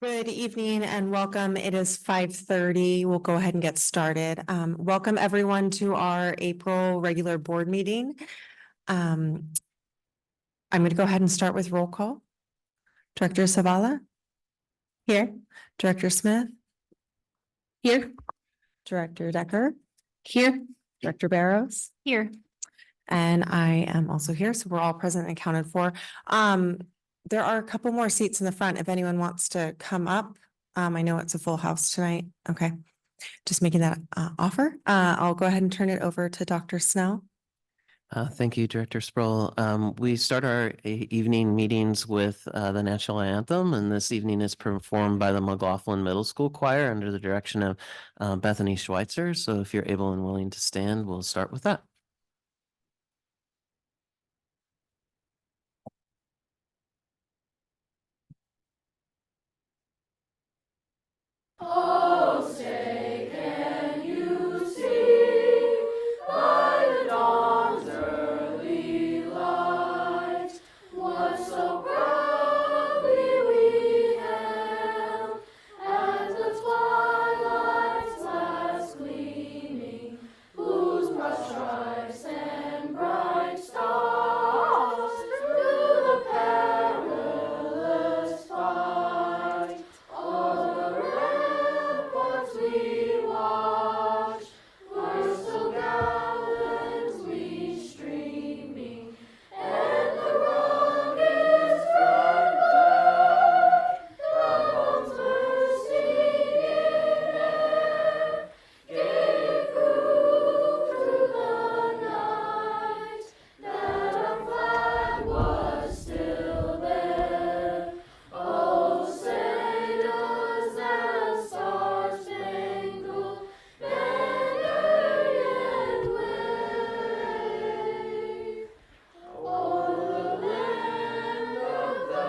Good evening and welcome. It is 5:30. We'll go ahead and get started. Welcome everyone to our April regular board meeting. I'm going to go ahead and start with roll call. Director Savala? Here. Director Smith? Here. Director Decker? Here. Director Barrows? Here. And I am also here, so we're all present and accounted for. There are a couple more seats in the front if anyone wants to come up. I know it's a full house tonight. Okay. Just making that offer. I'll go ahead and turn it over to Dr. Snell. Thank you, Director Sproul. We start our evening meetings with the national anthem, and this evening is performed by the McLaughlin Middle School Choir under the direction of Bethany Schweitzer. So if you're able and willing to stand, we'll start with that. Oh, say can you see by the dawn's early light what so proudly we hailed at the twilight's last gleaming, whose broad stripes and bright stars through the perilous fight we watched were so gallantly streaming, and the rugged front the bombs bursting in air gave proof through the night that our flag was still there. Oh, say does that star-spangled banner yet wave o'er the land of the free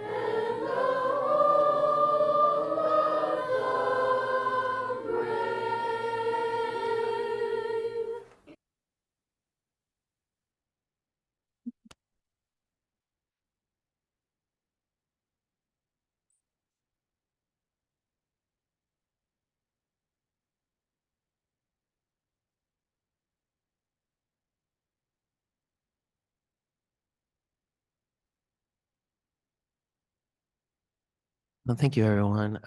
and the home of the brave? Well, thank you, everyone.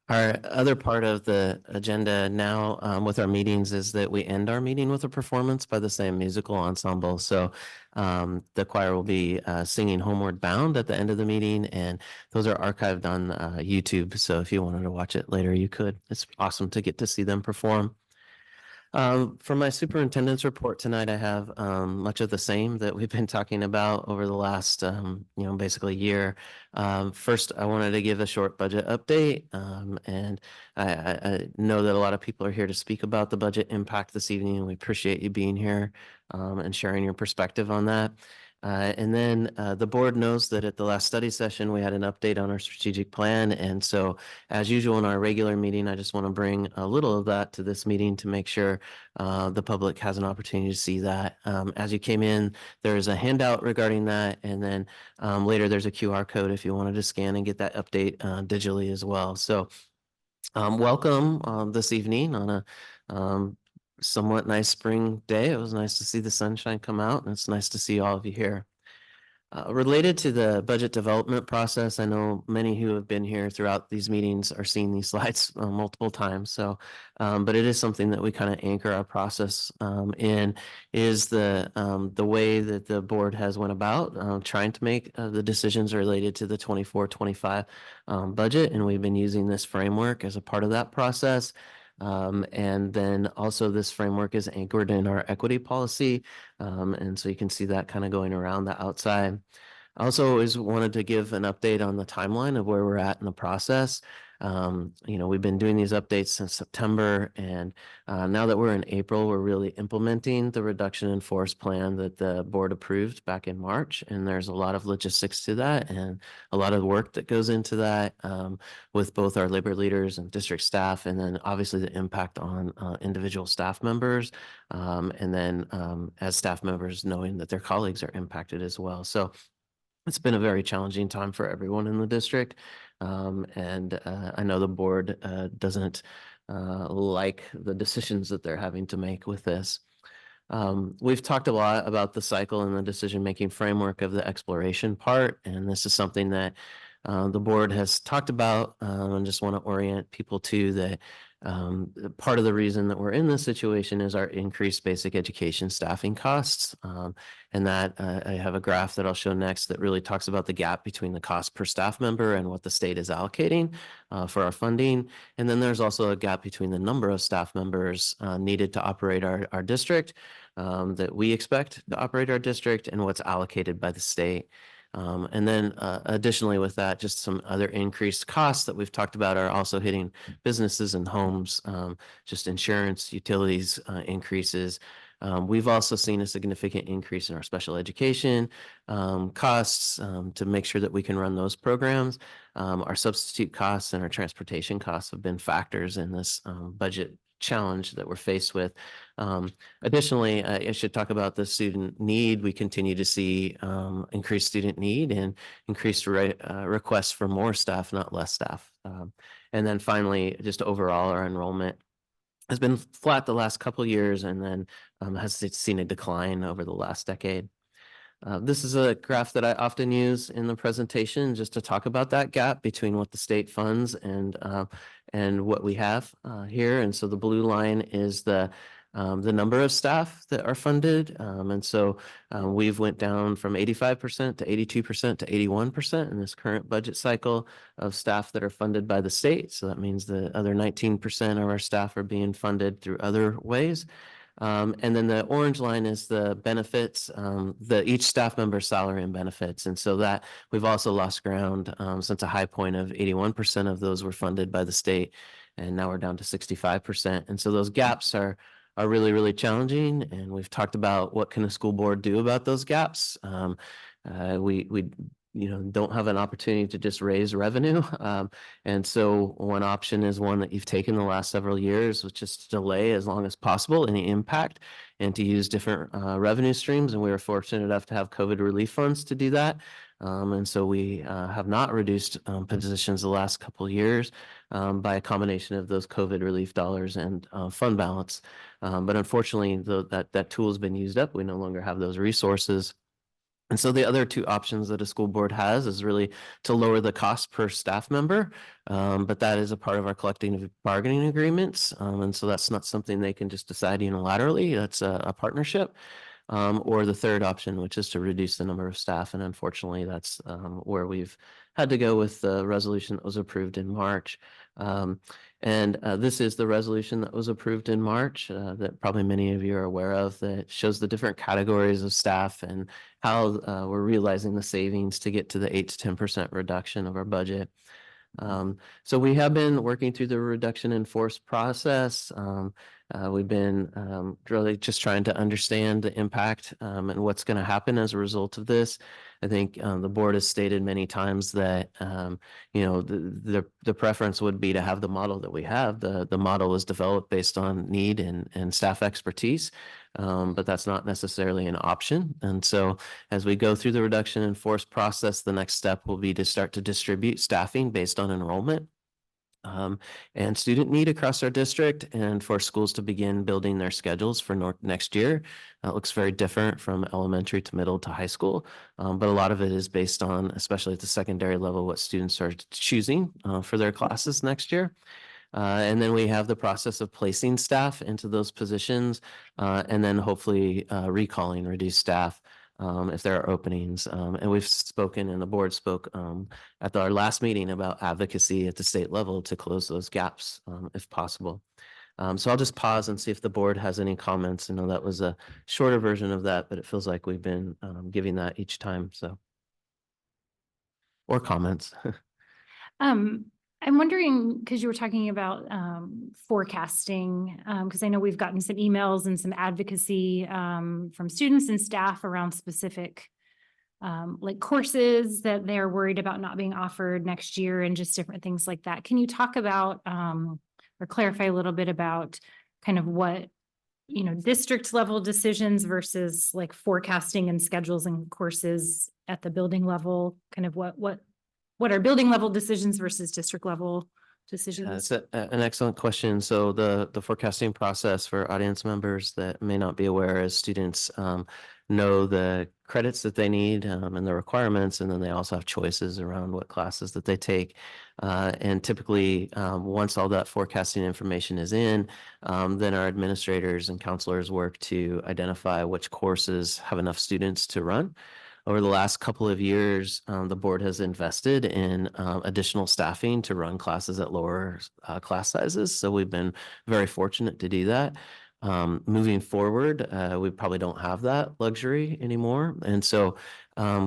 Our other part of the agenda now with our meetings is that we end our meeting with a performance by the same musical ensemble. So the choir will be singing Homeward Bound at the end of the meeting, and those are archived on YouTube. So if you wanted to watch it later, you could. It's awesome to get to see them perform. For my superintendent's report tonight, I have much of the same that we've been talking about over the last, basically year. First, I wanted to give a short budget update, and I know that a lot of people are here to speak about the budget impact this evening, and we appreciate you being here and sharing your perspective on that. And then the board knows that at the last study session, we had an update on our strategic plan. And so as usual in our regular meeting, I just want to bring a little of that to this meeting to make sure the public has an opportunity to see that. As you came in, there's a handout regarding that. And then later there's a QR code if you wanted to scan and get that update digitally as well. So welcome this evening on a somewhat nice spring day. It was nice to see the sunshine come out, and it's nice to see all of you here. Related to the budget development process, I know many who have been here throughout these meetings are seeing these slides multiple times. So, but it is something that we kind of anchor our process in is the way that the board has went about trying to make the decisions related to the 24-25 budget. And we've been using this framework as a part of that process. And then also this framework is anchored in our equity policy. And so you can see that kind of going around the outside. I also always wanted to give an update on the timeline of where we're at in the process. We've been doing these updates since September, and now that we're in April, we're really implementing the reduction in force plan that the board approved back in March. And there's a lot of logistics to that and a lot of work that goes into that with both our labor leaders and district staff, and then obviously the impact on individual staff members, and then as staff members knowing that their colleagues are impacted as well. So It's been a very challenging time for everyone in the district. I know the board doesn't like the decisions that they're having to make with this. We've talked a lot about the cycle and the decision-making framework of the exploration part, and this is something that the board has talked about, and just want to orient people to that. Part of the reason that we're in this situation is our increased basic education staffing costs. And that I have a graph that I'll show next that really talks about the gap between the cost per staff member and what the state is allocating for our funding. And then there's also a gap between the number of staff members needed to operate our district, that we expect to operate our district, and what's allocated by the state. And then additionally with that, just some other increased costs that we've talked about are also hitting businesses and homes, just insurance, utilities increases. We've also seen a significant increase in our special education costs to make sure that we can run those programs. Our substitute costs and our transportation costs have been factors in this budget challenge that we're faced with. Additionally, I should talk about the student need. We continue to see increased student need and increased requests for more staff, not less staff. And then finally, just overall, our enrollment has been flat the last couple of years, and then has seen a decline over the last decade. This is a graph that I often use in the presentation just to talk about that gap between what the state funds and what we have here. And so the blue line is the number of staff that are funded. And so we've went down from 85% to 82% to 81% in this current budget cycle of staff that are funded by the state. So that means the other 19% of our staff are being funded through other ways. And then the orange line is the benefits, each staff member's salary and benefits. And so that we've also lost ground since a high point of 81% of those were funded by the state. And now we're down to 65%. And so those gaps are really, really challenging. And we've talked about what can a school board do about those gaps. We don't have an opportunity to just raise revenue. And so one option is one that you've taken the last several years, which is to delay as long as possible any impact and to use different revenue streams. And we were fortunate enough to have COVID relief funds to do that. And so we have not reduced positions the last couple of years by a combination of those COVID relief dollars and fund balance. But unfortunately, that tool has been used up. We no longer have those resources. And so the other two options that a school board has is really to lower the cost per staff member, but that is a part of our collective bargaining agreements. And so that's not something they can just decide unilaterally. That's a partnership. Or the third option, which is to reduce the number of staff. And unfortunately, that's where we've had to go with the resolution that was approved in March. This is the resolution that was approved in March that probably many of you are aware of, that shows the different categories of staff and how we're realizing the savings to get to the 8 to 10% reduction of our budget. So we have been working through the reduction in force process. We've been really just trying to understand the impact and what's going to happen as a result of this. I think the board has stated many times that the preference would be to have the model that we have. The model is developed based on need and staff expertise, but that's not necessarily an option. And so as we go through the reduction in force process, the next step will be to start to distribute staffing based on enrollment and student need across our district, and for schools to begin building their schedules for next year. It looks very different from elementary to middle to high school, but a lot of it is based on, especially at the secondary level, what students are choosing for their classes next year. And then we have the process of placing staff into those positions, and then hopefully recalling reduced staff if there are openings. And we've spoken, and the board spoke at our last meeting about advocacy at the state level to close those gaps if possible. So I'll just pause and see if the board has any comments. I know that was a shorter version of that, but it feels like we've been giving that each time. So, or comments. I'm wondering, because you were talking about forecasting, because I know we've gotten some emails and some advocacy from students and staff around specific like courses that they're worried about not being offered next year and just different things like that. Can you talk about or clarify a little bit about kind of what district level decisions versus like forecasting and schedules and courses at the building level? Kind of what are building level decisions versus district level decisions? That's an excellent question. So the forecasting process for audience members that may not be aware is students know the credits that they need and the requirements, and then they also have choices around what classes that they take. And typically, once all that forecasting information is in, then our administrators and counselors work to identify which courses have enough students to run. Over the last couple of years, the board has invested in additional staffing to run classes at lower class sizes. So we've been very fortunate to do that. Moving forward, we probably don't have that luxury anymore. And so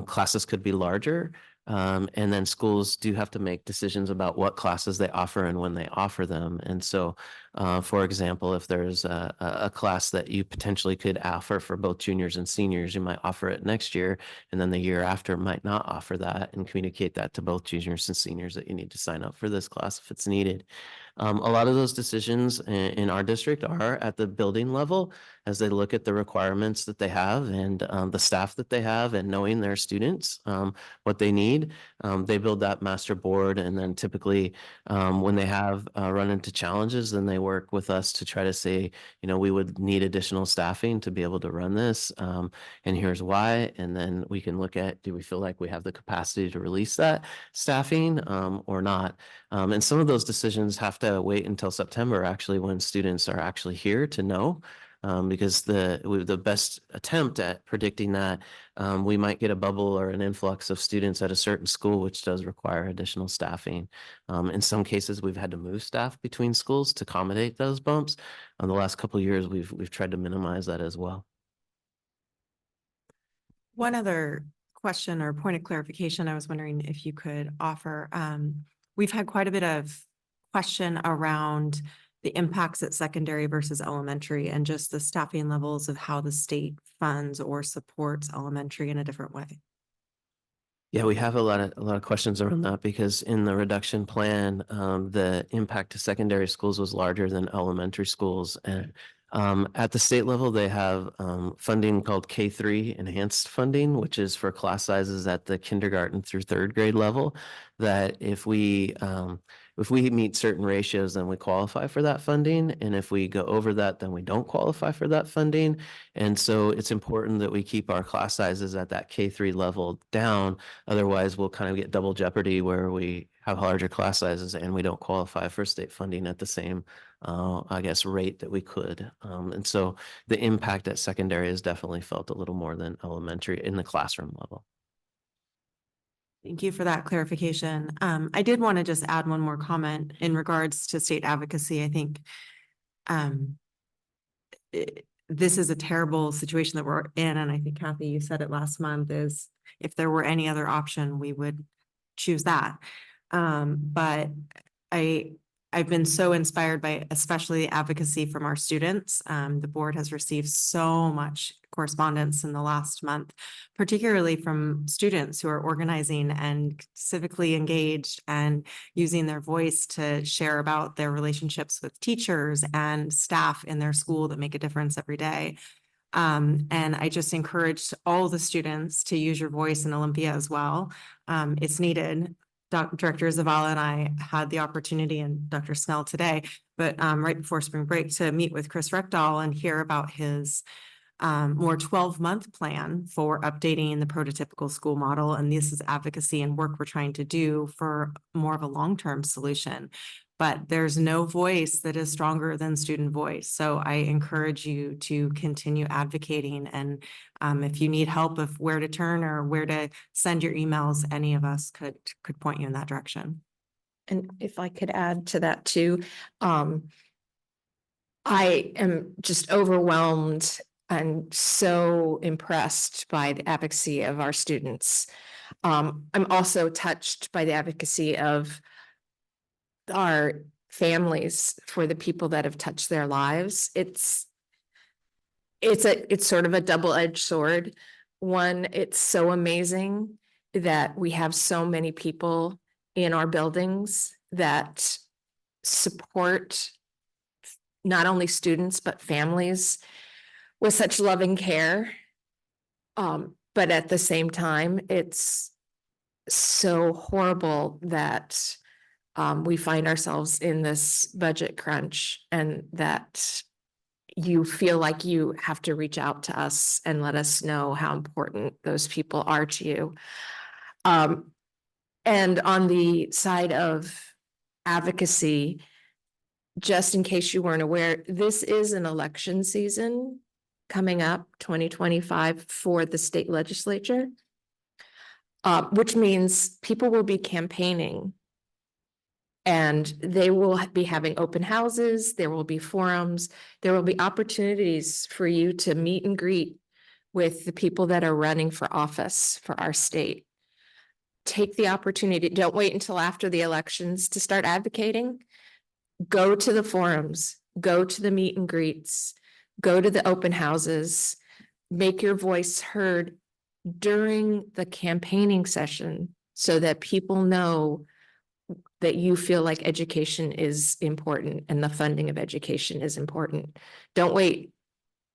classes could be larger. And then schools do have to make decisions about what classes they offer and when they offer them. And so, for example, if there's a class that you potentially could offer for both juniors and seniors, you might offer it next year, and then the year after might not offer that, and communicate that to both juniors and seniors that you need to sign up for this class if it's needed. A lot of those decisions in our district are at the building level as they look at the requirements that they have and the staff that they have, and knowing their students, what they need. They build that master board, and then typically when they have run into challenges, then they work with us to try to say, we would need additional staffing to be able to run this, and here's why. And then we can look at, do we feel like we have the capacity to release that staffing or not? And some of those decisions have to wait until September, actually, when students are actually here to know. Because the best attempt at predicting that, we might get a bubble or an influx of students at a certain school, which does require additional staffing. In some cases, we've had to move staff between schools to accommodate those bumps. In the last couple of years, we've tried to minimize that as well. One other question or point of clarification I was wondering if you could offer. We've had quite a bit of question around the impacts at secondary versus elementary, and just the staffing levels of how the state funds or supports elementary in a different way. Yeah, we have a lot of questions around that, because in the reduction plan, the impact to secondary schools was larger than elementary schools. And at the state level, they have funding called K-3 enhanced funding, which is for class sizes at the kindergarten through third grade level, that if we meet certain ratios, then we qualify for that funding. And if we go over that, then we don't qualify for that funding. And so it's important that we keep our class sizes at that K-3 level down. Otherwise, we'll kind of get double jeopardy, where we have larger class sizes and we don't qualify for state funding at the same, rate that we could. And so the impact at secondary is definitely felt a little more than elementary in the classroom level. Thank you for that clarification. I did want to just add one more comment in regards to state advocacy. I think this is a terrible situation that we're in. And I think, Kathy, you said it last month, is if there were any other option, we would choose that. But I've been so inspired by especially the advocacy from our students. The board has received so much correspondence in the last month, particularly from students who are organizing and civically engaged and using their voice to share about their relationships with teachers and staff in their school that make a difference every day. And I just encourage all the students to use your voice in Olympia as well. It's needed. Director Zavala and I had the opportunity, and Dr. Snell today, but right before spring break, to meet with Chris Reckdahl and hear about his more 12-month plan for updating the prototypical school model. And this is advocacy and work we're trying to do for more of a long-term solution. But there's no voice that is stronger than student voice. So I encourage you to continue advocating. And if you need help of where to turn or where to send your emails, any of us could point you in that direction. And if I could add to that too, I am just overwhelmed and so impressed by the advocacy of our students. I'm also touched by the advocacy of our families for the people that have touched their lives. It's sort of a double-edged sword. One, it's so amazing that we have so many people in our buildings that support not only students, but families with such loving care. But at the same time, it's so horrible that we find ourselves in this budget crunch and that you feel like you have to reach out to us and let us know how important those people are to you. And on the side of advocacy, just in case you weren't aware, this is an election season coming up, 2025, for the state legislature, which means people will be campaigning. And they will be having open houses, there will be forums, there will be opportunities for you to meet and greet with the people that are running for office for our state. Take the opportunity, don't wait until after the elections to start advocating. Go to the forums, go to the meet and greets, go to the open houses, make your voice heard during the campaigning session so that people know that you feel like education is important and the funding of education is important. Don't wait,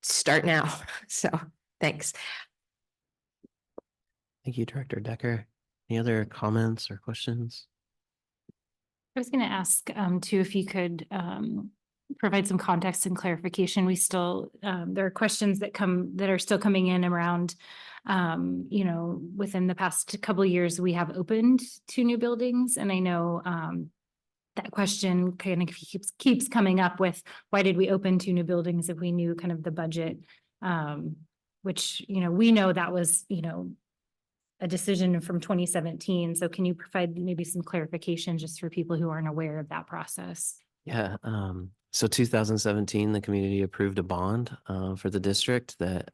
start now. So, thanks. Thank you, Director Decker. Any other comments or questions? I was going to ask too, if you could provide some context and clarification. We still, there are questions that are still coming in around, within the past couple of years, we have opened 2 new buildings. And I know that question kind of keeps coming up with, why did we open 2 new buildings if we knew kind of the budget? Which, we know that was, a decision from 2017. So can you provide maybe some clarification just for people who aren't aware of that process? Yeah, so 2017, the community approved a bond for the district that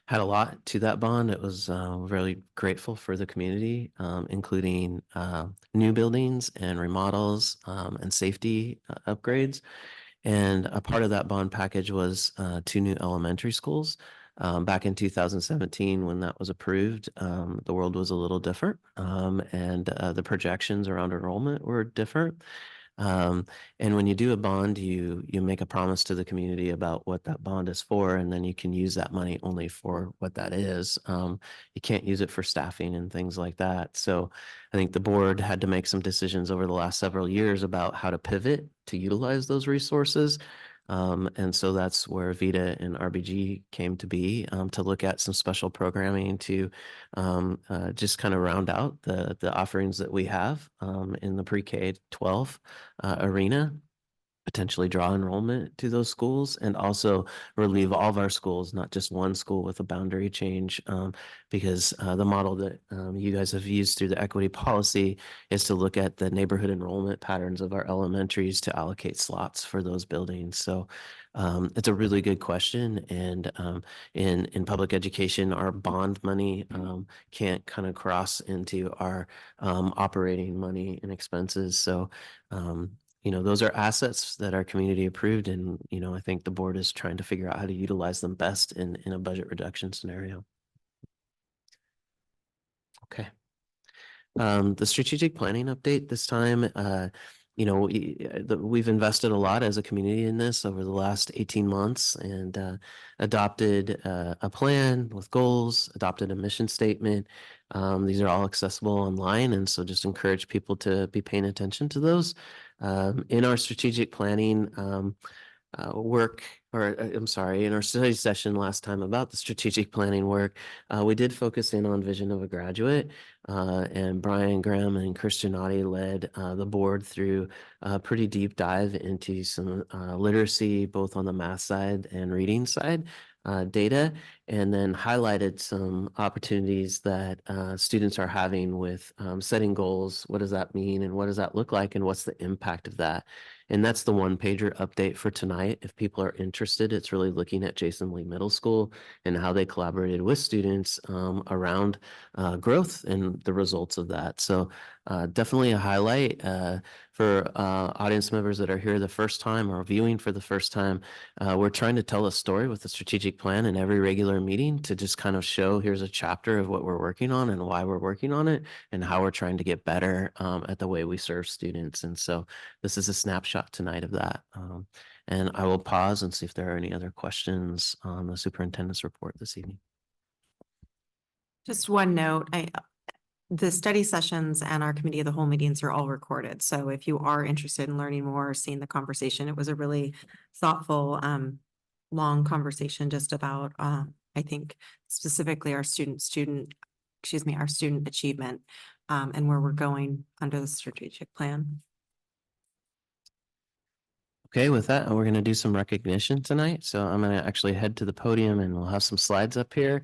had a lot to that bond. It was really grateful for the community, including new buildings and remodels and safety upgrades. And a part of that bond package was 2 new elementary schools. Back in 2017, when that was approved, the world was a little different, and the projections around enrollment were different. And when you do a bond, you make a promise to the community about what that bond is for, and then you can use that money only for what that is. You can't use it for staffing and things like that. So I think the board had to make some decisions over the last several years about how to pivot to utilize those resources. And so that's where VITA and RBG came to be, to look at some special programming to just kind of round out the offerings that we have in the pre-K 12 arena, potentially draw enrollment to those schools, and also relieve all of our schools, not just one school with a boundary change, because the model that you guys have used through the equity policy is to look at the neighborhood enrollment patterns of our elementaries to allocate slots for those buildings. So it's a really good question. And in public education, our bond money can't kind of cross into our operating money and expenses. So those are assets that are community approved, and I think the board is trying to figure out how to utilize them best in a budget reduction scenario. Okay. The strategic planning update this time, we've invested a lot as a community in this over the last 18 months and adopted a plan with goals, adopted a mission statement. These are all accessible online, and so just encourage people to be paying attention to those. In our strategic planning in our study session last time about the strategic planning work, we did focus in on vision of a graduate, and Brian Graham and Christian Oddie led the board through a pretty deep dive into some literacy, both on the math side and reading side. Data, and then highlighted some opportunities that students are having with setting goals. What does that mean, and what does that look like, and what's the impact of that? And that's the 1-pager update for tonight. If people are interested, it's really looking at Jason Lee Middle School and how they collaborated with students around growth and the results of that. So definitely a highlight for audience members that are here the first time or viewing for the first time. We're trying to tell a story with a strategic plan in every regular meeting to just kind of show here's a chapter of what we're working on and why we're working on it and how we're trying to get better at the way we serve students. And so this is a snapshot tonight of that. And I will pause and see if there are any other questions on the superintendent's report this evening. Just one note, the study sessions and our committee of the whole meetings are all recorded. So if you are interested in learning more, or seeing the conversation, it was a really thoughtful, long conversation just about, I think specifically our student achievement, and where we're going under the strategic plan. Okay, with that, we're going to do some recognition tonight. So I'm going to actually head to the podium and we'll have some slides up here.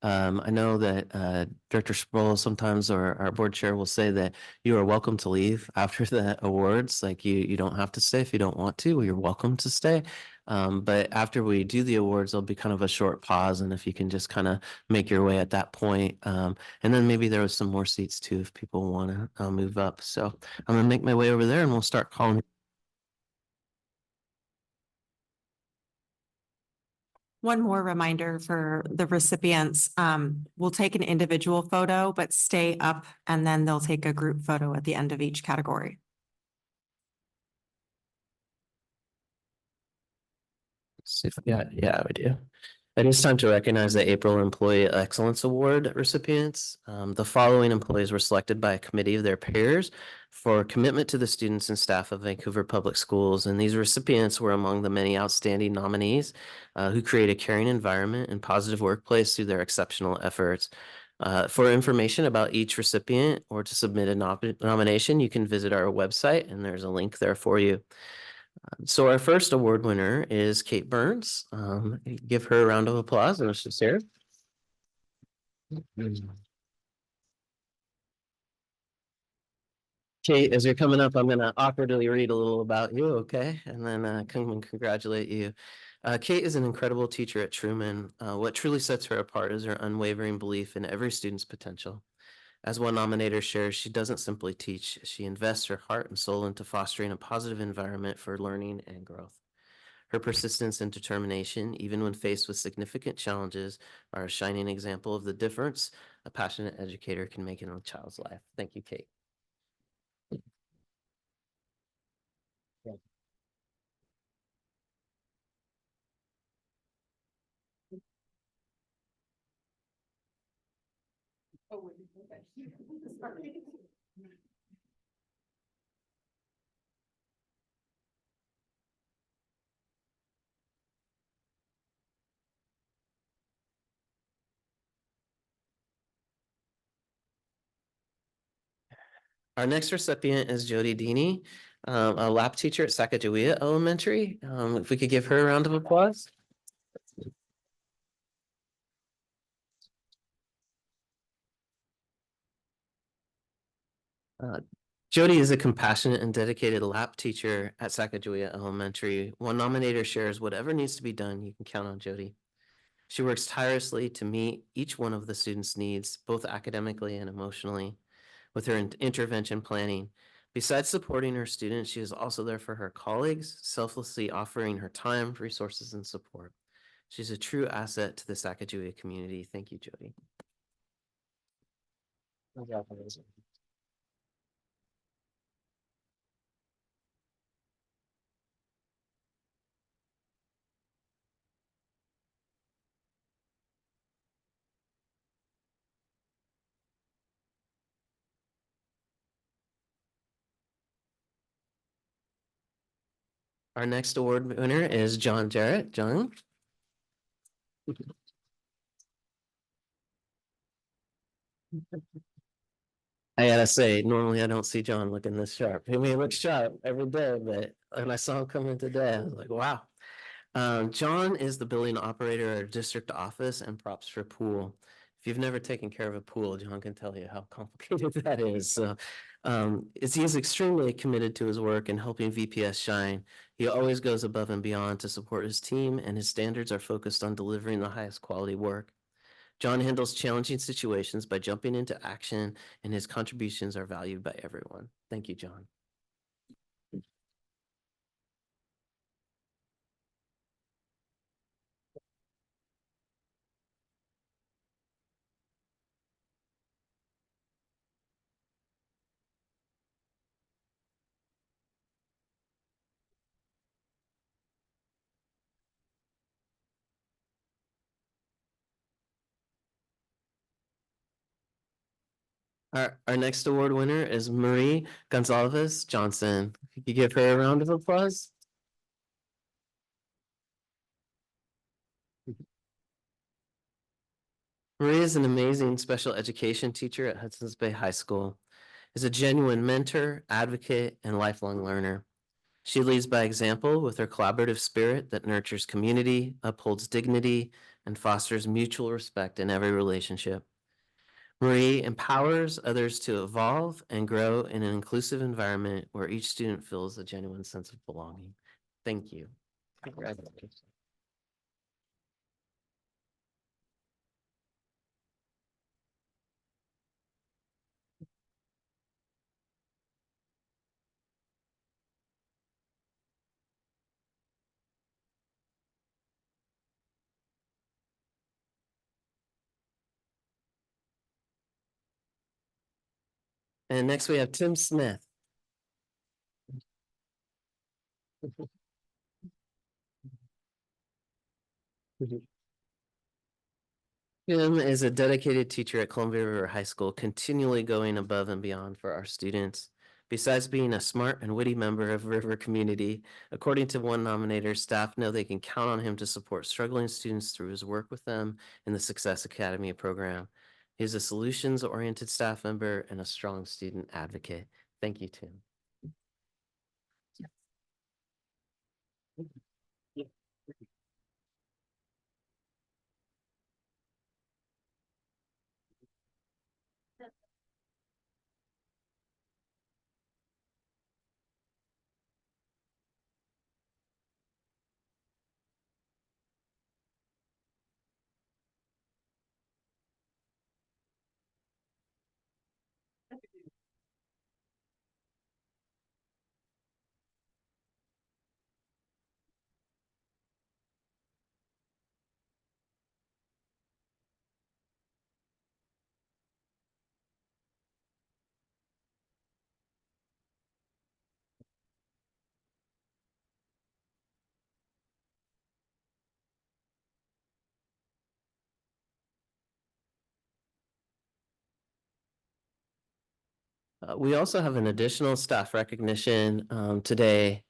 I know that Director Sproul sometimes, or our board chair, will say that you are welcome to leave after the awards. Like you don't have to stay if you don't want to. You're welcome to stay. But after we do the awards, there'll be kind of a short pause, and if you can just kind of make your way at that point. And then maybe there was some more seats too if people want to move up. So I'm gonna make my way over there and we'll start calling. One more reminder for the recipients, we'll take an individual photo, but stay up, and then they'll take a group photo at the end of each category. Yeah, we do. It is time to recognize the April Employee Excellence Award recipients. The following employees were selected by a committee of their peers for commitment to the students and staff of Vancouver Public Schools. And these recipients were among the many outstanding nominees who create a caring environment and positive workplace through their exceptional efforts. For information about each recipient or to submit a nomination, you can visit our website, and there's a link there for you. So our first award winner is Kate Burns. Give her a round of applause, and she's here. Kate, as you're coming up, I'm going to awkwardly read a little about you, okay? And then come and congratulate you. Kate is an incredible teacher at Truman. What truly sets her apart is her unwavering belief in every student's potential. As one nominator shares, she doesn't simply teach, she invests her heart and soul into fostering a positive environment for learning and growth. Her persistence and determination, even when faced with significant challenges, are a shining example of the difference a passionate educator can make in a child's life. Thank you, Kate. Our next recipient is Jody Deeney, a lab teacher at Sacagawea Elementary. If we could give her a round of applause. Jody is a compassionate and dedicated lab teacher at Sacagawea Elementary. One nominator shares whatever needs to be done, you can count on Jody. She works tirelessly to meet each one of the students' needs, both academically and emotionally, with her intervention planning. Besides supporting her students, she is also there for her colleagues, selflessly offering her time, resources, and support. She's a true asset to the Sacagawea community. Thank you, Jody. Our next award winner is John Jarrett. John. I gotta say, normally I don't see John looking this sharp. I mean, he looks sharp every day, but when I saw him come in today, I was like, wow. John is the billing operator at our district office and props for pool. If you've never taken care of a pool, John can tell you how complicated that is. So, he is extremely committed to his work and helping VPS shine. He always goes above and beyond to support his team, and his standards are focused on delivering the highest quality work. John handles challenging situations by jumping into action, and his contributions are valued by everyone. Thank you, John. Our next award winner is Marie Gonzalez Johnson. If you could give her a round of applause. Marie is an amazing special education teacher at Hudson's Bay High School, is a genuine mentor, advocate, and lifelong learner. She leads by example with her collaborative spirit that nurtures community, upholds dignity, and fosters mutual respect in every relationship. Marie empowers others to evolve and grow in an inclusive environment where each student feels a genuine sense of belonging. Thank you. Congratulations. And next we have Tim Smith. Tim is a dedicated teacher at Columbia River High School, continually going above and beyond for our students. Besides being a smart and witty member of River community, according to one nominator, staff know they can count on him to support struggling students through his work with them in the Success Academy program. He's a solutions-oriented staff member and a strong student advocate. Thank you, Tim. We also have an additional staff recognition today.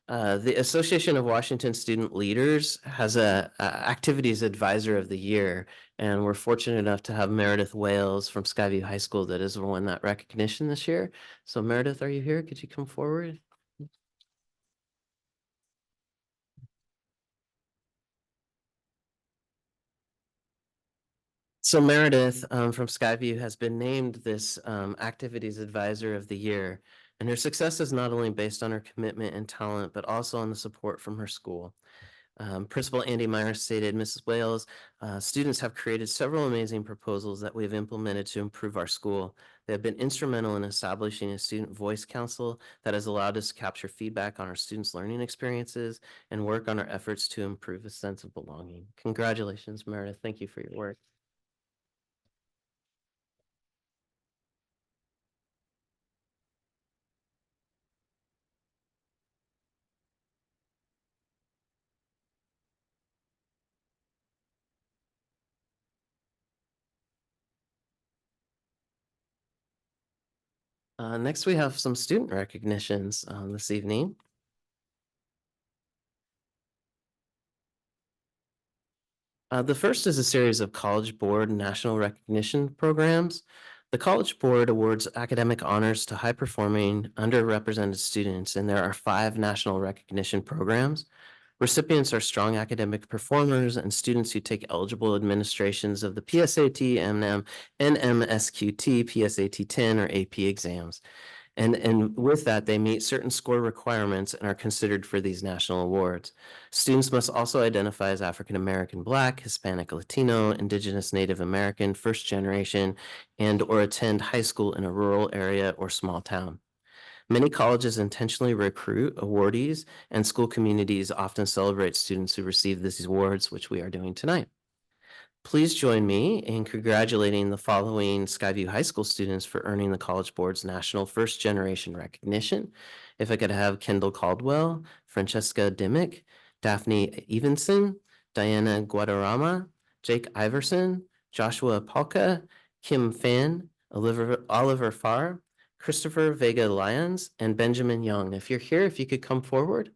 The Association of Washington Student Leaders has a Activities Advisor of the Year, and we're fortunate enough to have Meredith Wales from Skyview High School that has won that recognition this year. So Meredith, are you here? Could you come forward? So Meredith from Skyview has been named this Activities Advisor of the Year, and her success is not only based on her commitment and talent, but also on the support from her school. Principal Andy Myers stated, Mrs. Wales, students have created several amazing proposals that we have implemented to improve our school. They have been instrumental in establishing a student voice council that has allowed us to capture feedback on our students' learning experiences and work on our efforts to improve a sense of belonging. Congratulations, Meredith. Thank you for your work. Next, we have some student recognitions this evening. The first is a series of College Board national recognition programs. The College Board awards academic honors to high-performing, underrepresented students, and there are 5 national recognition programs. Recipients are strong academic performers and students who take eligible administrations of the PSAT, NMSQT, PSAT 10, or AP exams. And with that, they meet certain score requirements and are considered for these national awards. Students must also identify as African American, Black, Hispanic, Latino, Indigenous, Native American, first generation, and or attend high school in a rural area or small town. Many colleges intentionally recruit awardees, and school communities often celebrate students who receive these awards, which we are doing tonight. Please join me in congratulating the following Skyview High School students for earning the College Board's National First Generation Recognition. If I could have Kendall Caldwell, Francesca Dimmick, Daphne Evenson, Diana Guadarrama, Jake Iverson, Joshua Palka, Kim Fan, Oliver Farr, Christopher Vega Lyons, and Benjamin Young. If you're here, if you could come forward.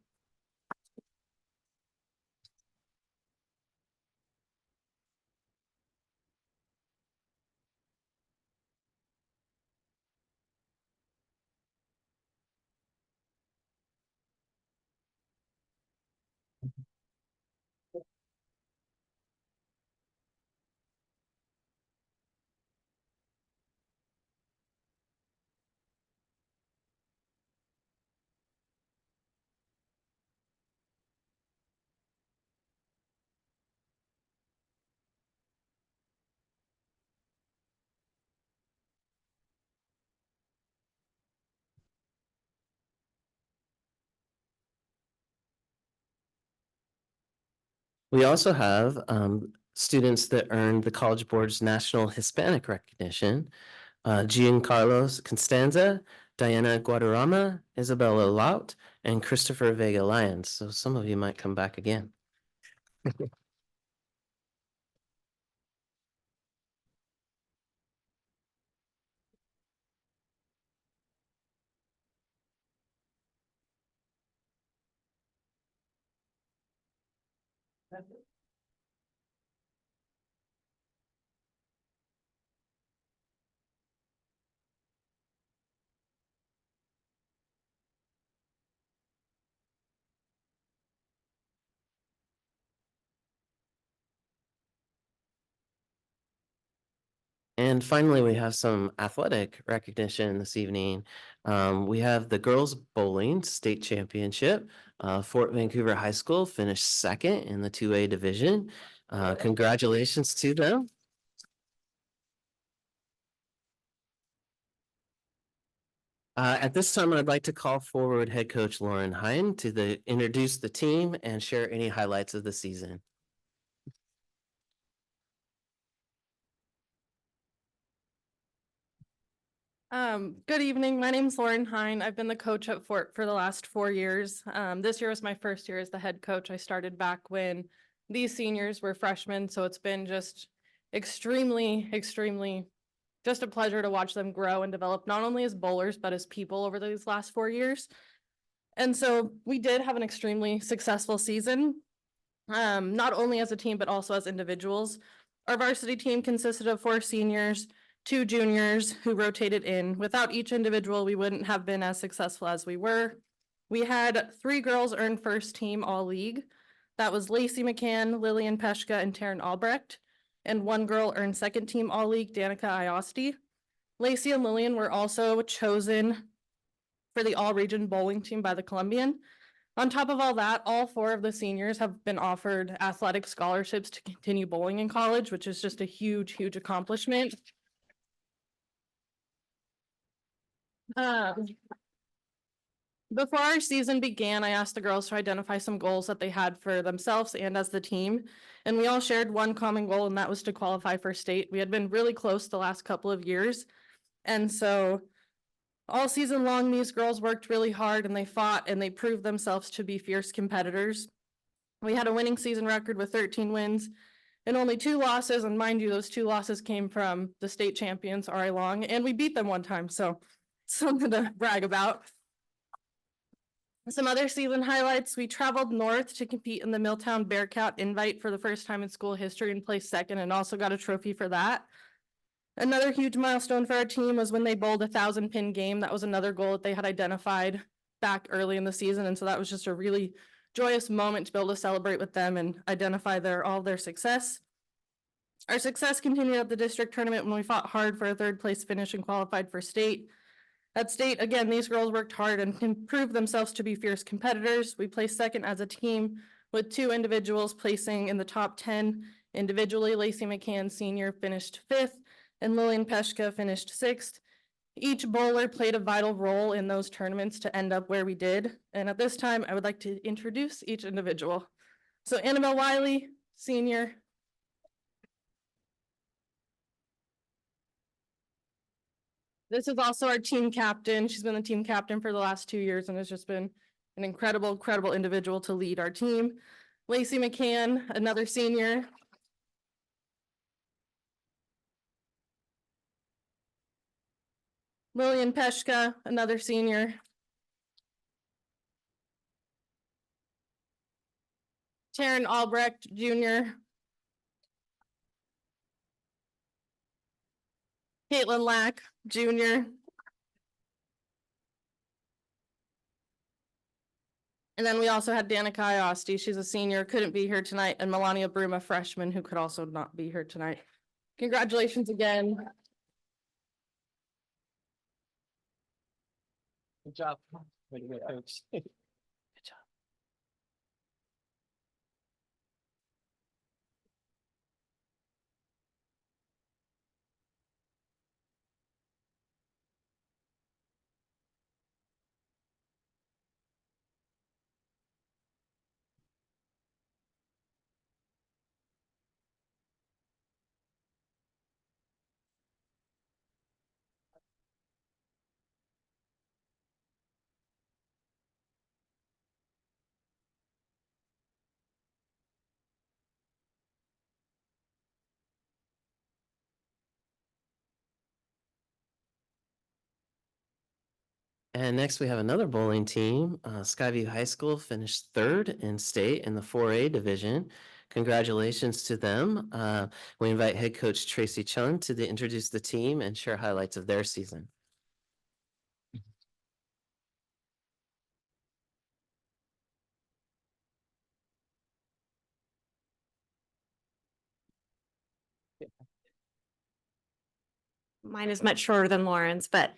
We also have students that earned the College Board's National Hispanic Recognition. Giancarlos Constanza, Diana Guadarrama, Isabella Laut, and Christopher Vega Lyons. So some of you might come back again. And finally, we have some athletic recognition this evening. We have the girls bowling state championship. Fort Vancouver High School finished second in the 2A division. Congratulations to them. At this time, I'd like to call forward head coach Lauren Hine to introduce the team and share any highlights of the season. Good evening. My name's Lauren Hine. I've been the coach at Fort for the last 4 years. This year was my first year as the head coach. I started back when these seniors were freshmen, so it's been just extremely just a pleasure to watch them grow and develop, not only as bowlers, but as people over these last 4 years. And so we did have an extremely successful season, not only as a team, but also as individuals. Our varsity team consisted of 4 seniors, 2 juniors who rotated in. Without each individual, we wouldn't have been as successful as we were. We had 3 girls earn first team all league. That was Lacey McCann, Lillian Peshka, and Taryn Albrecht. And 1 girl earned second team all league, Danica Iosti. Lacey and Lillian were also chosen for the all region bowling team by the Columbian. On top of all that, all 4 of the seniors have been offered athletic scholarships to continue bowling in college, which is just a huge accomplishment. Before our season began, I asked the girls to identify some goals that they had for themselves and as the team. And we all shared one common goal, and that was to qualify for state. We had been really close the last couple of years. And so all season long, these girls worked really hard and they fought and they proved themselves to be fierce competitors. We had a winning season record with 13 wins and only 2 losses. And mind you, those 2 losses came from the state champions, RI Long, and we beat them one time. So something to brag about. Some other season highlights: we traveled north to compete in the Milltown Bearcat Invite for the first time in school history and placed second, and also got a trophy for that. Another huge milestone for our team was when they bowled a 1,000-pin game. That was another goal that they had identified back early in the season, and so that was just a really joyous moment to be able to celebrate with them and identify all of their success. Our success continued at the district tournament when we fought hard for a 3rd place finish and qualified for state. At state, again, these girls worked hard and proved themselves to be fierce competitors. We placed second as a team, with 2 individuals placing in the top 10 individually. Lacey McCann Senior finished 5th, and Lillian Peshka finished 6th. Each bowler played a vital role in those tournaments to end up where we did. And at this time, I would like to introduce each individual. So Annabelle Wiley, Senior. This is also our team captain. She's been the team captain for the last 2 years and has just been an incredible individual to lead our team. Lacey McCann, another senior. Lillian Peshka, another senior. Taryn Albrecht Jr. Caitlin Lack Jr. And then we also had Danica Iosti. She's a senior, couldn't be here tonight, and Melania Broom, a freshman who could also not be here tonight. Congratulations again. Good job. Way to go, coach. Good job. And next we have another bowling team. Skyview High School finished third in state in the 4A division. Congratulations to them. We invite head coach Tracy Chung to introduce the team and share highlights of their season. Mine is much shorter than Lauren's, but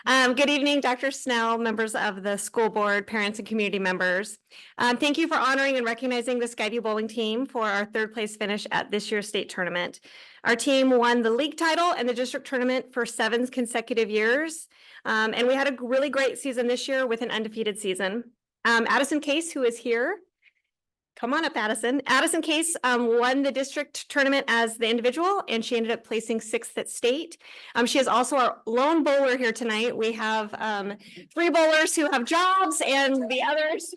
good evening, Dr. Snell, members of the school board, parents and community members. Thank you for honoring and recognizing the Skyview bowling team for our third place finish at this year's state tournament. Our team won the league title and the district tournament for 7 consecutive years. And we had a really great season this year with an undefeated season. Addison Case, who is here. Come on up, Addison. Addison Case won the district tournament as the individual, and she ended up placing 6th at state. She is also our lone bowler here tonight. We have 3 bowlers who have jobs, and the others.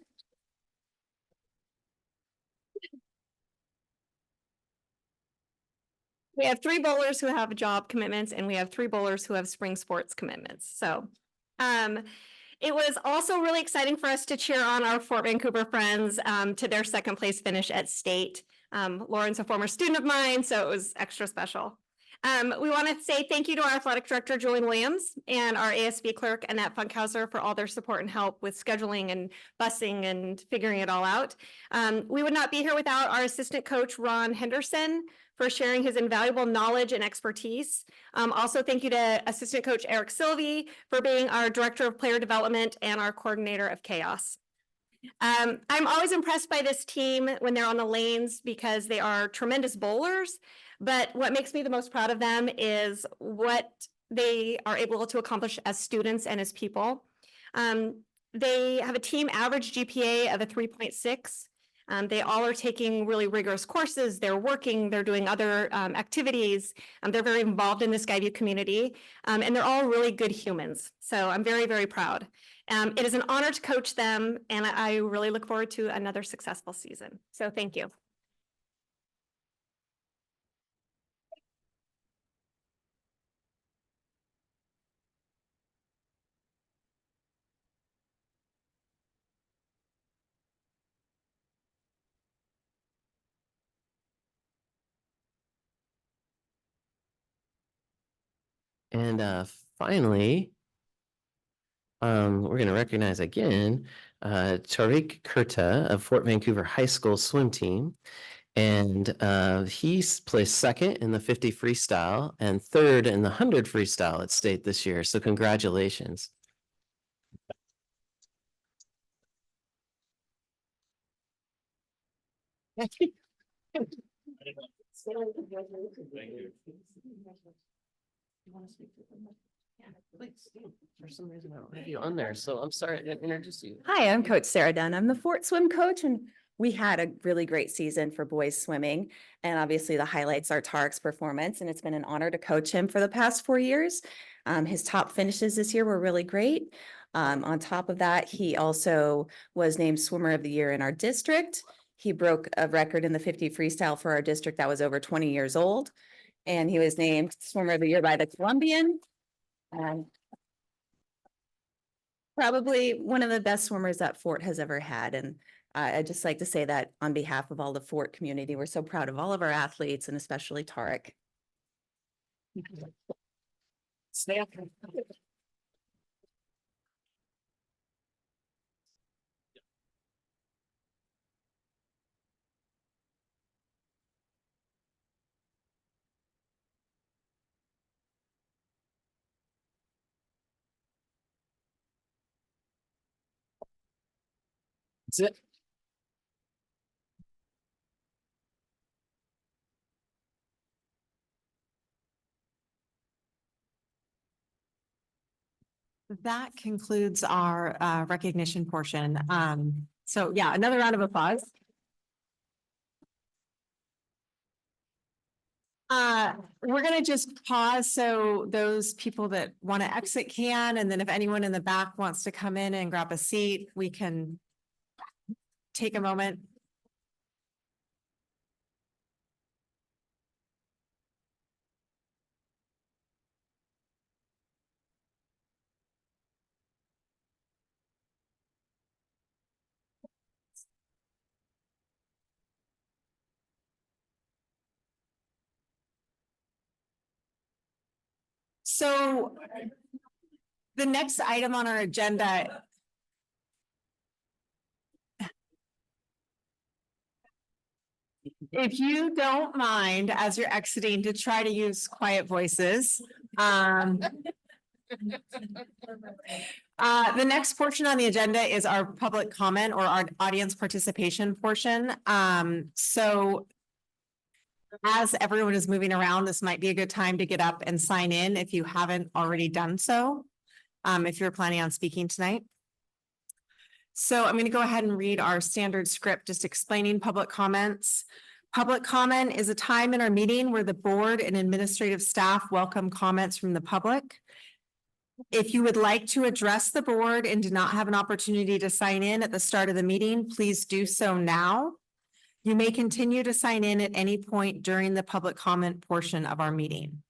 We have 3 bowlers who have job commitments, and we have 3 bowlers who have spring sports commitments. So, it was also really exciting for us to cheer on our Fort Vancouver friends to their 2nd place finish at state. Lauren's a former student of mine, so it was extra special. We want to say thank you to our athletic director, Julian Williams, and our ASB clerk, Annette Funkhauser, for all their support and help with scheduling and busing and figuring it all out. We would not be here without our assistant coach, Ron Henderson, for sharing his invaluable knowledge and expertise. Also, thank you to assistant coach Eric Sylvie for being our director of player development and our coordinator of chaos. I'm always impressed by this team when they're on the lanes because they are tremendous bowlers. But what makes me the most proud of them is what they are able to accomplish as students and as people. They have a team average GPA of a 3.6. They all are taking really rigorous courses. They're working, they're doing other activities. They're very involved in the Skyview community, and they're all really good humans. So I'm very, very proud. It is an honor to coach them, and I really look forward to another successful season. So thank you. And finally, we're going to recognize again Tariq Kurta of Fort Vancouver High School swim team. And he's placed 2nd in the 50 freestyle and 3rd in the 100 freestyle at state this year. So congratulations. For some reason, I don't have you on there, so I'm sorry I didn't introduce you. Hi, I'm Coach Sarah Dunn. I'm the Fort Swim coach, and we had a really great season for boys swimming. And obviously the highlights are Tarek's performance, and it's been an honor to coach him for the past 4 years. His top finishes this year were really great. On top of that, he also was named Swimmer of the Year in our district. He broke a record in the 50 freestyle for our district that was over 20 years old. And he was named Swimmer of the Year by the Columbian. Probably one of the best swimmers that Fort has ever had. And I'd just like to say that on behalf of all the Fort community, we're so proud of all of our athletes and especially Tarek. Stay up. That's it. That concludes our recognition portion. So yeah, another round of applause. We're gonna just pause so those people that want to exit can, and then if anyone in the back wants to come in and grab a seat, we can take a moment. So the next item on our agenda. If you don't mind, as you're exiting, to try to use quiet voices. The next portion on the agenda is our public comment or our audience participation portion. So as everyone is moving around, this might be a good time to get up and sign in if you haven't already done so. If you're planning on speaking tonight. So I'm going to go ahead and read our standard script, just explaining public comments. Public comment is a time in our meeting where the board and administrative staff welcome comments from the public. If you would like to address the board and do not have an opportunity to sign in at the start of the meeting, please do so now. You may continue to sign in at any point during the public comment portion of our meeting.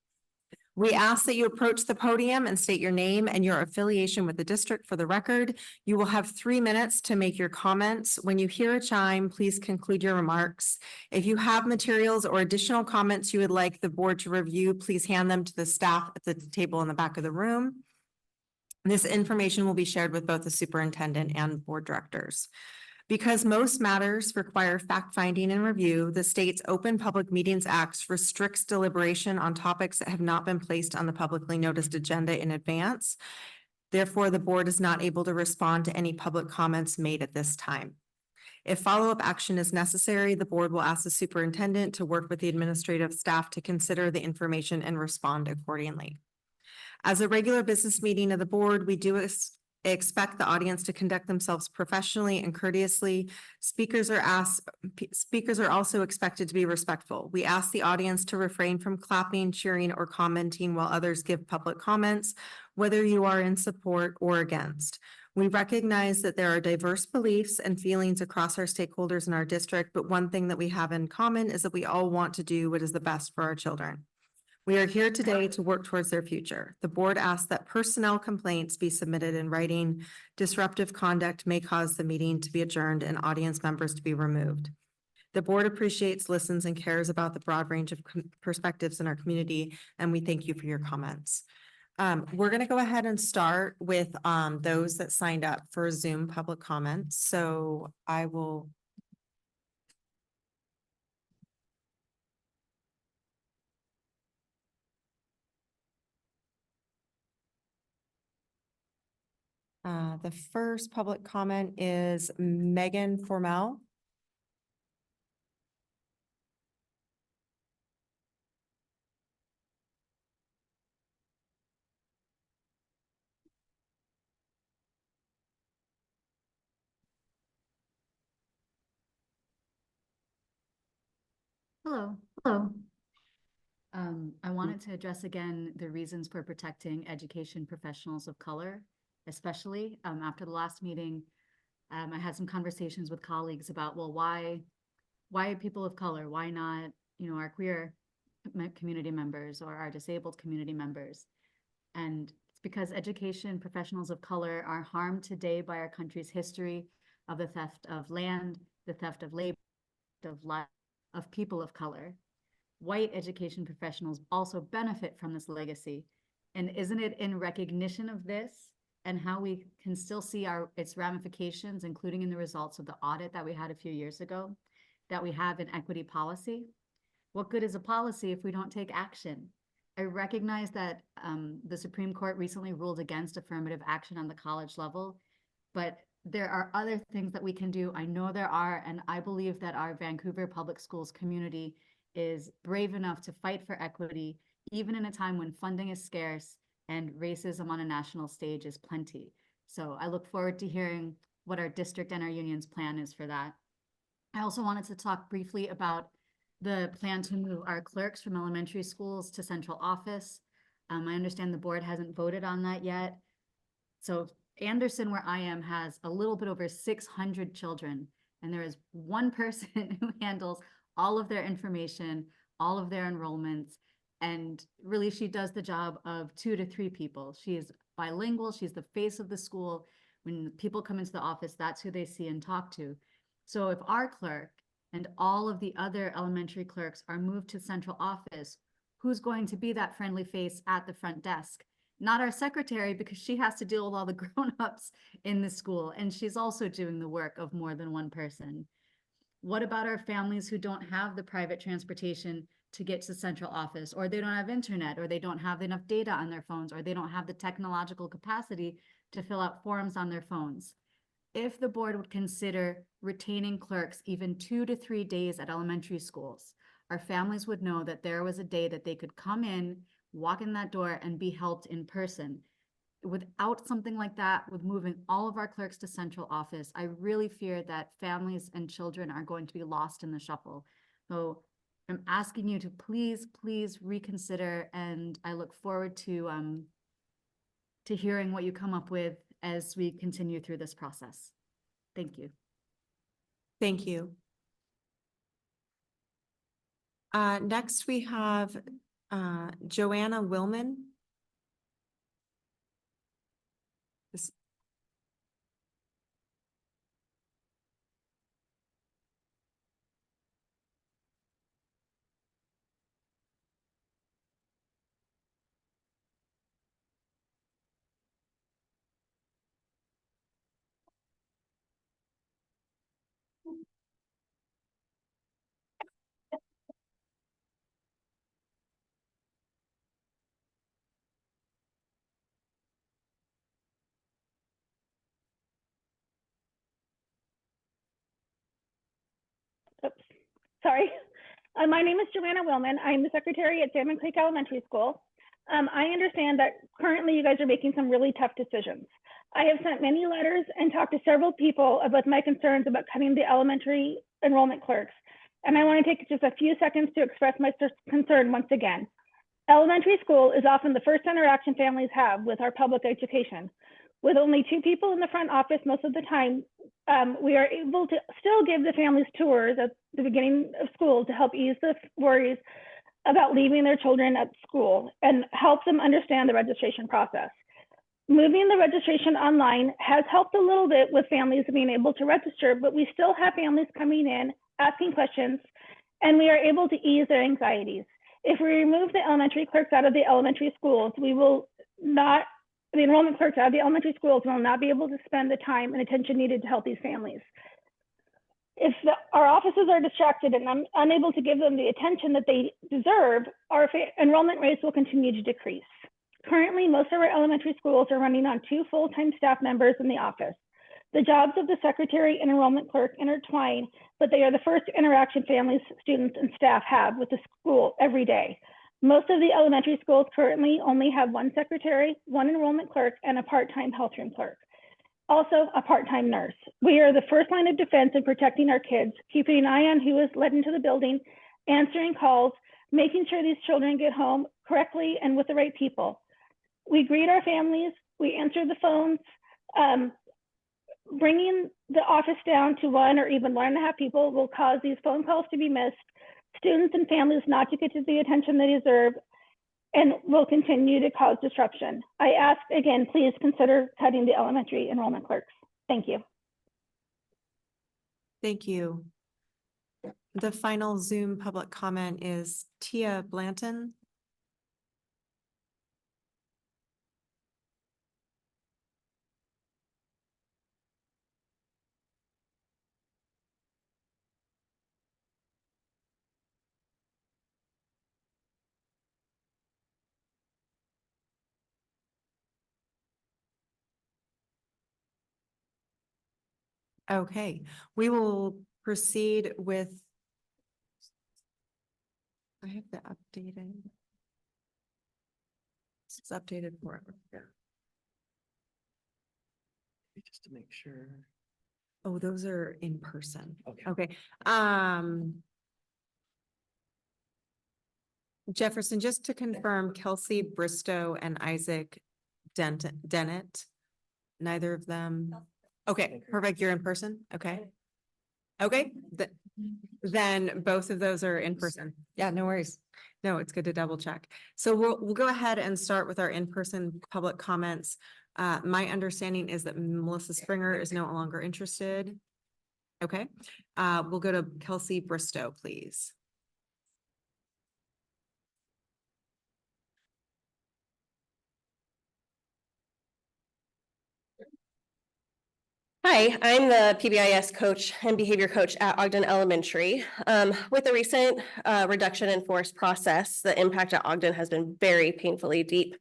We ask that you approach the podium and state your name and your affiliation with the district for the record. You will have 3 minutes to make your comments. When you hear a chime, please conclude your remarks. If you have materials or additional comments you would like the board to review, please hand them to the staff at the table in the back of the room. This information will be shared with both the superintendent and board directors. Because most matters require fact-finding and review, the state's Open Public Meetings Act restricts deliberation on topics that have not been placed on the publicly noticed agenda in advance. Therefore, the board is not able to respond to any public comments made at this time. If follow-up action is necessary, the board will ask the superintendent to work with the administrative staff to consider the information and respond accordingly. As a regular business meeting of the board, we do expect the audience to conduct themselves professionally and courteously. Speakers are also expected to be respectful. We ask the audience to refrain from clapping, cheering, or commenting while others give public comments, whether you are in support or against. We recognize that there are diverse beliefs and feelings across our stakeholders in our district, but one thing that we have in common is that we all want to do what is the best for our children. We are here today to work towards their future. The board asks that personnel complaints be submitted in writing. Disruptive conduct may cause the meeting to be adjourned and audience members to be removed. The board appreciates, listens, and cares about the broad range of perspectives in our community, and we thank you for your comments. We're going to go ahead and start with those that signed up for Zoom public comments. So I will the first public comment is Megan Formel. Hello. Hello. I wanted to address again the reasons for protecting education professionals of color, especially after the last meeting. I had some conversations with colleagues about, well, why people of color? Why not, our queer community members or our disabled community members? And it's because education professionals of color are harmed today by our country's history of the theft of land, the theft of labor, of life, of people of color. White education professionals also benefit from this legacy. And isn't it in recognition of this and how we can still see its ramifications, including in the results of the audit that we had a few years ago, that we have an equity policy? What good is a policy if we don't take action? I recognize that the Supreme Court recently ruled against affirmative action on the college level, but there are other things that we can do. I know there are, and I believe that our Vancouver Public Schools community is brave enough to fight for equity, even in a time when funding is scarce and racism on a national stage is plenty. So I look forward to hearing what our district and our union's plan is for that. I also wanted to talk briefly about the plan to move our clerks from elementary schools to central office. I understand the board hasn't voted on that yet. So Anderson, where I am, has a little bit over 600 children, and there is one person who handles all of their information, all of their enrollments, and really she does the job of 2 to 3 people. She is bilingual, she's the face of the school. When people come into the office, that's who they see and talk to. So if our clerk and all of the other elementary clerks are moved to central office, who's going to be that friendly face at the front desk? Not our secretary, because she has to deal with all the grown-ups in the school, and she's also doing the work of more than one person. What about our families who don't have the private transportation to get to central office, or they don't have internet, or they don't have enough data on their phones, or they don't have the technological capacity to fill out forms on their phones? If the board would consider retaining clerks even 2 to 3 days at elementary schools, our families would know that there was a day that they could come in, walk in that door, and be helped in person. Without something like that, with moving all of our clerks to central office, I really fear that families and children are going to be lost in the shuffle. So I'm asking you to please, please reconsider, and I look forward to hearing what you come up with as we continue through this process. Thank you. Thank you. Next we have Joanna Willman. Sorry. My name is Joanna Willman. I'm the secretary at Salmon Creek Elementary School. I understand that currently you guys are making some really tough decisions. I have sent many letters and talked to several people about my concerns about cutting the elementary enrollment clerks. And I want to take just a few seconds to express my concern once again. Elementary school is often the first interaction families have with our public education. With only 2 people in the front office most of the time, we are able to still give the families tours at the beginning of school to help ease the worries about leaving their children at school and help them understand the registration process. Moving the registration online has helped a little bit with families being able to register, but we still have families coming in, asking questions, and we are able to ease their anxieties. If we remove the elementary clerks out of the elementary schools, the enrollment clerks out of the elementary schools will not be able to spend the time and attention needed to help these families. If our offices are distracted and I'm unable to give them the attention that they deserve, our enrollment rates will continue to decrease. Currently, most of our elementary schools are running on 2 full-time staff members in the office. The jobs of the secretary and enrollment clerk intertwine, but they are the first interaction families, students, and staff have with the school every day. Most of the elementary schools currently only have 1 secretary, 1 enrollment clerk, and a part-time health room clerk. Also, a part-time nurse. We are the first line of defense in protecting our kids, keeping an eye on who is let into the building, answering calls, making sure these children get home correctly and with the right people. We greet our families, we answer the phones. Bringing the office down to 1 or even 1.5 people will cause these phone calls to be missed, students and families not to get to the attention they deserve, and will continue to cause disruption. I ask again, please consider cutting the elementary enrollment clerks. Thank you. Thank you. The final Zoom public comment is Tia Blanton. Okay, we will proceed with. I have the updated. This is updated forever. Just to make sure. Oh, those are in person. Okay. Okay, Jefferson, just to confirm, Kelsey Bristow and Isaac Dennett, neither of them. Okay, perfect. You're in person. Okay. Okay, then both of those are in person. Yeah, no worries. No, it's good to double check. So we'll go ahead and start with our in-person public comments. My understanding is that Melissa Springer is no longer interested. Okay, we'll go to Kelsey Bristow, please. Hi, I'm the PBIS coach and behavior coach at Ogden Elementary. With the recent reduction in force process, the impact at Ogden has been very painfully deep.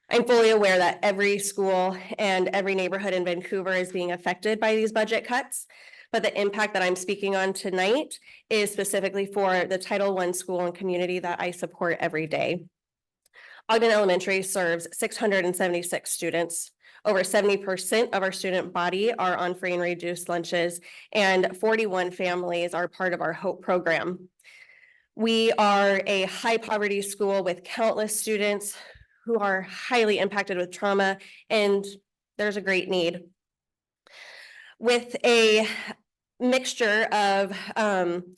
I'm fully aware that every school and every neighborhood in Vancouver is being affected by these budget cuts, but the impact that I'm speaking on tonight is specifically for the Title I school and community that I support every day. Ogden Elementary serves 676 students. Over 70% of our student body are on free and reduced lunches, and 41 families are part of our HOPE program. We are a high poverty school with countless students who are highly impacted with trauma, and there's a great need. With a mixture of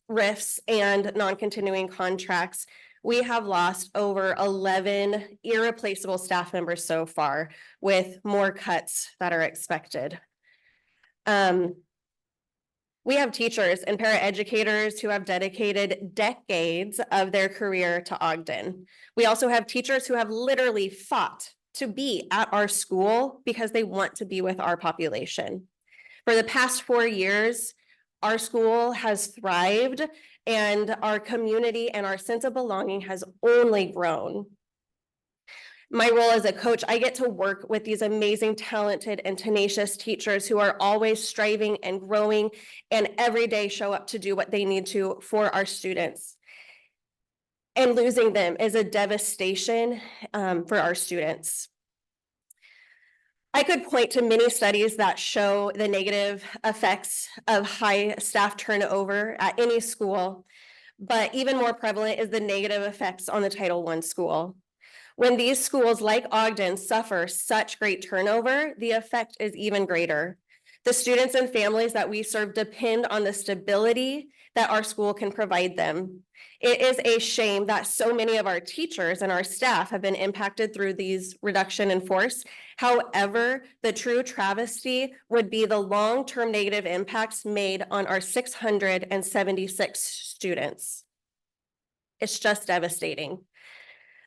RIFs and non-continuing contracts, we have lost over 11 irreplaceable staff members so far, with more cuts that are expected. We have teachers and paraeducators who have dedicated decades of their career to Ogden. We also have teachers who have literally fought to be at our school because they want to be with our population. For the past 4 years, our school has thrived and our community and our sense of belonging has only grown. My role as a coach, I get to work with these amazing, talented, and tenacious teachers who are always striving and growing and every day show up to do what they need to for our students. And losing them is a devastation for our students. I could point to many studies that show the negative effects of high staff turnover at any school, but even more prevalent is the negative effects on the Title I school. When these schools like Ogden suffer such great turnover, the effect is even greater. The students and families that we serve depend on the stability that our school can provide them. It is a shame that so many of our teachers and our staff have been impacted through these reduction in force. However, the true travesty would be the long-term negative impacts made on our 676 students. It's just devastating.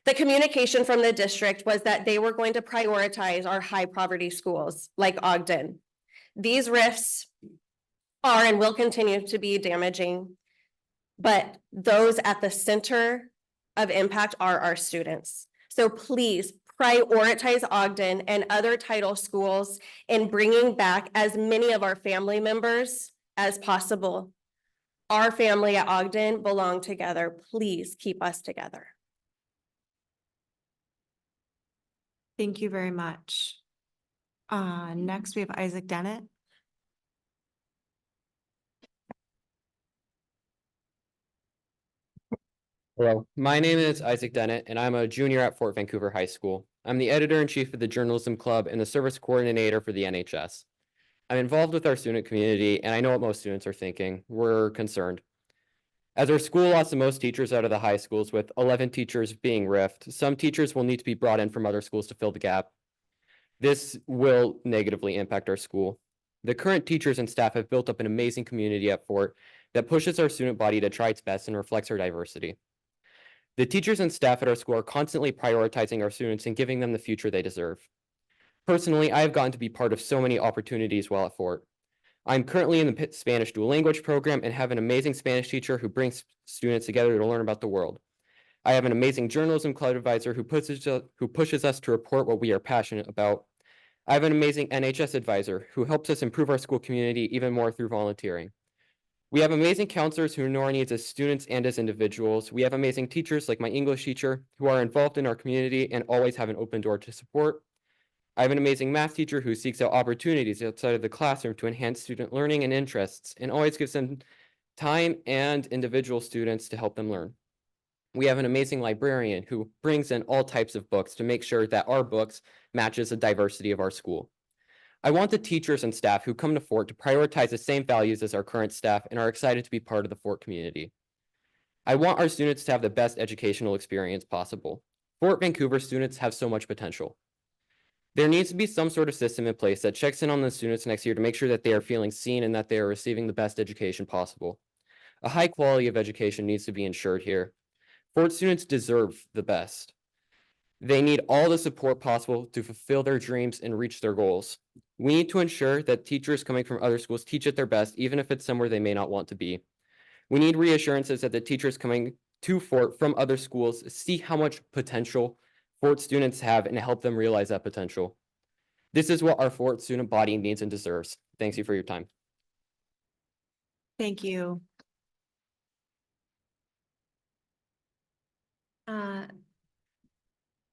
The communication from the district was that they were going to prioritize our high poverty schools like Ogden. These RIFs are and will continue to be damaging, but those at the center of impact are our students. So please prioritize Ogden and other title schools in bringing back as many of our family members as possible. Our family at Ogden belong together. Please keep us together. Thank you very much. Next we have Isaac Dennett. Hello, my name is Isaac Dennett, and I'm a junior at Fort Vancouver High School. I'm the editor-in-chief of the Journalism Club and the service coordinator for the NHS. I'm involved with our student community, and I know what most students are thinking. We're concerned. As our school lost the most teachers out of the high schools, with 11 teachers being RIFed, some teachers will need to be brought in from other schools to fill the gap. This will negatively impact our school. The current teachers and staff have built up an amazing community at Fort that pushes our student body to try its best and reflects our diversity. The teachers and staff at our school are constantly prioritizing our students and giving them the future they deserve. Personally, I have gotten to be part of so many opportunities while at Fort. I'm currently in the Spanish dual language program and have an amazing Spanish teacher who brings students together to learn about the world. I have an amazing journalism club advisor who pushes us to report what we are passionate about. I have an amazing NHS advisor who helps us improve our school community even more through volunteering. We have amazing counselors who know our needs as students and as individuals. We have amazing teachers like my English teacher who are involved in our community and always have an open door to support. I have an amazing math teacher who seeks out opportunities outside of the classroom to enhance student learning and interests and always gives them time and individual students to help them learn. We have an amazing librarian who brings in all types of books to make sure that our books matches the diversity of our school. I want the teachers and staff who come to Fort to prioritize the same values as our current staff and are excited to be part of the Fort community. I want our students to have the best educational experience possible. Fort Vancouver students have so much potential. There needs to be some sort of system in place that checks in on the students next year to make sure that they are feeling seen and that they are receiving the best education possible. A high quality of education needs to be ensured here. Fort students deserve the best. They need all the support possible to fulfill their dreams and reach their goals. We need to ensure that teachers coming from other schools teach at their best, even if it's somewhere they may not want to be. We need reassurances that the teachers coming to Fort from other schools see how much potential Fort students have and help them realize that potential. This is what our Fort student body needs and deserves. Thanks you for your time. Thank you.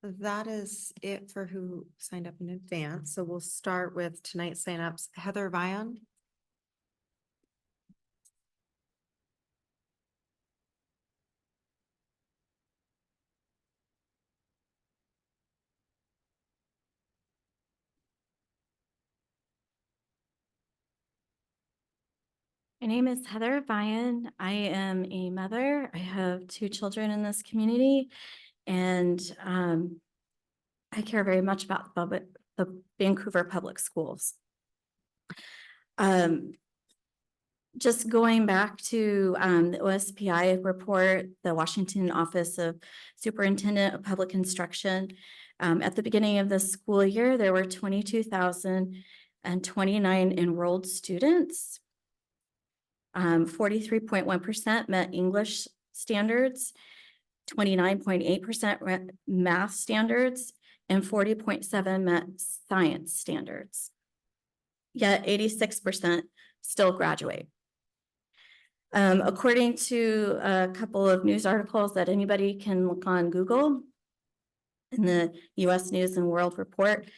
That is it for who signed up in advance. So we'll start with tonight's signups. Heather Vion. My name is Heather Vian. I am a mother. I have 2 children in this community, and I care very much about the Vancouver Public Schools. Just going back to the OSPI report, the Washington Office of Superintendent of Public Instruction, at the beginning of the school year, there were 22,029 enrolled students. 43.1% met English standards, 29.8% math standards, and 40.7% met science standards. Yet 86% still graduate. According to a couple of news articles that anybody can look on Google in the US News and World Report,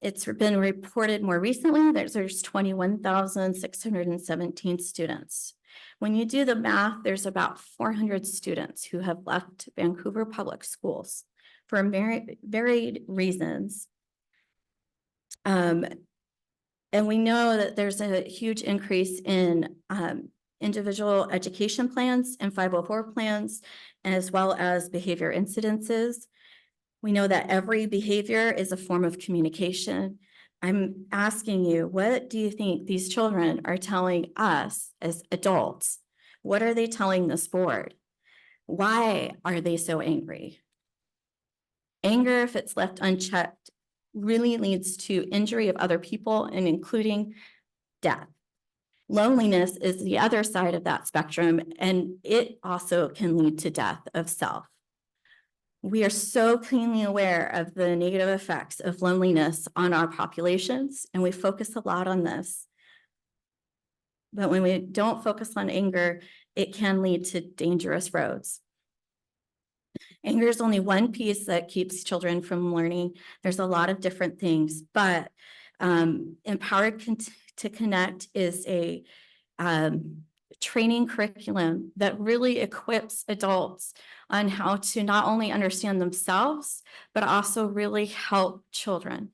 it's been reported more recently that there's 21,617 students. When you do the math, there's about 400 students who have left Vancouver Public Schools for varied reasons. And we know that there's a huge increase in individual education plans and 504 plans, as well as behavior incidences. We know that every behavior is a form of communication. I'm asking you, what do you think these children are telling us as adults? What are they telling this board? Why are they so angry? Anger, if it's left unchecked, really leads to injury of other people and including death. Loneliness is the other side of that spectrum, and it also can lead to death of self. We are so keenly aware of the negative effects of loneliness on our populations, and we focus a lot on this. But when we don't focus on anger, it can lead to dangerous roads. Anger is only one piece that keeps children from learning. There's a lot of different things, but Empowered to Connect is a training curriculum that really equips adults on how to not only understand themselves, but also really help children.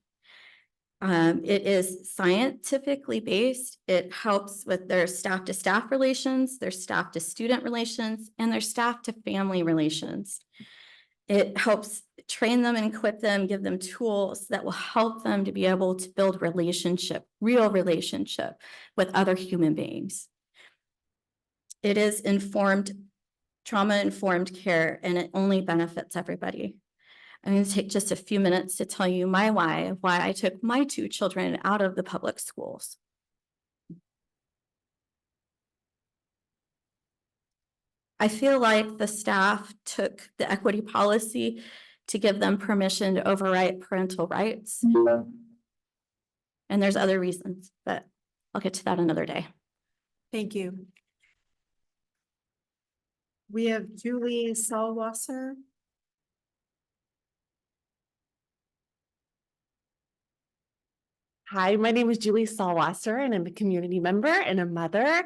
It is scientifically based. It helps with their staff to staff relations, their staff to student relations, and their staff to family relations. It helps train them and equip them, give them tools that will help them to be able to build real relationship with other human beings. It is trauma-informed care, and it only benefits everybody. I'm going to take just a few minutes to tell you my why of why I took my 2 children out of the public schools. I feel like the staff took the equity policy to give them permission to overwrite parental rights. And there's other reasons, but I'll get to that another day. Thank you. We have Julie Salwasser. Hi, my name is Julie Salwasser, and I'm a community member and a mother.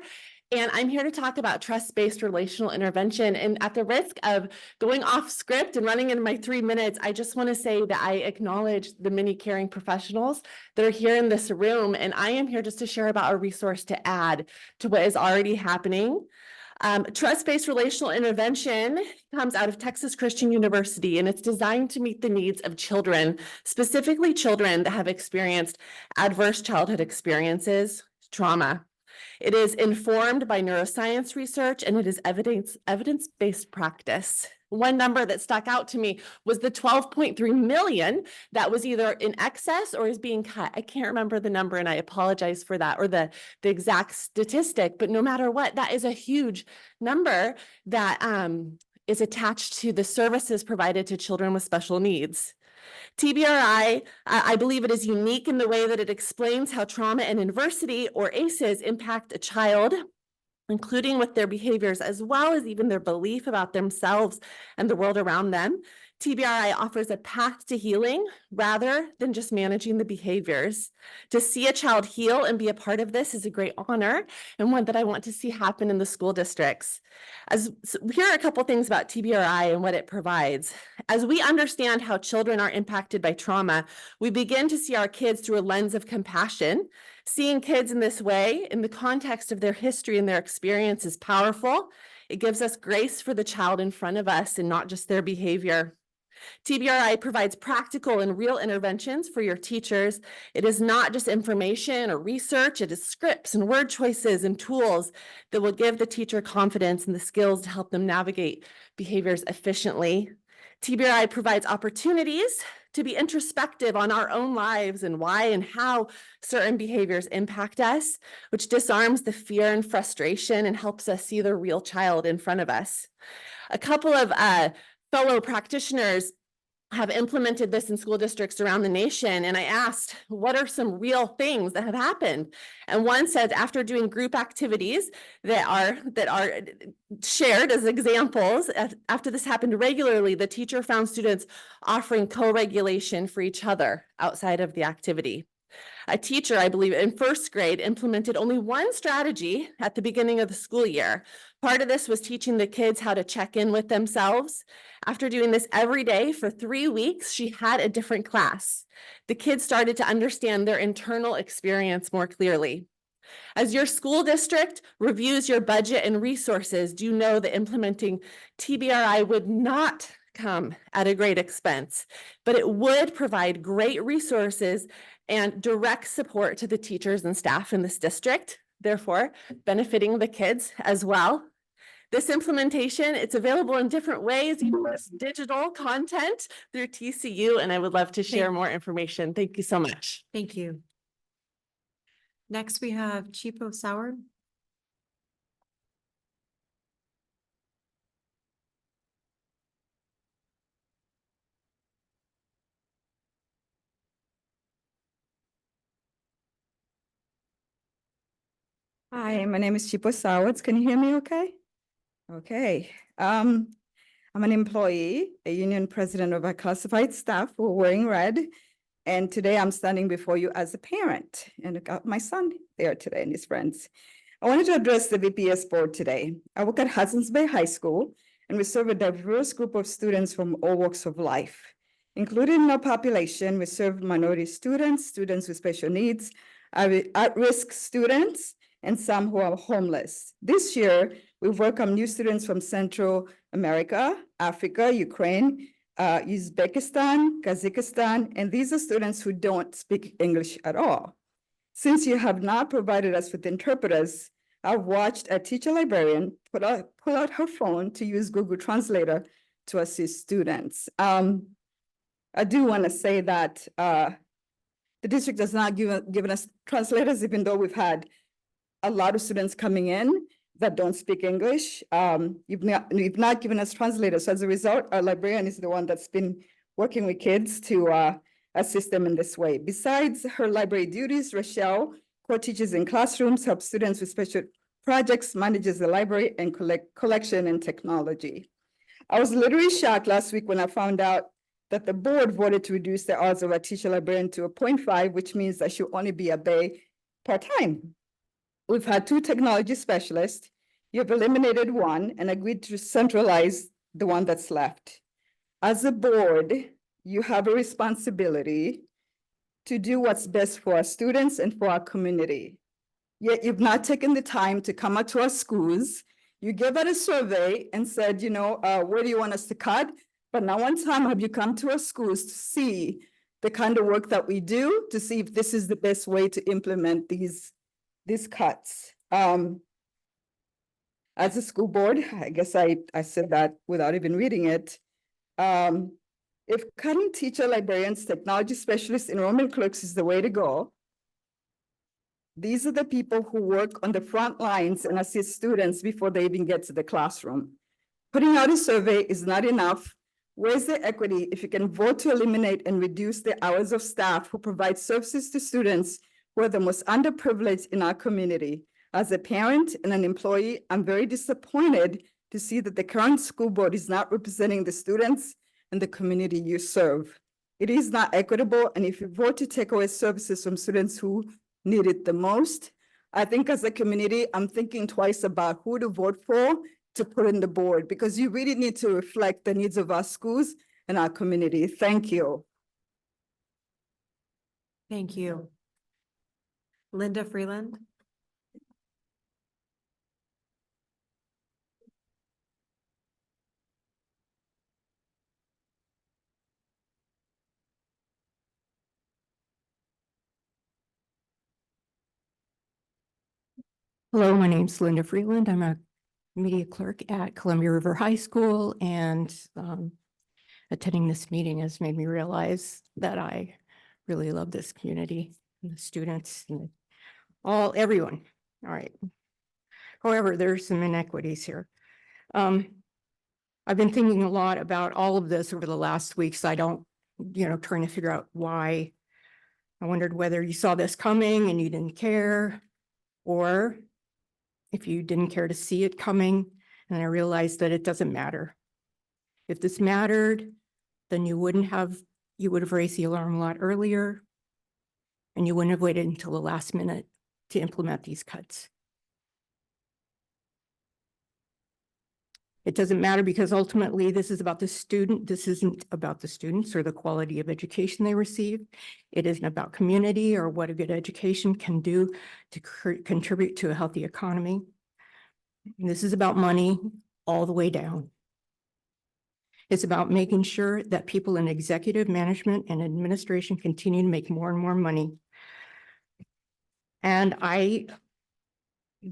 And I'm here to talk about trust-based relational intervention. And at the risk of going off script and running into my 3 minutes, I just want to say that I acknowledge the many caring professionals that are here in this room. And I am here just to share about a resource to add to what is already happening. Trust-based relational intervention comes out of Texas Christian University, and it's designed to meet the needs of children, specifically children that have experienced adverse childhood experiences, trauma. It is informed by neuroscience research, and it is evidence-based practice. One number that stuck out to me was the 12.3 million that was either in excess or is being cut. I can't remember the number, and I apologize for that, or the exact statistic, but no matter what, that is a huge number that is attached to the services provided to children with special needs. TBRI, I believe it is unique in the way that it explains how trauma and adversity, or ACEs, impact a child, including with their behaviors, as well as even their belief about themselves and the world around them. TBRI offers a path to healing rather than just managing the behaviors. To see a child heal and be a part of this is a great honor, and one that I want to see happen in the school districts. Here are a couple things about TBRI and what it provides. As we understand how children are impacted by trauma, we begin to see our kids through a lens of compassion. Seeing kids in this way, in the context of their history and their experience, is powerful. It gives us grace for the child in front of us and not just their behavior. TBRI provides practical and real interventions for your teachers. It is not just information or research, it is scripts and word choices and tools that will give the teacher confidence and the skills to help them navigate behaviors efficiently. TBRI provides opportunities to be introspective on our own lives and why and how certain behaviors impact us, which disarms the fear and frustration and helps us see the real child in front of us. A couple of fellow practitioners have implemented this in school districts around the nation, and I asked, what are some real things that have happened? And one said, after doing group activities that are shared as examples, after this happened regularly, the teacher found students offering co-regulation for each other outside of the activity. A teacher, I believe, in first grade implemented only one strategy at the beginning of the school year. Part of this was teaching the kids how to check in with themselves. After doing this every day for 3 weeks, she had a different class. The kids started to understand their internal experience more clearly. As your school district reviews your budget and resources, do know that implementing TBRI would not come at a great expense, but it would provide great resources and direct support to the teachers and staff in this district, therefore benefiting the kids as well. This implementation, it's available in different ways, even as digital content through TCU, and I would love to share more information. Thank you so much. Thank you. Next, we have Chipo Sauer. Hi, my name is Chipo Sowitz. Can you hear me okay? Okay. I'm an employee, a union president of our classified staff who are wearing red. And today I'm standing before you as a parent, and I got my son there today and his friends. I wanted to address the VPS board today. I work at Hudson's Bay High School, and we serve a diverse group of students from all walks of life. Included in our population, we serve minority students, students with special needs, at-risk students, and some who are homeless. This year, we've welcomed new students from Central America, Africa, Ukraine, Uzbekistan, Kazakhstan, and these are students who don't speak English at all. Since you have not provided us with interpreters, I've watched a teacher librarian pull out her phone to use Google Translator to assist students. I do want to say that the district has not given us translators, even though we've had a lot of students coming in that don't speak English. You've not given us translators. So as a result, our librarian is the one that's been working with kids to assist them in this way. Besides her library duties, Rochelle co-teaches in classrooms, helps students with special projects, manages the library and collection and technology. I was literally shocked last week when I found out that the board voted to reduce the hours of a teacher librarian to 0.5, which means that she'll only be a bay part-time. We've had 2 technology specialists. You've eliminated one and agreed to centralize the one that's left. As a board, you have a responsibility to do what's best for our students and for our community. Yet you've not taken the time to come out to our schools. You gave out a survey and said, you know, where do you want us to cut? But not one time have you come to our schools to see the kind of work that we do, to see if this is the best way to implement these cuts. As a school board, I guess I said that without even reading it. If cutting teacher, librarians, technology specialists, enrollment clerks is the way to go, these are the people who work on the front lines and assist students before they even get to the classroom. Putting out a survey is not enough. Where's the equity if you can vote to eliminate and reduce the hours of staff who provide services to students who are the most underprivileged in our community? As a parent and an employee, I'm very disappointed to see that the current school board is not representing the students and the community you serve. It is not equitable, and if you vote to take away services from students who need it the most, I think as a community, I'm thinking twice about who to vote for to put in the board, because you really need to reflect the needs of our schools and our community. Thank you. Thank you. Linda Freeland. Hello, my name's Linda Freeland. I'm a media clerk at Columbia River High School, and attending this meeting has made me realize that I really love this community and the students and everyone. All right. However, there's some inequities here. I've been thinking a lot about all of this over the last weeks. I don't, trying to figure out why. I wondered whether you saw this coming and you didn't care, or if you didn't care to see it coming. And I realized that it doesn't matter. If this mattered, then you would have raised the alarm a lot earlier, and you wouldn't have waited until the last minute to implement these cuts. It doesn't matter because ultimately this is about the student. This isn't about the students or the quality of education they receive. It isn't about community or what a good education can do to contribute to a healthy economy. And this is about money all the way down. It's about making sure that people in executive management and administration continue to make more and more money. And I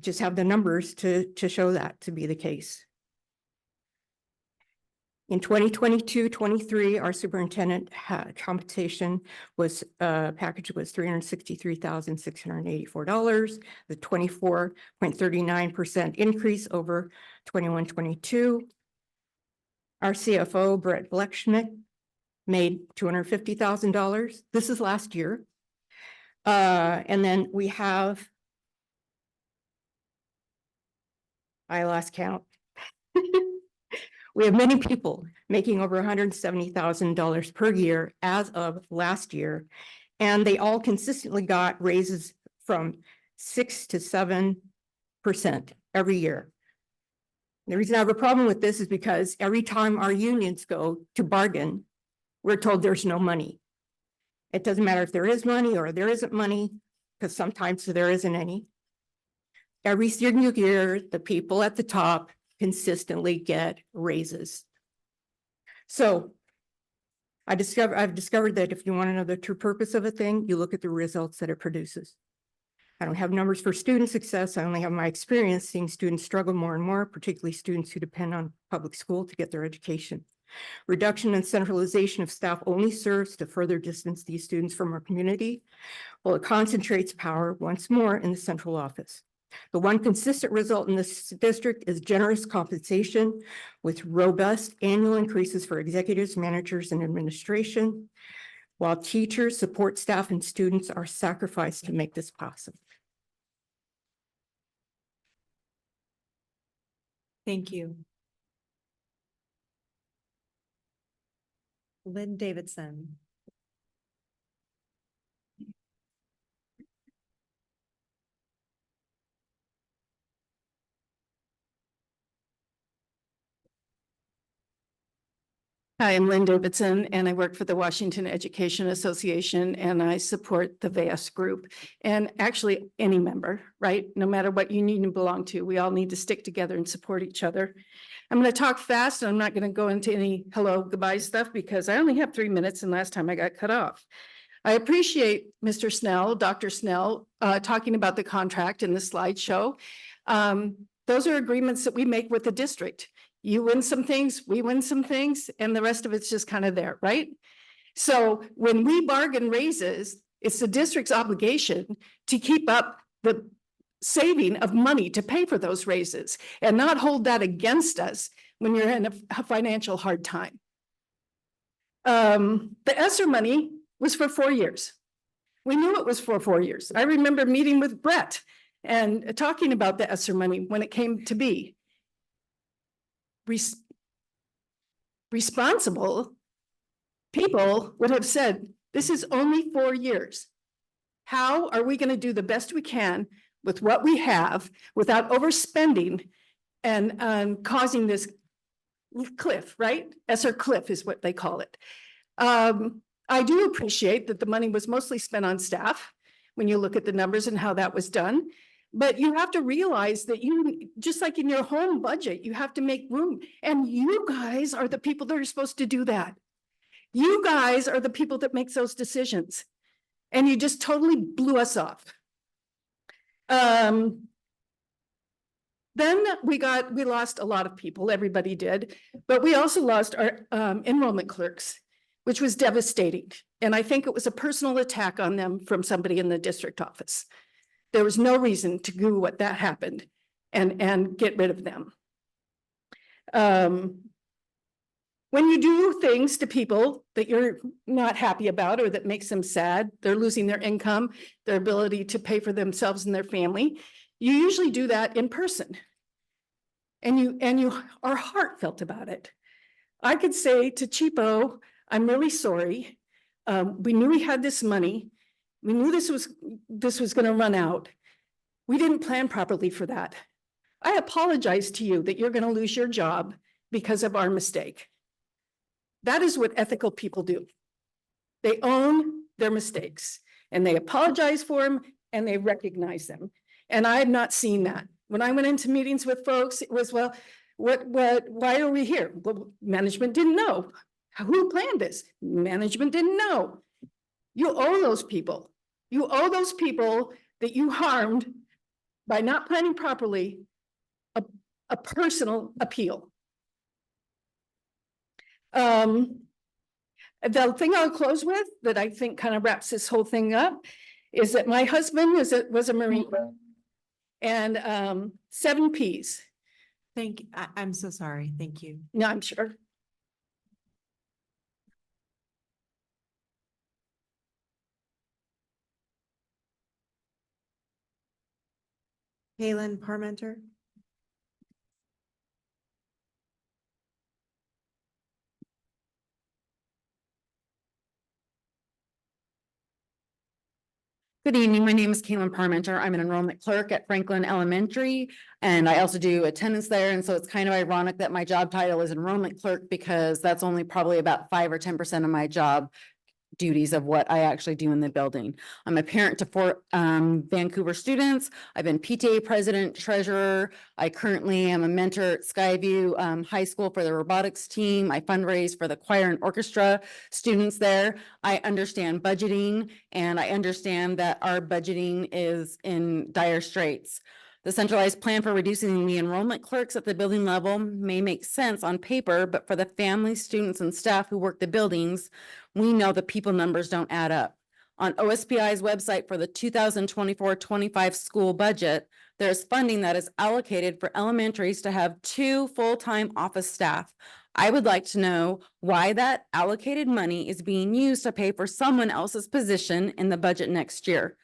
just have the numbers to show that to be the case. In 2022-23, our superintendent compensation was package was $363,684, the 24.39% increase over 21-22. Our CFO, Brett Blechschmidt, made $250,000. This is last year. And then we have, I lost count. We have many people making over $170,000 per year as of last year, and they all consistently got raises from 6 to 7% every year. The reason I have a problem with this is because every time our unions go to bargain, we're told there's no money. It doesn't matter if there is money or there isn't money, because sometimes there isn't any. Every single year, the people at the top consistently get raises. So I've discovered that if you want to know the true purpose of a thing, you look at the results that it produces. I don't have numbers for student success. I only have my experience seeing students struggle more and more, particularly students who depend on public school to get their education. Reduction and centralization of staff only serves to further distance these students from our community, while it concentrates power once more in the central office. The one consistent result in this district is generous compensation with robust annual increases for executives, managers, and administration, while teachers, support staff, and students are sacrificed to make this possible. Thank you. Lynn Davidson. Hi, I'm Lynn Davidson, and I work for the Washington Education Association, and I support the VPS group. And actually, any member, right? No matter what union belong to, we all need to stick together and support each other. I'm going to talk fast, and I'm not going to go into any hello, goodbye stuff because I only have 3 minutes, and last time I got cut off. I appreciate Mr. Snell, Dr. Snell, talking about the contract in the slideshow. Those are agreements that we make with the district. You win some things, we win some things, and the rest of it's just kind of there, right? So when we bargain raises, it's the district's obligation to keep up the saving of money to pay for those raises and not hold that against us when you're in a financial hard time. The ESSER money was for 4 years. We knew it was for 4 years. I remember meeting with Brett and talking about the ESSER money when it came to be. Responsible people would have said, this is only 4 years. How are we going to do the best we can with what we have without overspending and causing this cliff, right? ESSER cliff is what they call it. I do appreciate that the money was mostly spent on staff when you look at the numbers and how that was done. But you have to realize that you, just like in your home budget, you have to make room. And you guys are the people that are supposed to do that. You guys are the people that make those decisions. And you just totally blew us off. Then we lost a lot of people, everybody did, but we also lost our enrollment clerks, which was devastating. And I think it was a personal attack on them from somebody in the district office. There was no reason to do what that happened and get rid of them. When you do things to people that you're not happy about or that makes them sad, they're losing their income, their ability to pay for themselves and their family, you usually do that in person. And you are heartfelt about it. I could say to Cheapo, I'm really sorry. We knew we had this money. We knew this was going to run out. We didn't plan properly for that. I apologize to you that you're going to lose your job because of our mistake. That is what ethical people do. They own their mistakes and they apologize for them and they recognize them. And I have not seen that. When I went into meetings with folks, it was, well, why are we here? Well, management didn't know. Who planned this? Management didn't know. You owe those people. You owe those people that you harmed by not planning properly a personal appeal. The thing I'll close with that I think kind of wraps this whole thing up is that my husband was a Marine and 7 Ps. I'm so sorry. Thank you. No, I'm sure. Kaylin Parmenter. Good evening. My name is Caitlin Parmenter. I'm an enrollment clerk at Franklin Elementary, and I also do attendance there. And so it's kind of ironic that my job title is enrollment clerk because that's only probably about 5 or 10% of my job duties of what I actually do in the building. I'm a parent to 4 Vancouver students. I've been PTA president, treasurer. I currently am a mentor at Skyview High School for the robotics team. I fundraise for the choir and orchestra students there. I understand budgeting, and I understand that our budgeting is in dire straits. The centralized plan for reducing the enrollment clerks at the building level may make sense on paper, but for the families, students, and staff who work the buildings, we know the people numbers don't add up. On OSPI's website for the 2024-25 school budget, there's funding that is allocated for elementaries to have 2 full-time office staff. I would like to know why that allocated money is being used to pay for someone else's position in the budget next year.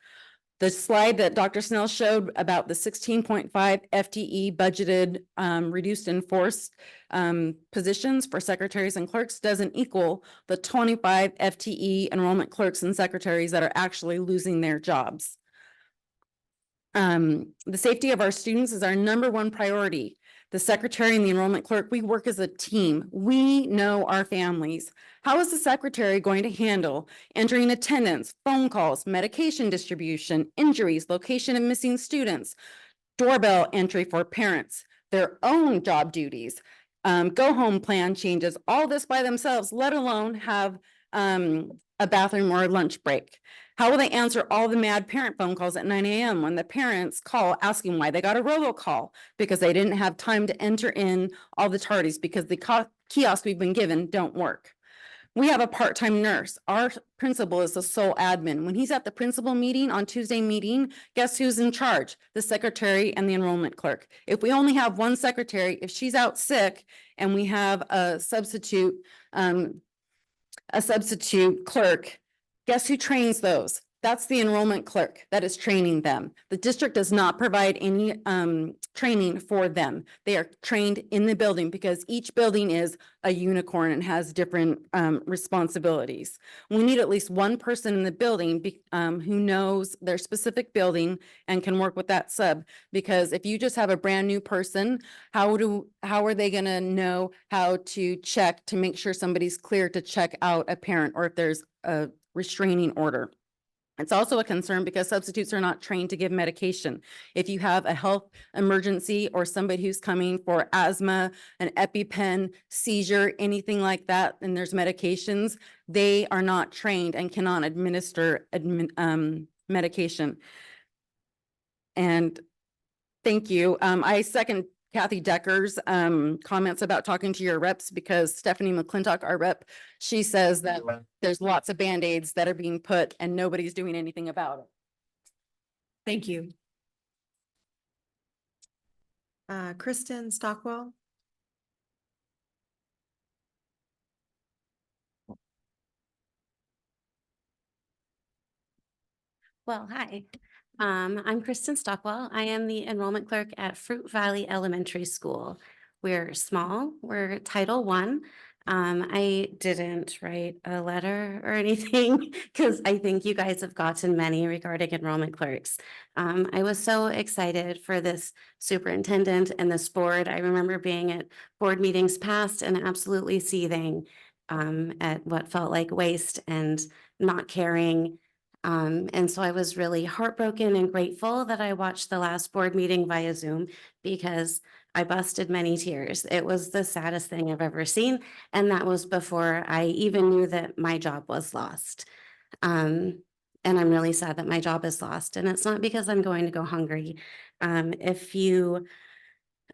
The slide that Dr. Snell showed about the 16.5 FTE budgeted reduced in force positions for secretaries and clerks doesn't equal the 25 FTE enrollment clerks and secretaries that are actually losing their jobs. The safety of our students is our #1 priority. The secretary and the enrollment clerk, we work as a team. We know our families. How is the secretary going to handle entering attendance, phone calls, medication distribution, injuries, location of missing students, doorbell entry for parents, their own job duties, go home plan changes, all this by themselves, let alone have a bathroom or a lunch break? How will they answer all the mad parent phone calls at 9 a.m. when the parents call asking why they got a robocall because they didn't have time to enter in all the tardies because the kiosks we've been given don't work? We have a part-time nurse. Our principal is the sole admin. When he's at the principal meeting on Tuesday meeting, guess who's in charge? The secretary and the enrollment clerk. If we only have one secretary, if she's out sick and we have a substitute clerk, guess who trains those? That's the enrollment clerk that is training them. The district does not provide any training for them. They are trained in the building because each building is a unicorn and has different responsibilities. We need at least one person in the building who knows their specific building and can work with that sub. Because if you just have a brand new person, how are they gonna know how to check to make sure somebody's clear to check out a parent or if there's a restraining order? It's also a concern because substitutes are not trained to give medication. If you have a health emergency or somebody who's coming for asthma, an EpiPen, seizure, anything like that, and there's medications, they are not trained and cannot administer medication. And thank you. I second Kathy Decker's comments about talking to your reps because Stephanie McClintock, our rep, she says that there's lots of Band-Aids that are being put and nobody's doing anything about it. Thank you. Kristen Stockwell. Well, hi. I'm Kristen Stockwell. I am the enrollment clerk at Fruit Valley Elementary School. We're small, we're Title I. I didn't write a letter or anything because I think you guys have gotten many regarding enrollment clerks. I was so excited for this superintendent and this board. I remember being at board meetings past and absolutely seething at what felt like waste and not caring. And so I was really heartbroken and grateful that I watched the last board meeting via Zoom because I busted many tears. It was the saddest thing I've ever seen. And that was before I even knew that my job was lost. And I'm really sad that my job is lost. And it's not because I'm going to go hungry. If you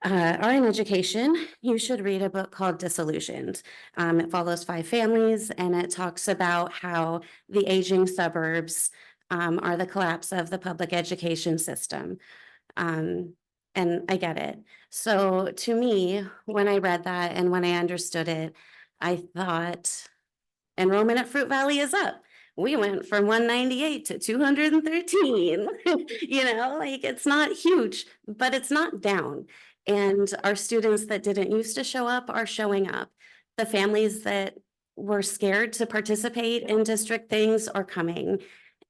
are in education, you should read a book called Disillusioned. It follows 5 families and it talks about how the aging suburbs are the collapse of the public education system. And I get it. So to me, when I read that and when I understood it, I thought enrollment at Fruit Valley is up. We went from 198 to 213. You know, like it's not huge, but it's not down. And our students that didn't used to show up are showing up. The families that were scared to participate in district things are coming.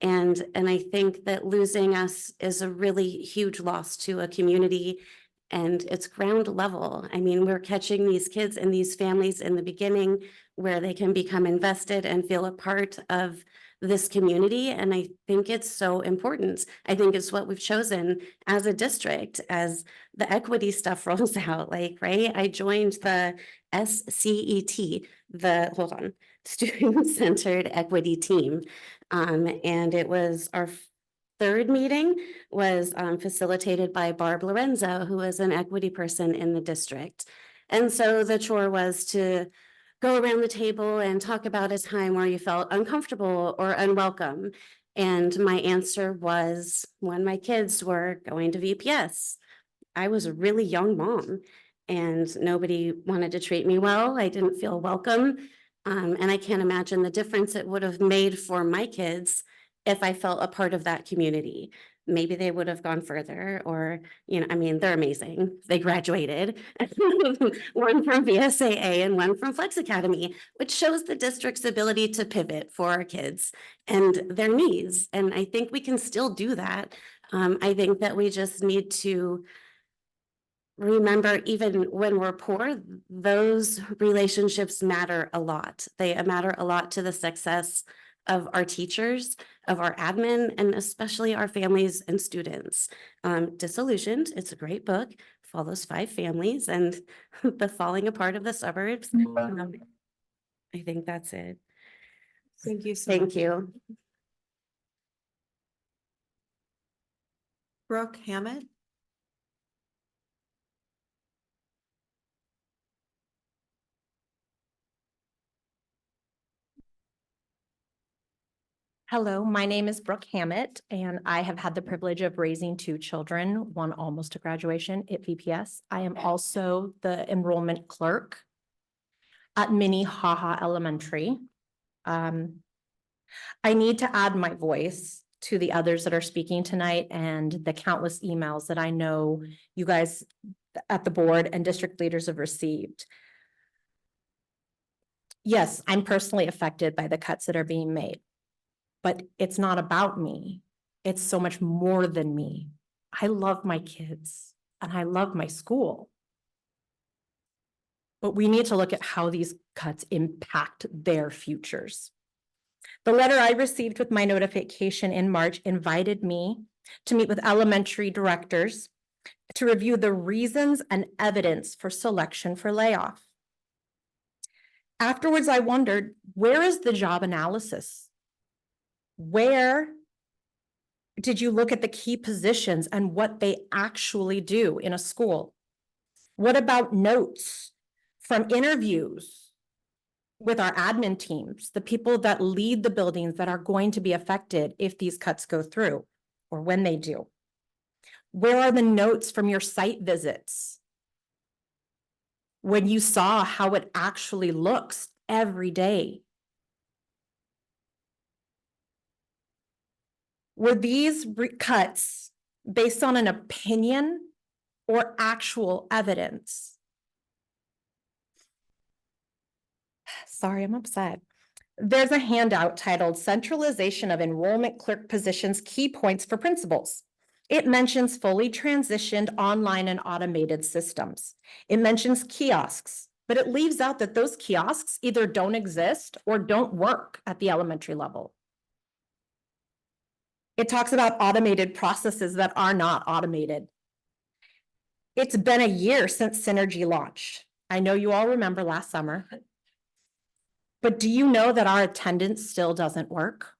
And I think that losing us is a really huge loss to a community, and it's ground level. I mean, we're catching these kids and these families in the beginning where they can become invested and feel a part of this community. And I think it's so important. I think it's what we've chosen as a district as the equity stuff rolls out, like, right? I joined the SCET, Student-Centered Equity Team. And it was our third meeting was facilitated by Barb Lorenzo, who is an equity person in the district. And so the chore was to go around the table and talk about a time where you felt uncomfortable or unwelcome. And my answer was when my kids were going to VPS. I was a really young mom and nobody wanted to treat me well. I didn't feel welcome. And I can't imagine the difference it would have made for my kids if I felt a part of that community. Maybe they would have gone further, or, you know, I mean, they're amazing. They graduated, one from VSAA and one from Flex Academy, which shows the district's ability to pivot for our kids and their needs. And I think we can still do that. I think that we just need to remember, even when we're poor, those relationships matter a lot. They matter a lot to the success of our teachers, of our admin, and especially our families and students. Disillusioned, it's a great book, follows 5 families and the falling apart of the suburbs. I think that's it. Thank you so Thank much. you. Brooke Hammett. Hello, my name is Brooke Hammett, and I have had the privilege of raising 2 children, one almost to graduation at VPS. I am also the enrollment clerk at Minnehaha Elementary. I need to add my voice to the others that are speaking tonight and the countless emails that I know you guys at the board and district leaders have received. Yes, I'm personally affected by the cuts that are being made. But it's not about me. It's so much more than me. I love my kids and I love my school. But we need to look at how these cuts impact their futures. The letter I received with my notification in March invited me to meet with elementary directors to review the reasons and evidence for selection for layoff. Afterwards, I wondered, where is the job analysis? Where did you look at the key positions and what they actually do in a school? What about notes from interviews with our admin teams, the people that lead the buildings that are going to be affected if these cuts go through or when they do? Where are the notes from your site visits when you saw how it actually looks every day? Were these cuts based on an opinion or actual evidence? Sorry, I'm upset. There's a handout titled Centralization of Enrollment Clerk Positions Key Points for Principals. It mentions fully transitioned online and automated systems. It mentions kiosks, but it leaves out that those kiosks either don't exist or don't work at the elementary level. It talks about automated processes that are not automated. It's been a year since Synergy launched. I know you all remember last summer. But do you know that our attendance still doesn't work?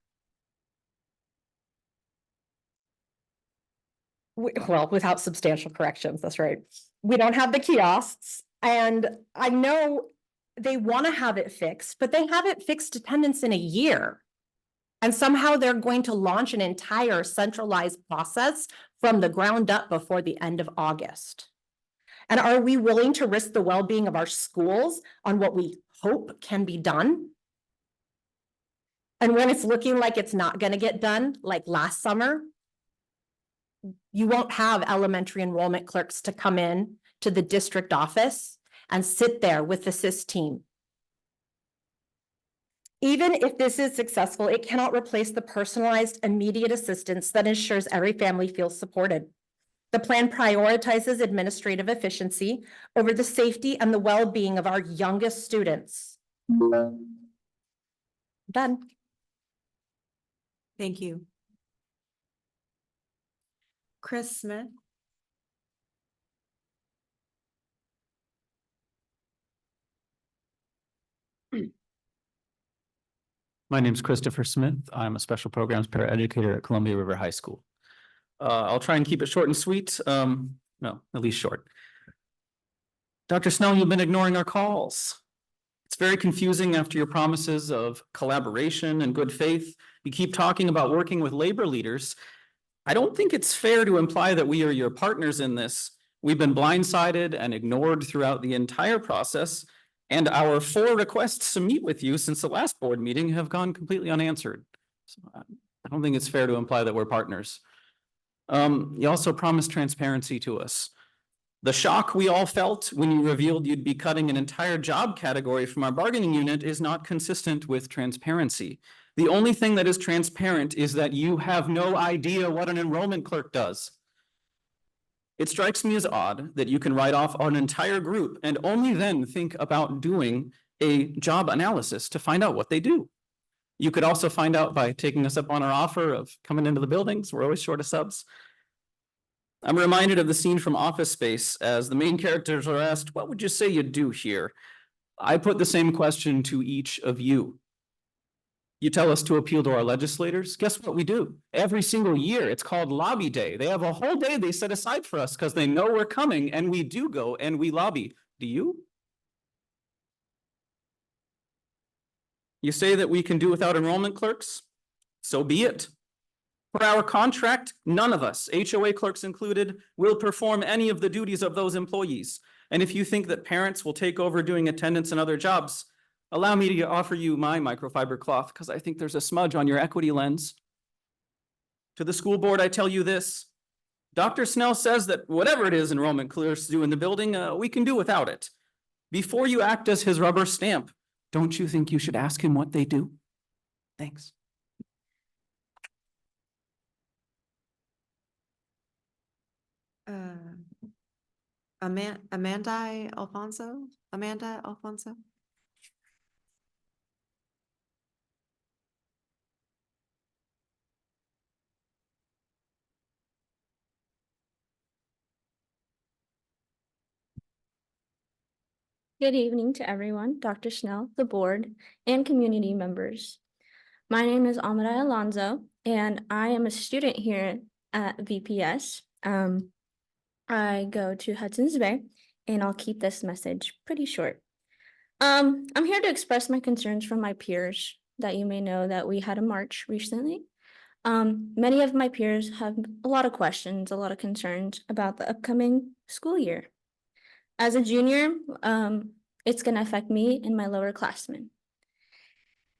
Well, without substantial corrections, that's right. We don't have the kiosks, and I know they want to have it fixed, but they haven't fixed attendance in a year. And somehow they're going to launch an entire centralized process from the ground up before the end of August. And are we willing to risk the well-being of our schools on what we hope can be done? And when it's looking like it's not going to get done, like last summer, you won't have elementary enrollment clerks to come in to the district office and sit there with the SIS team Even if this is successful, it cannot replace the personalized, immediate assistance that ensures every family feels supported. The plan prioritizes administrative efficiency over the safety and the well-being of our youngest students. Done. Thank you. Chris Smith. My name is Christopher Smith. I'm a special programs paraeducator at Columbia River High School. I'll try and keep it short and sweet. No, at least short. Dr. Snell, you've been ignoring our calls. It's very confusing after your promises of collaboration and good faith. You keep talking about working with labor leaders. I don't think it's fair to imply that we are your partners in this. We've been blindsided and ignored throughout the entire process, and our 4 requests to meet with you since the last board meeting have gone completely unanswered. So I don't think it's fair to imply that we're partners. You also promised transparency to us. The shock we all felt when you revealed you'd be cutting an entire job category from our bargaining unit is not consistent with transparency. The only thing that is transparent is that you have no idea what an enrollment clerk does. It strikes me as odd that you can write off an entire group and only then think about doing a job analysis to find out what they do. You could also find out by taking us up on our offer of coming into the buildings. We're always short of subs. I'm reminded of the scene from Office Space as the main characters are asked, what would you say you'd do here? I put the same question to each of you. You tell us to appeal to our legislators. Guess what we do? Every single year, it's called Lobby Day. They have a whole day they set aside for us because they know we're coming, and we do go and we lobby. Do you? You say that we can do without enrollment clerks? So be it. For our contract, none of us, HOA clerks included, will perform any of the duties of those employees. And if you think that parents will take over doing attendance and other jobs, allow me to offer you my microfiber cloth because I think there's a smudge on your equity lens. To the school board, I tell you this. Dr. Snell says that whatever it is enrollment clerks do in the building, we can do without it. Before you act as his rubber stamp, don't you think you should ask him what they do? Thanks. Amanda Alfonso. Good evening to everyone, Dr. Snell, the board, and community members. My name is Amanda Alonso, and I am a student here at VPS. I go to Hudson's Bay, and I'll keep this message pretty short. I'm here to express my concerns from my peers that you may know that we had a march recently. Many of my peers have a lot of questions, a lot of concerns about the upcoming school year. As a junior, it's going to affect me and my lower classmen.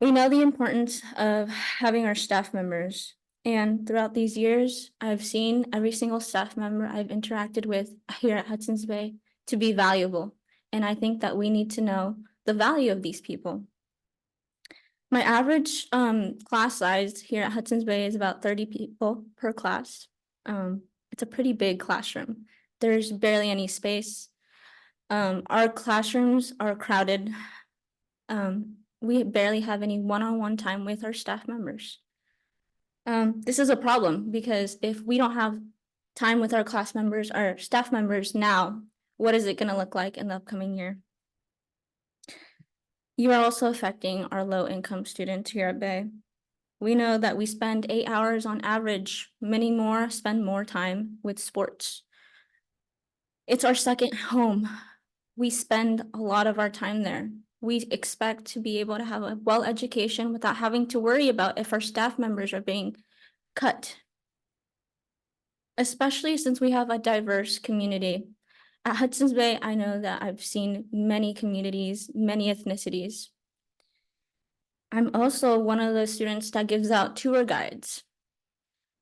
We know the importance of having our staff members, and throughout these years, I've seen every single staff member I've interacted with here at Hudson's Bay to be valuable, and I think that we need to know the value of these people. My average class size here at Hudson's Bay is about 30 people per class. It's a pretty big classroom. There's barely any space. Our classrooms are crowded. We barely have any one-on-one time with our staff members. This is a problem because if we don't have time with our staff members now, what is it going to look like in the upcoming year? You are also affecting our low-income students here at Bay. We know that we spend 8 hours on average. Many more spend more time with sports. It's our second home. We spend a lot of our time there. We expect to be able to have a well education without having to worry about if our staff members are being cut. Especially since we have a diverse community. At Hudson's Bay, I know that I've seen many communities, many ethnicities. I'm also one of the students that gives out tour guides.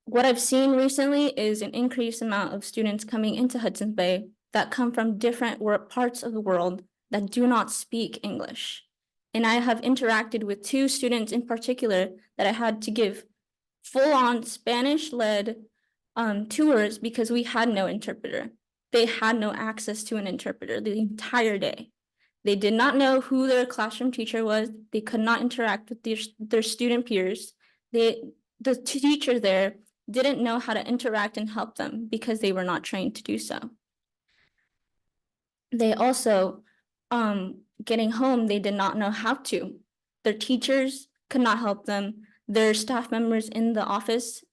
What I've seen recently is an increased amount of students coming into Hudson's Bay that come from different parts of the world that do not speak English. And I have interacted with two students in particular that I had to give full-on Spanish-led tours because we had no interpreter. They had no access to an interpreter the entire day. They did not know who their classroom teacher was. They could not interact with their student peers. The teacher there didn't know how to interact and help them because they were not trained to do so. They also, getting home, they did not know how to. Their teachers could not help them. Their staff members in the office,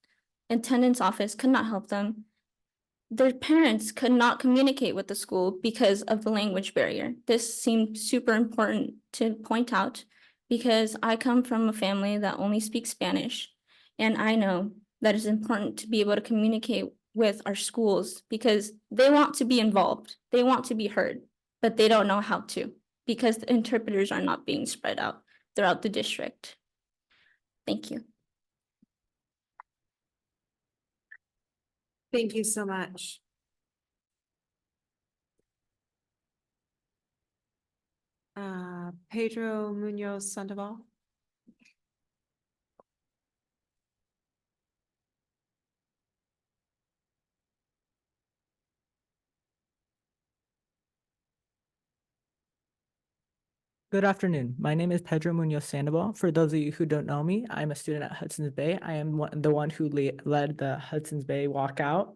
attendance office, could not help them. Their parents could not communicate with the school because of the language barrier. This seemed super important to point out because I come from a family that only speaks Spanish, and I know that it's important to be able to communicate with our schools because they want to be involved, they want to be heard, but they don't know how to because the interpreters are not being spread out throughout the district. Thank you. Thank you so much. Pedro Munoz Sandoval. Good afternoon. My name is Pedro Munoz Sandoval. For those of you who don't know me, I'm a student at Hudson's Bay. I am the one who led the Hudson's Bay walkout.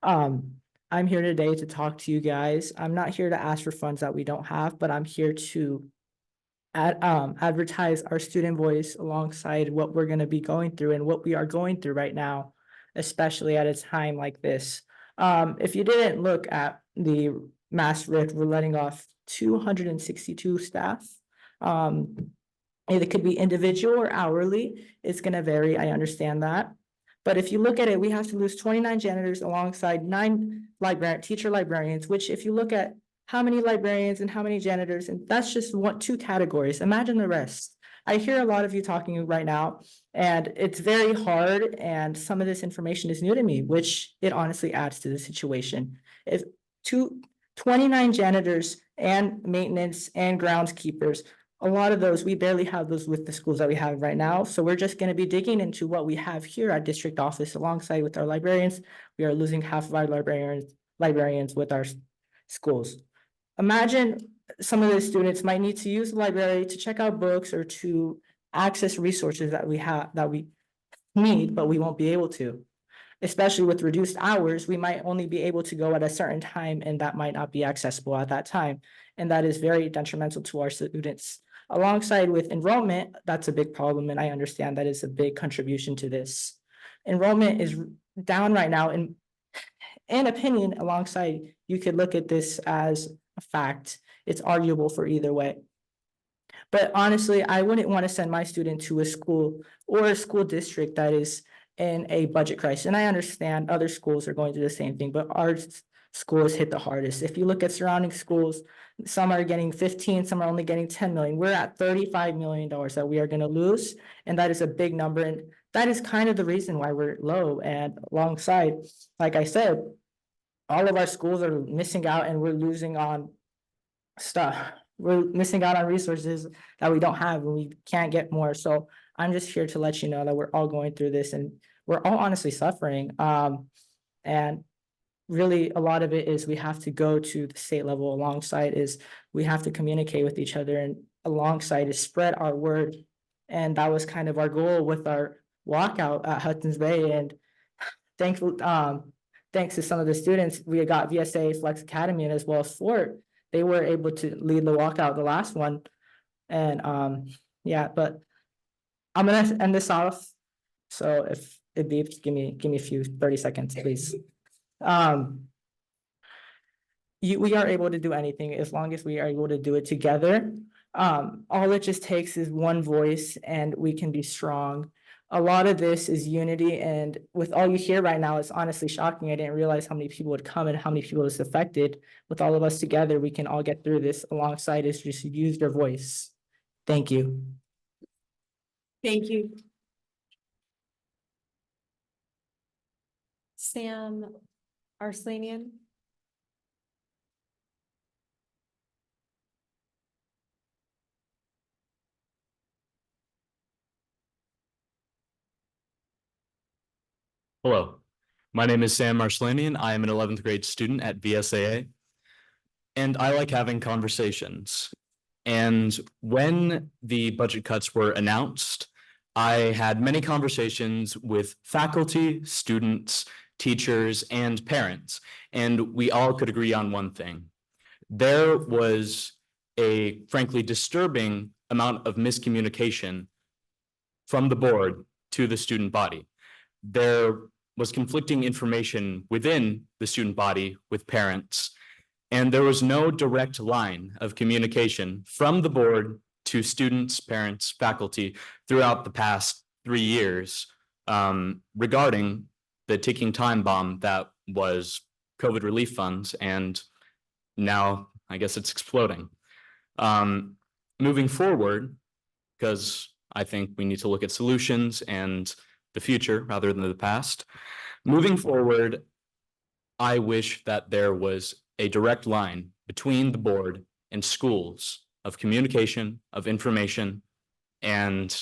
I'm here today to talk to you guys. I'm not here to ask for funds that we don't have, but I'm here to advertise our student voice alongside what we're going to be going through and what we are going through right now, especially at a time like this. If you didn't look at the mass RIF, we're letting off 262 staff. It could be individual or hourly. It's going to vary. I understand that. But if you look at it, we have to lose 29 janitors alongside 9 teacher librarians, which if you look at how many librarians and how many janitors, and that's just two categories. Imagine the rest. I hear a lot of you talking right now, and it's very hard, and some of this information is new to me, which it honestly adds to the situation. If 29 janitors and maintenance and groundskeepers, a lot of those, we barely have those with the schools that we have right now. So we're just going to be digging into what we have here at district office alongside with our librarians. We are losing half of our librarians with our schools. Imagine some of the students might need to use the library to check out books or to access resources that we need, but we won't be able to. Especially with reduced hours, we might only be able to go at a certain time, and that might not be accessible at that time. And that is very detrimental to our students. Alongside with enrollment, that's a big problem, and I understand that is a big contribution to this. Enrollment is down right now, in opinion, alongside, you could look at this as a fact. It's arguable for either way. But honestly, I wouldn't want to send my student to a school or a school district that is in a budget crisis. And I understand other schools are going through the same thing, but our school is hit the hardest. If you look at surrounding schools, some are getting 15, some are only getting 10 million. We're at $35 million that we are going to lose. And that is a big number. And that is kind of the reason why we're low. And alongside, like I said, all of our schools are missing out, and we're losing on stuff. We're missing out on resources that we don't have, and we can't get more. So I'm just here to let you know that we're all going through this, and we're all honestly suffering. And really a lot of it is we have to go to the state level, alongside is we have to communicate with each other, and alongside is spread our word. And that was kind of our goal with our walkout at Hudson's Bay. And thanks to some of the students, we got VSA, Flex Academy, and as well as Fort, they were able to lead the walkout, the last one. And yeah, but I'm gonna end this off. So if it beeps, give me a few 30 seconds, please. We are able to do anything as long as we are able to do it together. All it just takes is one voice, and we can be strong. A lot of this is unity, and with all you hear right now, it's honestly shocking. I didn't realize how many people would come and how many people is affected. With all of us together, we can all get through this. Alongside is just use your voice. Thank you. Thank you. Sam Arslanian. Hello, my name is Sam Marslanian. I am an 11th grade student at VSAA. And I like having conversations. And when the budget cuts were announced, I had many conversations with faculty, students, teachers, and parents. And we all could agree on one thing. There was a frankly disturbing amount of miscommunication from the board to the student body. There was conflicting information within the student body with parents, and there was no direct line of communication from the board to students, parents, faculty throughout the past 3 years regarding the ticking time bomb that was COVID relief funds, and now I guess it's exploding. Moving forward, because I think we need to look at solutions and the future rather than the past. Moving forward, I wish that there was a direct line between the board and schools of communication, of information, and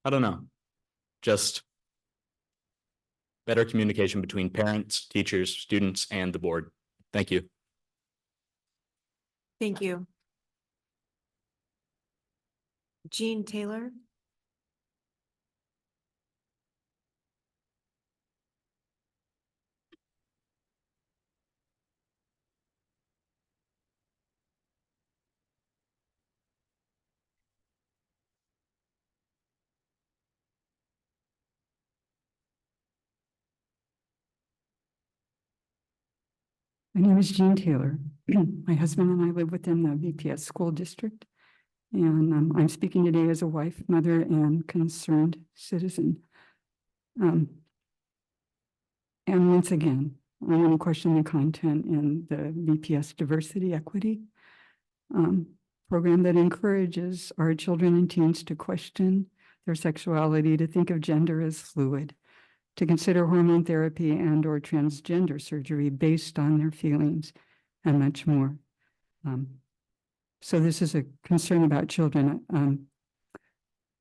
I don't know, just better communication between parents, teachers, students, and the board. Thank you. Thank you. Jean Taylor. My name is Jean Taylor. My husband and I live within the VPS school district. And I'm speaking today as a wife, mother, and concerned citizen. And once again, I want to question the content in the VPS diversity equity program that encourages our children and teens to question their sexuality, to think of gender as fluid, to consider hormone therapy and or transgender surgery based on their feelings, and much more. So this is a concern about children,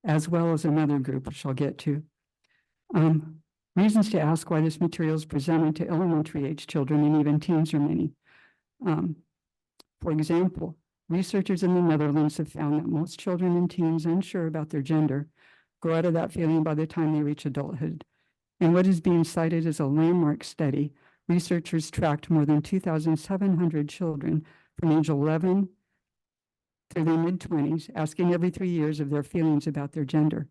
as well as another group, which I'll get to. Reasons to ask why this material is presented to elementary age children and even teens are many. For example, researchers in the Netherlands have found that most children and teens unsure about their gender grow out of that feeling by the time they reach adulthood. In what is being cited as a landmark study, researchers tracked more than 2,700 children from age 11 through their mid-20s, asking every 3 years of their feelings about their gender.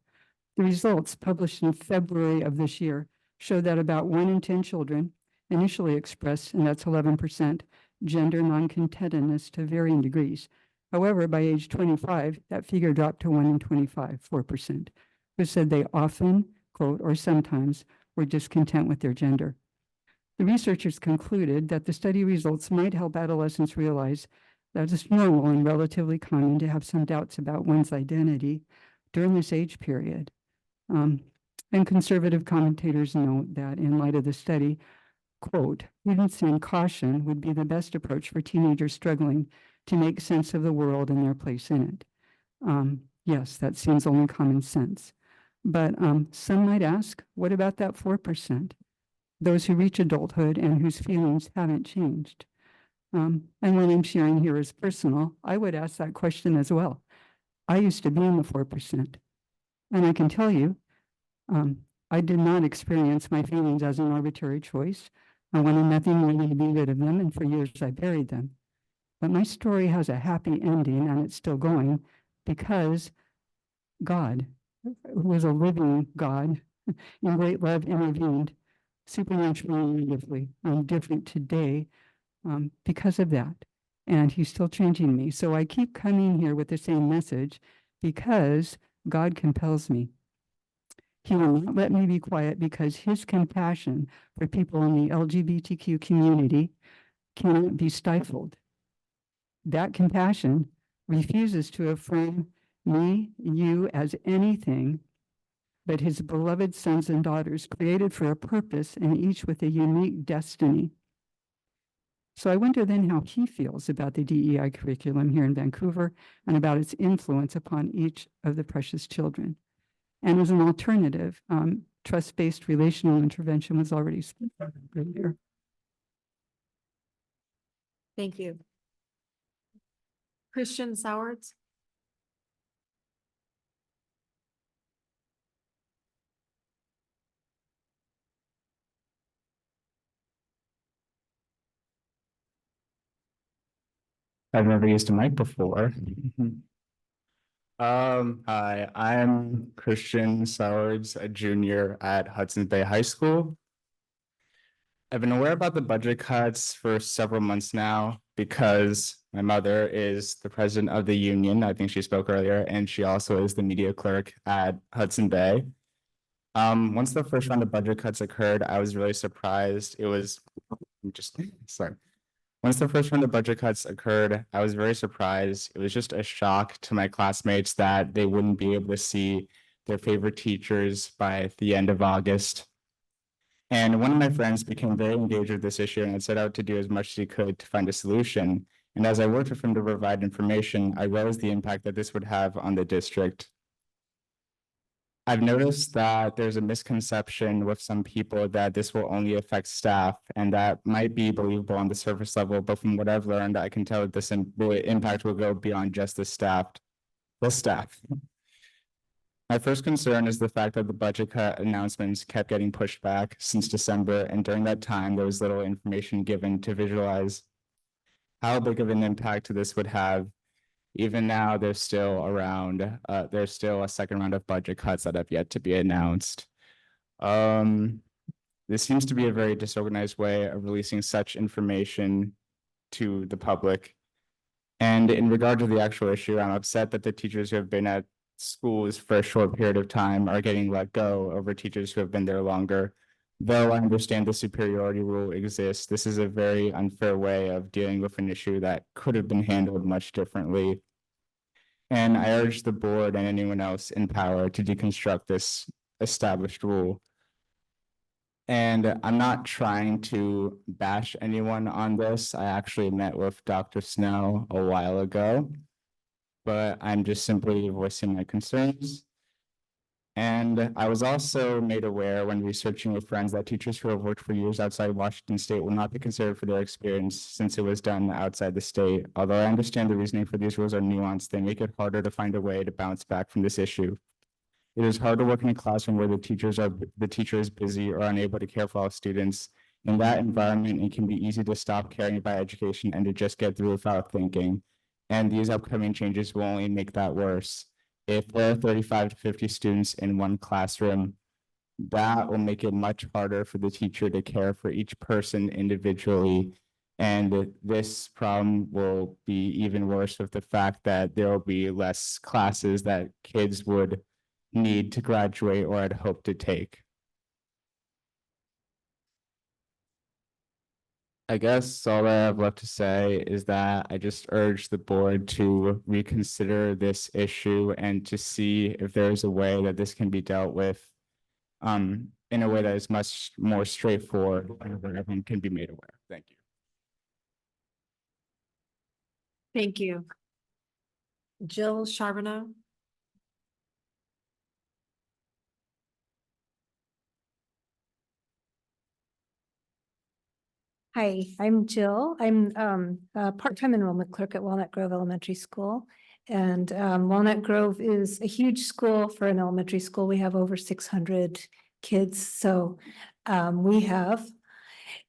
The results, published in February of this year, showed that about 1 in 10 children initially expressed, and that's 11%, gender non-contentedness to varying degrees. However, by age 25, that figure dropped to 1 in 25, 4%, who said they often, quote, or sometimes were discontent with their gender. The researchers concluded that the study results might help adolescents realize that it's normal and relatively common to have some doubts about one's identity during this age period. And conservative commentators note that in light of the study, quote, prudence and caution would be the best approach for teenagers struggling to make sense of the world and their place in it. Yes, that seems only common sense. But some might ask, what about that 4%? Those who reach adulthood and whose feelings haven't changed. And what I'm sharing here is personal. I would ask that question as well. I used to be in the 4%. And I can tell you, I did not experience my feelings as an arbitrary choice. I wanted nothing more than to be rid of them, and for years I buried them. But my story has a happy ending, and it's still going, because God, who is a living God, in great love intervened supernaturally and wonderfully. I'm different today because of that. And he's still changing me. So I keep coming here with the same message because God compels me. He will not let me be quiet because his compassion for people in the LGBTQ community cannot be stifled. That compassion refuses to affirm me, you as anything but his beloved sons and daughters created for a purpose and each with a unique destiny. So I wonder then how he feels about the DEI curriculum here in Vancouver and about its influence upon each of the precious children. And as an alternative, trust-based relational intervention was already spoken earlier. Thank you. Christian Sowards? I've never used a mic before. Hi, I'm Christian Sowards, a junior at Hudson Bay High School. I've been aware about the budget cuts for several months now because my mother is the president of the union. I think she spoke earlier, and she also is the media clerk at Hudson Bay. Once the first round of budget cuts occurred, I was really surprised. Once the first round of budget cuts occurred, I was very surprised. It was just a shock to my classmates that they wouldn't be able to see their favorite teachers by the end of August. And one of my friends became very engaged with this issue and had set out to do as much as he could to find a solution. And as I worked with him to provide information, I realized the impact that this would have on the district. I've noticed that there's a misconception with some people that this will only affect staff, and that might be believable on the surface level, but from what I've learned, I can tell that this impact will go beyond just the staff. My first concern is the fact that the budget cut announcements kept getting pushed back since December, and during that time, there was little information given to visualize how big of an impact this would have. Even now, there's still a second round of budget cuts that have yet to be announced. This seems to be a very disorganized way of releasing such information to the public. And in regard to the actual issue, I'm upset that the teachers who have been at schools for a short period of time are getting let go over teachers who have been there longer. Though I understand the superiority rule exists, this is a very unfair way of dealing with an issue that could have been handled much differently. And I urge the board and anyone else in power to deconstruct this established rule. And I'm not trying to bash anyone on this. I actually met with Dr. Snell a while ago, but I'm just simply voicing my concerns. And I was also made aware when researching with friends that teachers who have worked for years outside Washington State will not be considered for their experience since it was done outside the state. Although I understand the reasoning for these rules are nuanced, they make it harder to find a way to bounce back from this issue. It is hard to work in a classroom where the teacher is busy or unable to care for all students. In that environment, it can be easy to stop caring about education and to just get through without thinking. And these upcoming changes will only make that worse. If there are 35 to 50 students in one classroom, that will make it much harder for the teacher to care for each person individually. And this problem will be even worse with the fact that there will be less classes that kids would need to graduate or had hoped to take. I guess all I have left to say is that I just urge the board to reconsider this issue and to see if there is a way that this can be dealt with in a way that is much more straightforward and where everyone can be made aware. Thank you. Thank you. Jill Charbonneau? Hi, I'm Jill. I'm a part-time enrollment clerk at Walnut Grove Elementary School. And Walnut Grove is a huge school for an elementary school. We have over 600 kids. So we have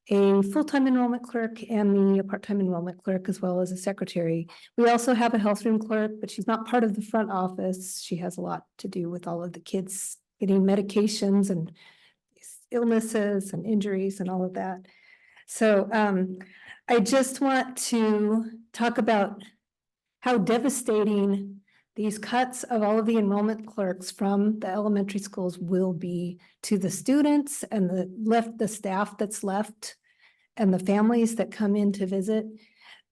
a full-time enrollment clerk and a part-time enrollment clerk, as well as a secretary. We also have a health room clerk, but she's not part of the front office. She has a lot to do with all of the kids getting medications and illnesses and injuries and all of that. So I just want to talk about how devastating these cuts of all of the enrollment clerks from the elementary schools will be to the students and the staff that's left and the families that come in to visit.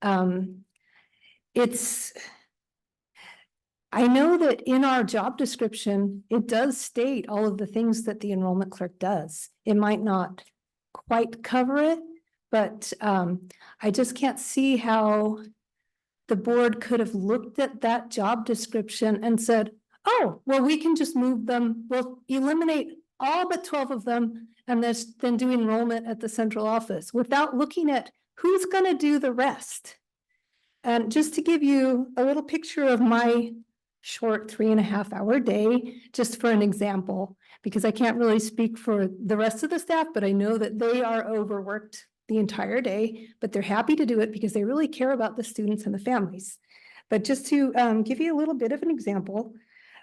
I know that in our job description, it does state all of the things that the enrollment clerk does. It might not quite cover it, but I just can't see how the board could have looked at that job description and said, oh, well, we can just move them. We'll eliminate all but 12 of them, and then do enrollment at the central office without looking at who's going to do the rest. And just to give you a little picture of my short 3.5 hour day, just for an example, because I can't really speak for the rest of the staff, but I know that they are overworked the entire day, but they're happy to do it because they really care about the students and the families. But just to give you a little bit of an example,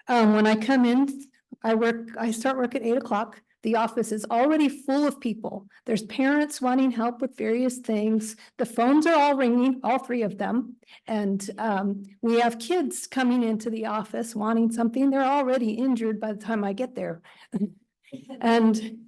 when I come in, I start work at 8 o'clock. The office is already full of people. There's parents wanting help with various things. The phones are all ringing, all 3 of them. And we have kids coming into the office wanting something. They're already injured by the time I get there. And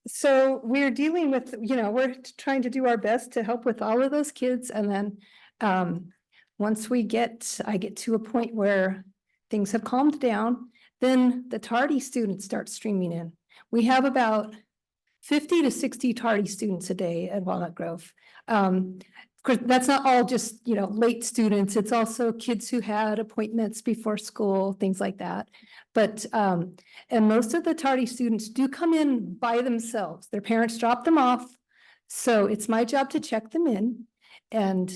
so we're dealing with, we're trying to do our best to help with all of those kids. And then once I get to a point where things have calmed down, then the tardy students start streaming in. We have about 50 to 60 tardy students a day at Walnut Grove. Of course, that's not all just, late students. It's also kids who had appointments before school, things like that. But, and most of the tardy students do come in by themselves. Their parents drop them off. So it's my job to check them in. And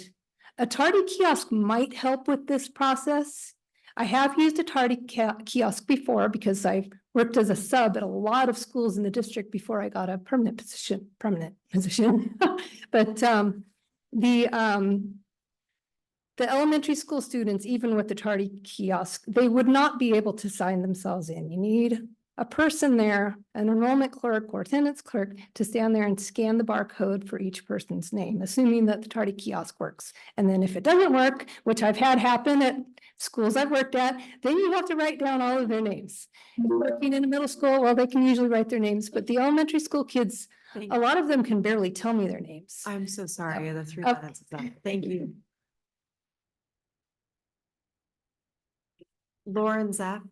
a tardy kiosk might help with this process. I have used a tardy kiosk before because I've worked as a sub at a lot of schools in the district before I got a permanent position. But the elementary school students, even with the tardy kiosk, they would not be able to sign themselves in. You need a person there, an enrollment clerk or attendance clerk, to stand there and scan the barcode for each person's name, assuming that the tardy kiosk works. And then if it doesn't work, which I've had happen at schools I've worked at, then you have to write down all of their names. Working in a middle school, well, they can usually write their names, but the elementary school kids, a lot of them can barely tell me their names. I'm so sorry. The 3 minutes is up. Thank you. Lauren, Zach.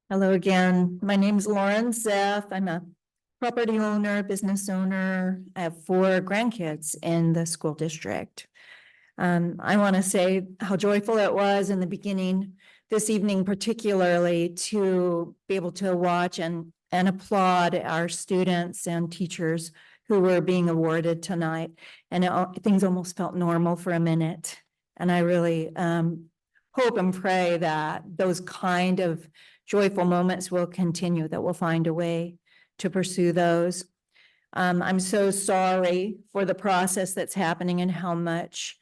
Hello again. My name is Lauren Zeff. I'm a property owner, business owner. I have 4 grandkids in the school district. I want to say how joyful it was in the beginning this evening, particularly to be able to watch and applaud our students and teachers who were being awarded tonight. And things almost felt normal for a minute. And I really hope and pray that those kind of joyful moments will continue, that we'll find a way to pursue those. I'm so sorry for the process that's happening and how much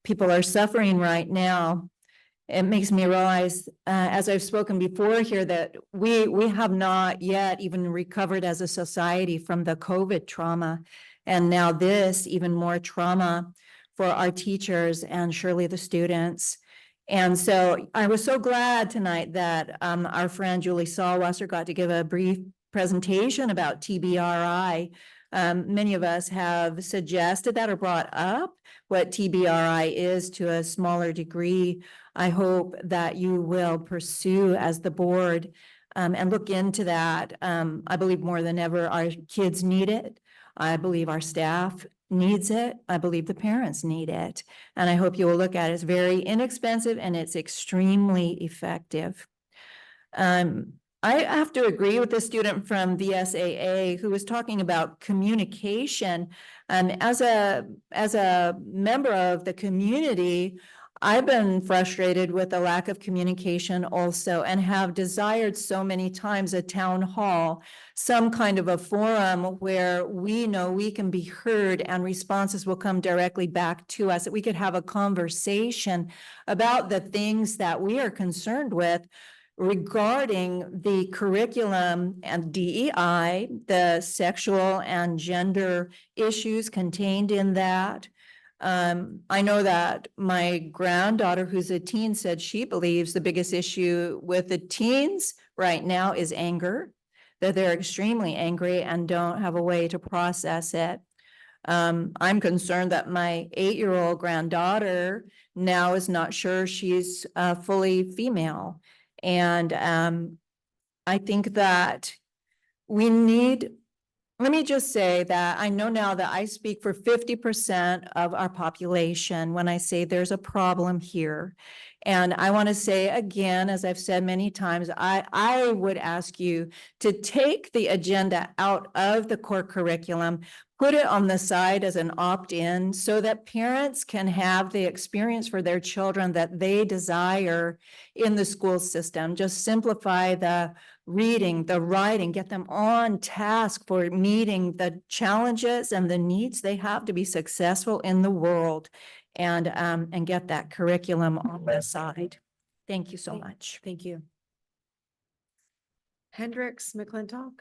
people are suffering right now. It makes me realize, as I've spoken before here, that we have not yet even recovered as a society from the COVID trauma. And now this, even more trauma for our teachers and surely the students. And so I was so glad tonight that our friend Julie Sawwasser got to give a brief presentation about TBRI. Many of us have suggested that or brought up what TBRI is to a smaller degree. I hope that you will pursue as the board and look into that. I believe more than ever our kids need it. I believe our staff needs it. I believe the parents need it. And I hope you will look at it. It's very inexpensive and it's extremely effective. I have to agree with the student from VSAA who was talking about communication. As a member of the community, I've been frustrated with the lack of communication also, and have desired so many times a town hall, some kind of a forum where we know we can be heard and responses will come directly back to us, that we could have a conversation about the things that we are concerned with regarding the curriculum and DEI, the sexual and gender issues contained in that. I know that my granddaughter, who's a teen, said she believes the biggest issue with the teens right now is anger, that they're extremely angry and don't have a way to process it. I'm concerned that my 8-year-old granddaughter now is not sure she's fully female. And I think that we need let me just say that I know now that I speak for 50% of our population when I say there's a problem here. And I want to say again, as I've said many times, I would ask you to take the agenda out of the core curriculum, put it on the side as an opt-in so that parents can have the experience for their children that they desire in the school system. Just simplify the reading, the writing, get them on task for meeting the challenges and the needs they have to be successful in the world, and get that curriculum on the side. Thank you so much. Thank you. Hendricks McClintock.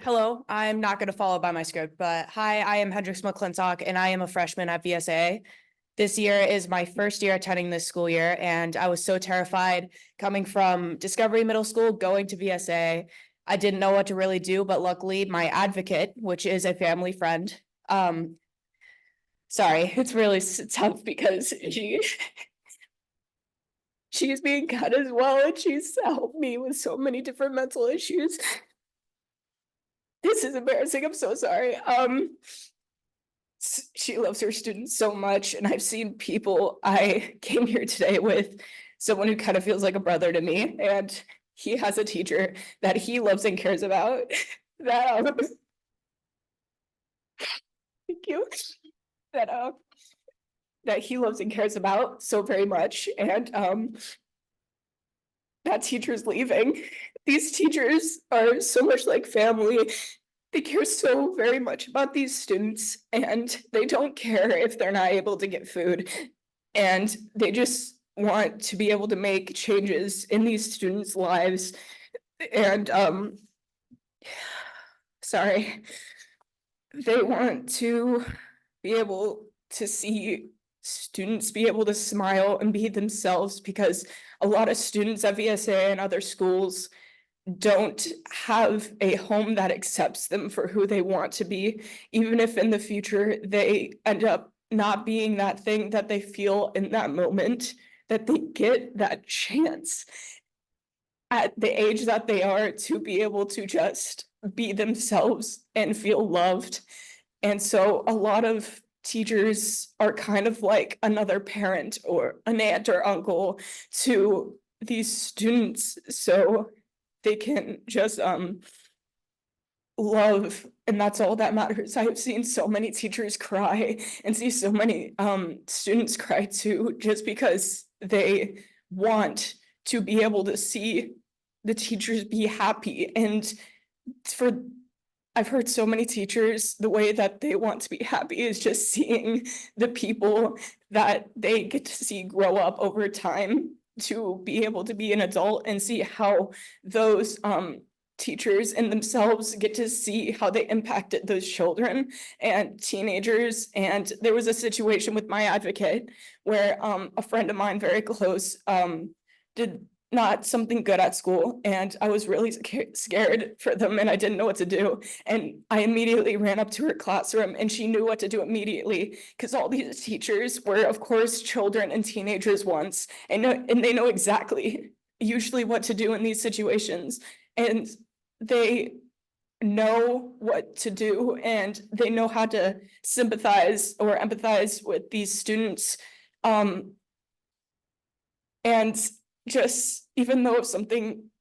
Hello, I'm not going to follow by my script, but hi, I am Hendricks McClintock and I am a freshman at VSA. This year is my first year attending this school year, and I was so terrified coming from Discovery Middle School, going to VSA. I didn't know what to really do, but luckily my advocate, which is a family friend, sorry, it's really tough because she's being cut as well, and she's helped me with so many different mental issues. This is embarrassing. I'm so sorry. She loves her students so much, and I've seen people. I came here today with someone who kind of feels like a brother to me, and he has a teacher that he loves and cares about. That thank you. That he loves and cares about so very much, and that teacher's leaving. These teachers are so much like family. They care so very much about these students, and they don't care if they're not able to get food. And they just want to be able to make changes in these students' lives. And sorry, they want to be able to see students be able to smile and be themselves, because a lot of students at VSA and other schools don't have a home that accepts them for who they want to be, even if in the future they end up not being that thing that they feel in that moment, that they get that chance at the age that they are to be able to just be themselves and feel loved. And so a lot of teachers are kind of like another parent or an aunt or uncle to these students, so they can just love, and that's all that matters. I have seen so many teachers cry and see so many students cry too, just because they want to be able to see the teachers be happy. And I've heard so many teachers, the way that they want to be happy is just seeing the people that they get to see grow up over time to be able to be an adult, and see how those teachers in themselves get to see how they impacted those children and teenagers. And there was a situation with my advocate where a friend of mine very close did not something good at school, and I was really scared for them, and I didn't know what to do. And I immediately ran up to her classroom, and she knew what to do immediately, because all these teachers were, of course, children and teenagers once, and they know exactly usually what to do in these situations, and they know what to do, and they know how to sympathize or empathize with these students. And just, even though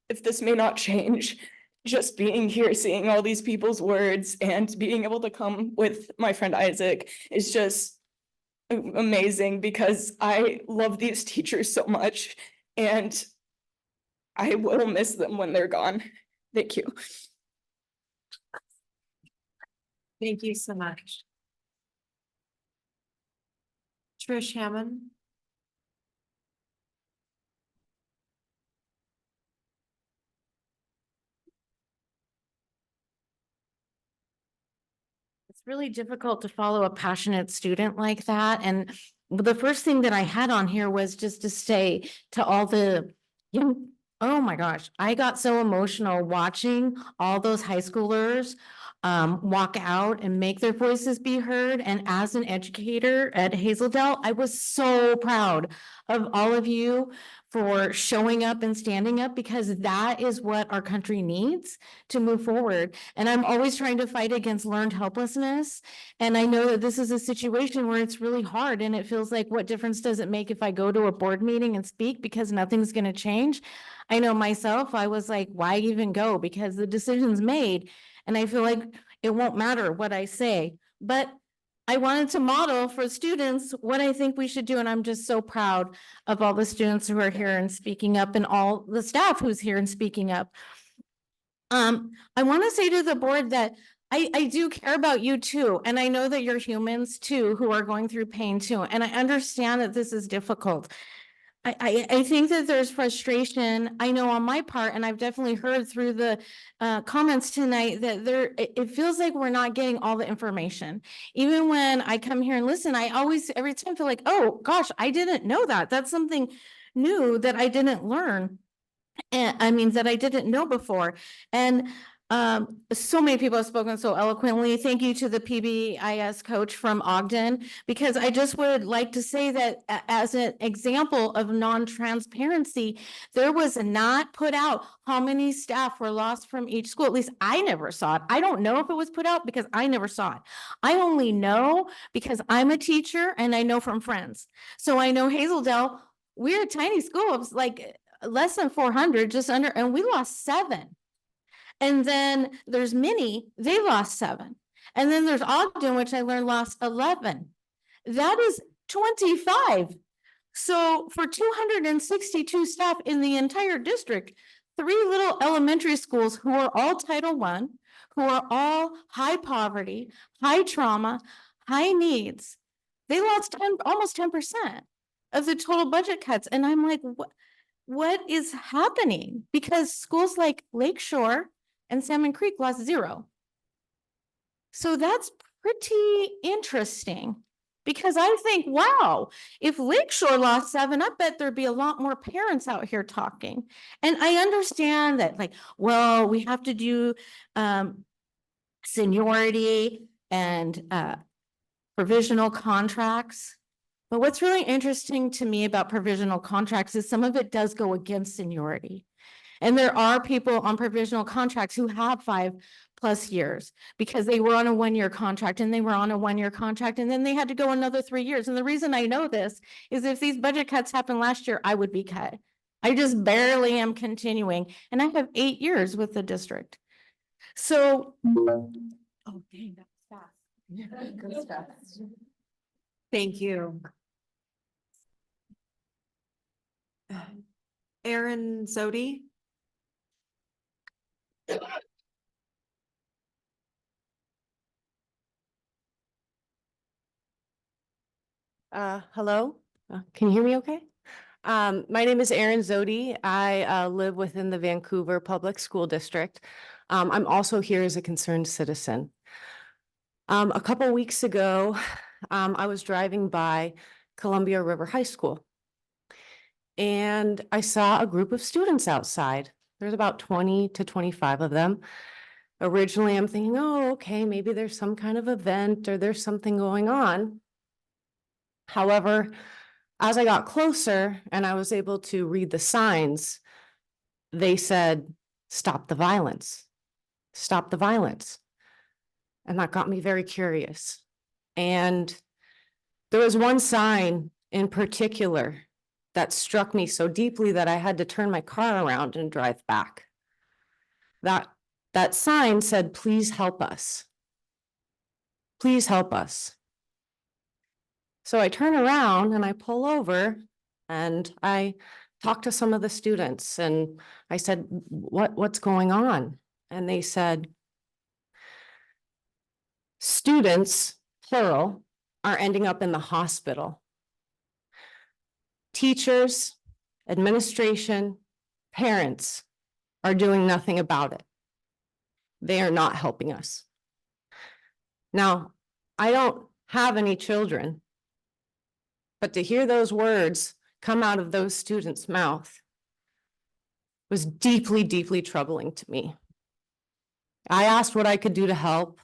if this may not change, just being here, seeing all these people's words and being able to come with my friend Isaac is just amazing, because I love these teachers so much, and I will miss them when they're gone. Thank you. Thank you so much. Trish Hammond. It's really difficult to follow a passionate student like that. And the first thing that I had on here was just to say to all the young, oh my gosh, I got so emotional watching all those high schoolers walk out and make their voices be heard. And as an educator at Hazeldale, I was so proud of all of you for showing up and standing up, because that is what our country needs to move forward. And I'm always trying to fight against learned helplessness. And I know that this is a situation where it's really hard, and it feels like, what difference does it make if I go to a board meeting and speak, because nothing's going to change? I know myself, I was like, why even go? Because the decision's made, and I feel like it won't matter what I say. But I wanted to model for students what I think we should do, and I'm just so proud of all the students who are here and speaking up, and all the staff who's here and speaking up. I want to say to the board that I do care about you too, and I know that you're humans too, who are going through pain too, and I understand that this is difficult. I think that there's frustration, I know on my part, and I've definitely heard through the comments tonight that it feels like we're not getting all the information. Even when I come here and listen, I always, every time feel like, oh gosh, I didn't know that. That's something new that I didn't learn. And I mean, that I didn't know before. And so many people have spoken so eloquently. Thank you to the PBIS coach from Ogden, because I just would like to say that as an example of non-transparency, there was not put out how many staff were lost from each school. At least I never saw it. I don't know if it was put out because I never saw it. I only know because I'm a teacher and I know from friends. So I know Hazeldale, we're a tiny school of like less than 400, just under, and we lost 7. And then there's Minnie, they lost 7. And then there's Ogden, which I learned lost 11. That is 25. So for 262 staff in the entire district, 3 little elementary schools who are all Title I, who are all high poverty, high trauma, high needs, they lost almost 10% of the total budget cuts. And I'm like, what is happening? Because schools like Lakeshore and Salmon Creek lost 0. So that's pretty interesting, because I think, wow, if Lakeshore lost 7, I bet there'd be a lot more parents out here talking. And I understand that, like, well, we have to do seniority and provisional contracts. But what's really interesting to me about provisional contracts is some of it does go against seniority. And there are people on provisional contracts who have 5+ years because they were on a 1-year contract and they were on a 1-year contract and then they had to go another 3 years. And the reason I know this is if these budget cuts happened last year, I would be cut. I just barely am continuing. And I have 8 years with the district. So, oh dang, that was fast. Thank you. Aaron Zodi. Hello, can you hear me okay? My name is Erin Zodi. I live within the Vancouver Public School District. I'm also here as a concerned citizen. A couple weeks ago, I was driving by Columbia River High School, and I saw a group of students outside. There's about 20 to 25 of them. Originally, I'm thinking, oh, okay, maybe there's some kind of event or there's something going on. However, as I got closer and I was able to read the signs, they said, "Stop the violence, stop the violence." And that got me very curious. And there was one sign in particular that struck me so deeply that I had to turn my car around and drive back. That sign said, "Please help us. Please help us." So I turn around and I pull over and I talk to some of the students and I said, what's going on? And they said, students, plural, are ending up in the hospital. Teachers, administration, parents are doing nothing about it. They are not helping us. Now, I don't have any children, but to hear those words come out of those students' mouth was deeply, deeply troubling to me. I asked what I could do to help,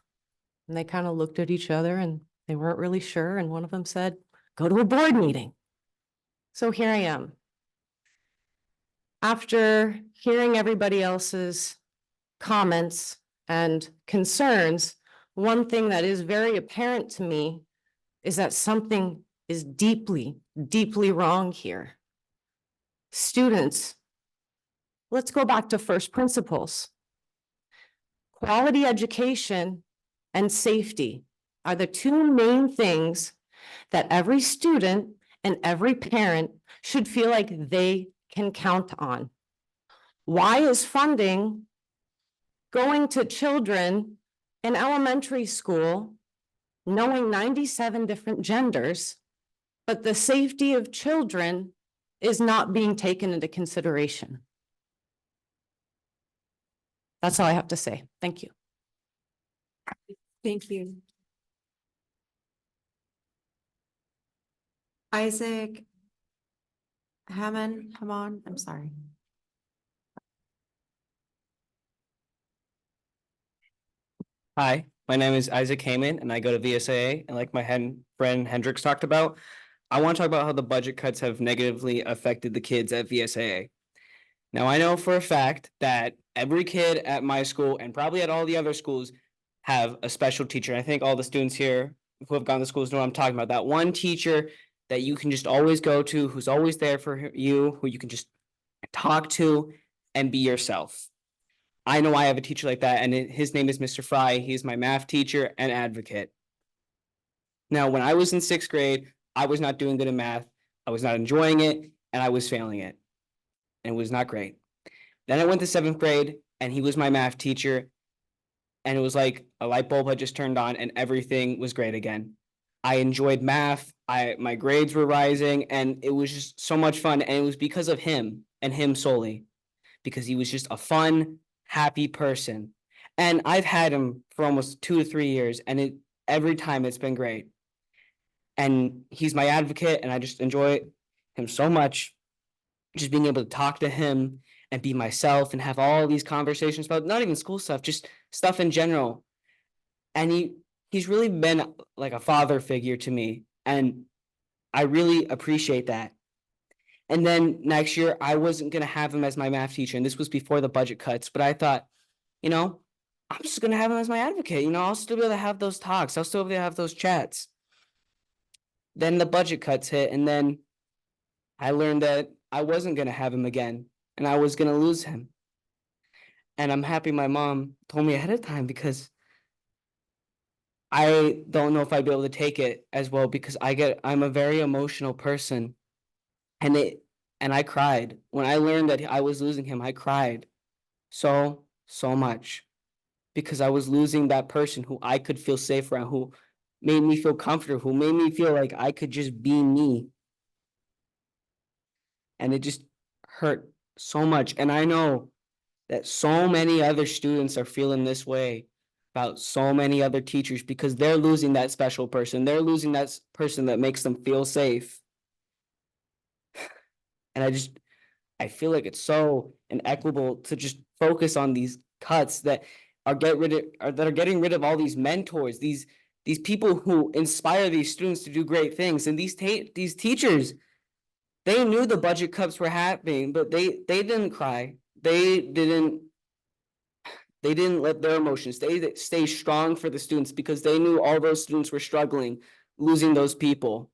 and they kind of looked at each other and they weren't really sure, and one of them said, go to a board meeting. So here I am. After hearing everybody else's comments and concerns, one thing that is very apparent to me is that something is deeply, deeply wrong here. Students, let's go back to first principles. Quality education and safety are the two main things that every student and every parent should feel like they can count on. Why is funding going to children in elementary school knowing 97 different genders, but the safety of children is not being taken into consideration? That's all I have to say. Thank you. Thank you. Isaac Hammond, come on, I'm sorry. Hi, my name is Isaac Heyman and I go to VSAA, and like my friend Hendricks talked about, I want to talk about how the budget cuts have negatively affected the kids at VSAA. Now, I know for a fact that every kid at my school and probably at all the other schools have a special teacher. I think all the students here who have gone to schools know what I'm talking about. That one teacher that you can just always go to, who's always there for you, who you can just talk to and be yourself. I know I have a teacher like that, and his name is Mr. Fry. He's my math teacher and advocate. Now, when I was in 6th grade, I was not doing good in math. I was not enjoying it, and I was failing it. And it was not great. Then I went to 7th grade, and he was my math teacher, and it was like a light bulb had just turned on, and everything was great again. I enjoyed math. My grades were rising, and it was just so much fun. And it was because of him and him solely, because he was just a fun, happy person. And I've had him for almost 2 to 3 years, and every time it's been great. And he's my advocate, and I just enjoy him so much. Just being able to talk to him and be myself and have all these conversations about not even school stuff, just stuff in general. And he's really been like a father figure to me, and I really appreciate that. And then next year, I wasn't going to have him as my math teacher, and this was before the budget cuts, but I thought, I'm just going to have him as my advocate. I'll still be able to have those talks. I'll still be able to have those chats. Then the budget cuts hit, and then I learned that I wasn't going to have him again, and I was going to lose him. And I'm happy my mom told me ahead of time, because I don't know if I'd be able to take it as well, because I'm a very emotional person. And I cried. When I learned that I was losing him, I cried so much, because I was losing that person who I could feel safe around, who made me feel comfortable, who made me feel like I could just be me. And it just hurt so much. And I know that so many other students are feeling this way about so many other teachers, because they're losing that special person. They're losing that person that makes them feel safe. And I feel like it's so inequitable to just focus on these cuts that are getting rid of all these mentors, these people who inspire these students to do great things. And these teachers, they knew the budget cuts were happening, but they didn't cry. They didn't let their emotions stay strong for the students, because they knew all those students were struggling, losing those people.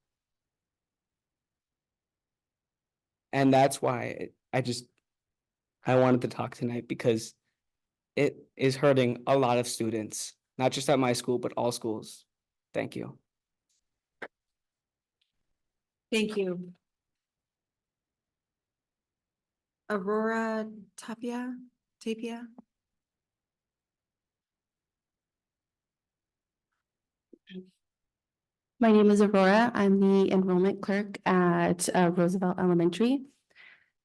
And that's why I wanted to talk tonight, because it is hurting a lot of students, not just at my school, but all schools. Thank you. Thank you. Aurora Tapia? My name is Aurora. I'm the enrollment clerk at Roosevelt Elementary.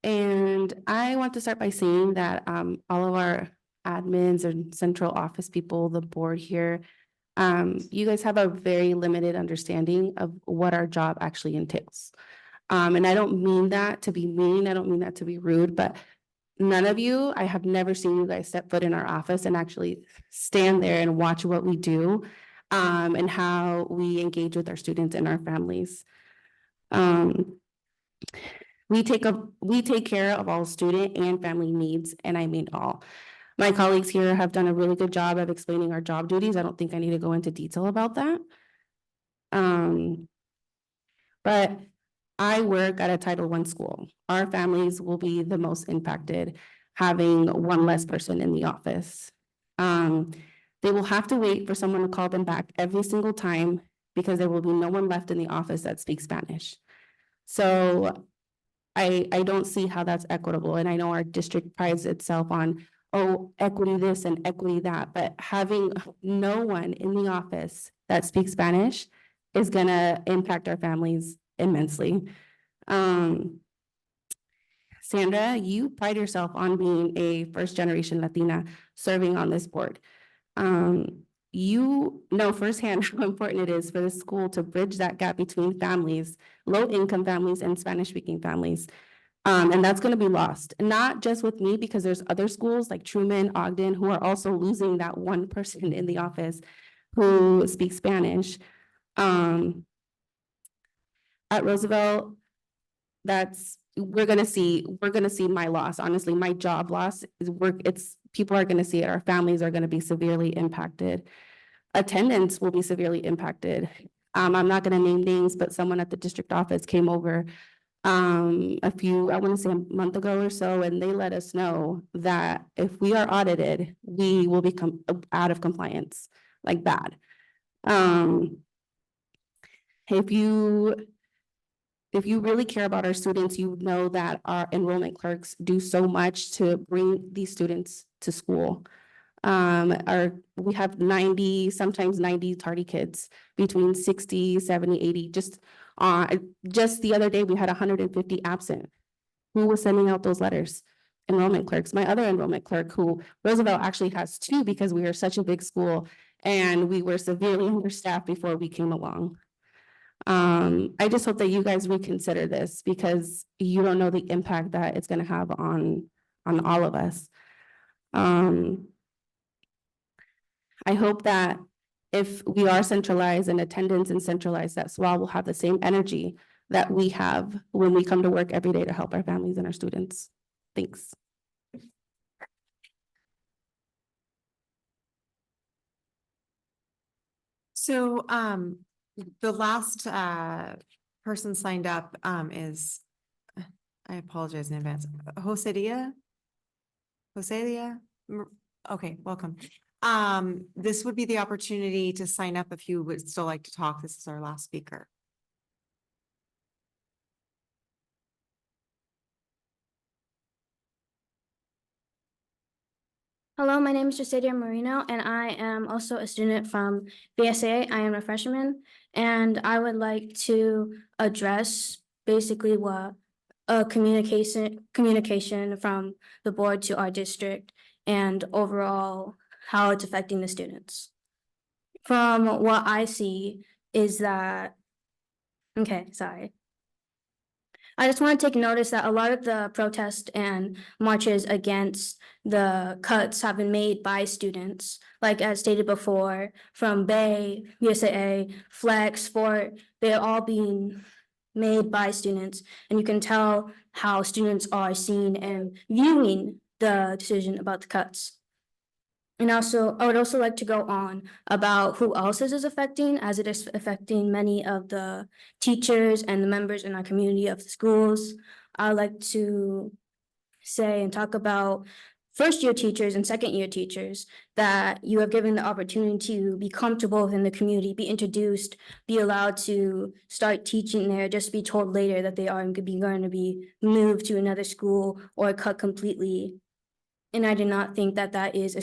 And I want to start by saying that all of our admins and central office people, the board here, you guys have a very limited understanding of what our job actually entails. And I don't mean that to be mean. I don't mean that to be rude, but none of you, I have never seen you guys step foot in our office and actually stand there and watch what we do, and how we engage with our students and our families. We take care of all student and family needs, and I mean all. My colleagues here have done a really good job of explaining our job duties. I don't think I need to go into detail about that. But I work at a Title I school. Our families will be the most impacted, having one less person in the office. They will have to wait for someone to call them back every single time because there will be no one left in the office that speaks Spanish. So I don't see how that's equitable. And I know our district prides itself on, oh, equity this and equity that, but having no one in the office that speaks Spanish is gonna impact our families immensely. Sandra, you pride yourself on being a first-generation Latina serving on this board. You know firsthand how important it is for the school to bridge that gap between families, low-income families and Spanish-speaking families. And that's going to be lost, not just with me, because there's other schools like Truman, Ogden, who are also losing that one person in the office who speaks Spanish. At Roosevelt, we're gonna see my loss. Honestly, my job loss is people are gonna see it. Our families are gonna be severely impacted. Attendance will be severely impacted. I'm not gonna name names, but someone at the district office came over I want to say a month ago or so, and they let us know that if we are audited, we will become out of compliance, like bad. If you really care about our students, you know that our enrollment clerks do so much to bring these students to school. We have 90, sometimes 90 tardy kids, between 60, 70, 80, just the other day, we had 150 absent. Who was sending out those letters? Enrollment clerks. My other enrollment clerk, who Roosevelt actually has two because we are such a big school and we were severely understaffed before we came along. I just hope that you guys reconsider this because you don't know the impact that it's going to have on all of us. I hope that if we are centralized in attendance and centralized, that SWA will have the same energy that we have when we come to work every day to help our families and our students. Thanks. So, the last, person signed up, is, I apologize in advance, Joselia? Okay, welcome. This would be the opportunity to sign up if you would still like to talk. This is our last speaker. Hello, my name is Joselia Marino, and I am also a student from VSA. I am a freshman, and I would like to address basically what communication from the board to our district and overall how it's affecting the students. From what I see is that, okay, sorry. I just want to take notice that a lot of the protests and marches against the cuts have been made by students, like as stated before, from Bay, USAA, Flex, Fort, they're all being made by students. And you can tell how students are seeing and viewing the decision about the cuts. And also, I would also like to go on about who else this is affecting, as it is affecting many of the teachers and the members in our community of the schools. I'd like to say and talk about first-year teachers and second-year teachers that you have given the opportunity to be comfortable within the community, be introduced, be allowed to start teaching there, just be told later that they are going to be moved to another school or cut completely. And I do not think that that is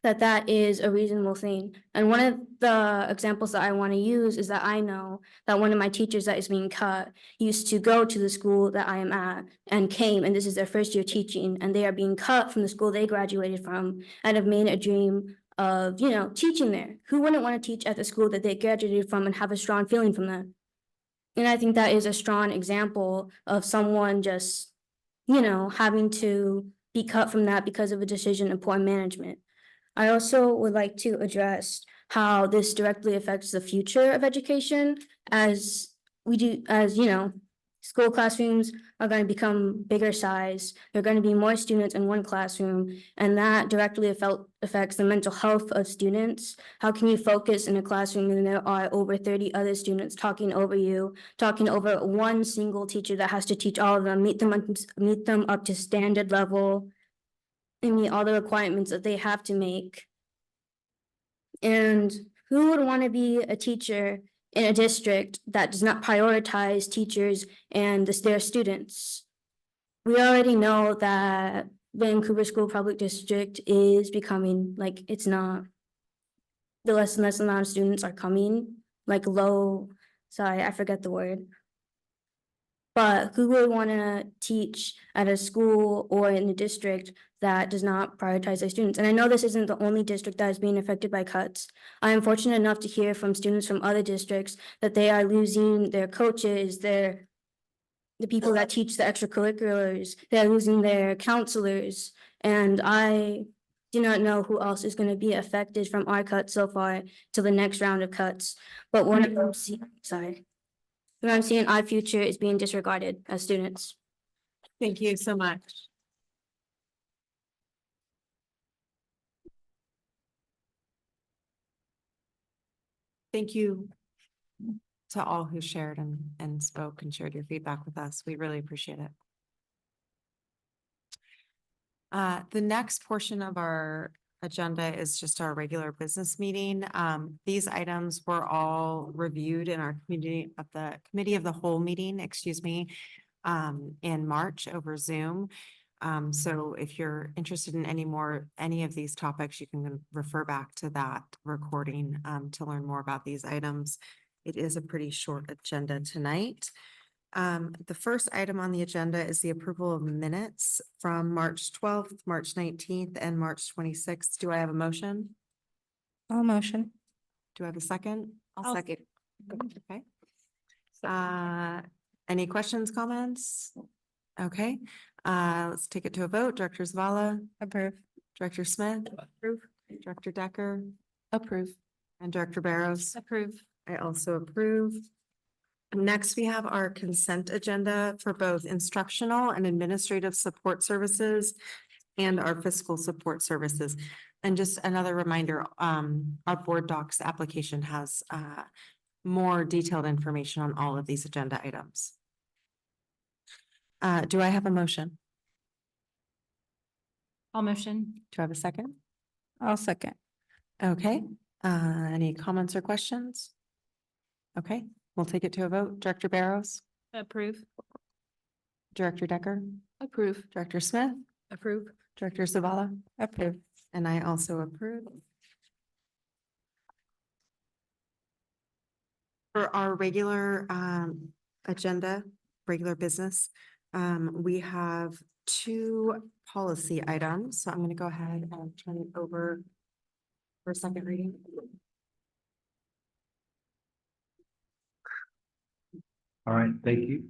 that is a reasonable thing. And one of the examples that I want to use is that I know that one of my teachers that is being cut used to go to the school that I am at and came, and this is their first year teaching, and they are being cut from the school they graduated from and have made a dream of, teaching there. Who wouldn't want to teach at the school that they graduated from and have a strong feeling from that? And I think that is a strong example of someone just having to be cut from that because of a decision of poor management. I also would like to address how this directly affects the future of education as school classrooms are going to become bigger size. There are going to be more students in one classroom, and that directly affects the mental health of students. How can you focus in a classroom when there are over 30 other students talking over you, talking over one single teacher that has to teach all of them, meet them up to standard level, and meet all the requirements that they have to make? And who would want to be a teacher in a district that does not prioritize teachers and their students? We already know that Vancouver School Public District is becoming like it's not. The less and less amount of students are coming, like low, sorry, I forget the word. But who would want to teach at a school or in a district that does not prioritize their students? And I know this isn't the only district that is being affected by cuts. I am fortunate enough to hear from students from other districts that they are losing their coaches, the people that teach the extracurriculars, they're losing their counselors. And I do not know who else is going to be affected from our cuts so far to the next round of cuts. But what I'm seeing our future is being disregarded as students. Thank you so much. Thank you to all who shared and spoke and shared your feedback with us. We really appreciate it. The next portion of our agenda is just our regular business meeting. These items were all reviewed in our committee of the whole meeting, in March over Zoom. So if you're interested in any of these topics, you can refer back to that recording to learn more about these items. It is a pretty short agenda tonight. The first item on the agenda is the approval of minutes from March 12th, March 19th, and March 26th. Do I have a motion? I'll motion. Do I have a second? I'll second. Okay. Any questions, comments? Okay, let's take it to a vote. Director Zavala? Approve. Director Smith? Approve. Director Decker? Approve. And Director Barros? Approve. I also approve. Next, we have our consent agenda for both instructional and administrative support services and our fiscal support services. And just another reminder, our board docs application has more detailed information on all of these agenda items. Do I have a motion? I'll motion. Do I have a second? I'll second. Okay, any comments or questions? Okay, we'll take it to a vote. Director Barros? Approve. Director Decker? Approve. Director Smith? Approve. Director Zavala? Approve. And I also approve. For our regular agenda, regular business, we have 2 policy items. So I'm going to go ahead and turn it over for a second reading. All right, thank you.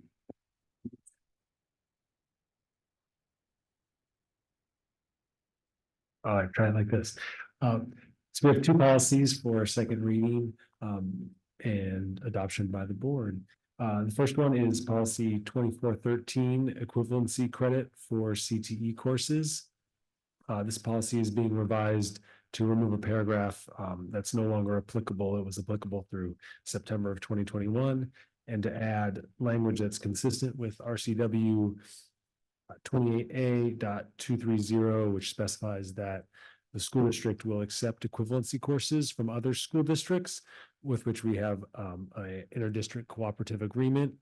All right, try it like this. So we have 2 policies for second reading and adoption by the board. The first one is policy 2413, equivalency credit for CTE courses. This policy is being revised to remove a paragraph that's no longer applicable. It was applicable through September of 2021, and to add language that's consistent with RCW 28A.230, which specifies that the school district will accept equivalency courses from other school districts with which we have a interdistrict cooperative agreement.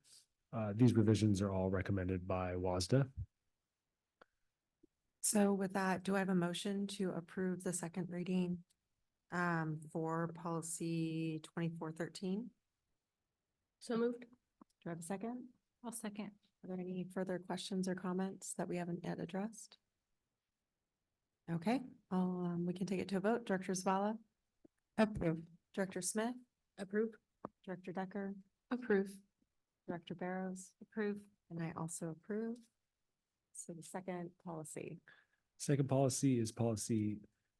These revisions are all recommended by WASDA. So with that, do I have a motion to approve the second reading for policy 2413? So moved. Do I have a second? I'll second. Are there any further questions or comments that we haven't yet addressed? Okay, we can take it to a vote. Director Zavala? Approve. Director Smith? Approve. Director Decker? Approve. Director Barros? Approve. And I also approve. So the second policy. Second policy is policy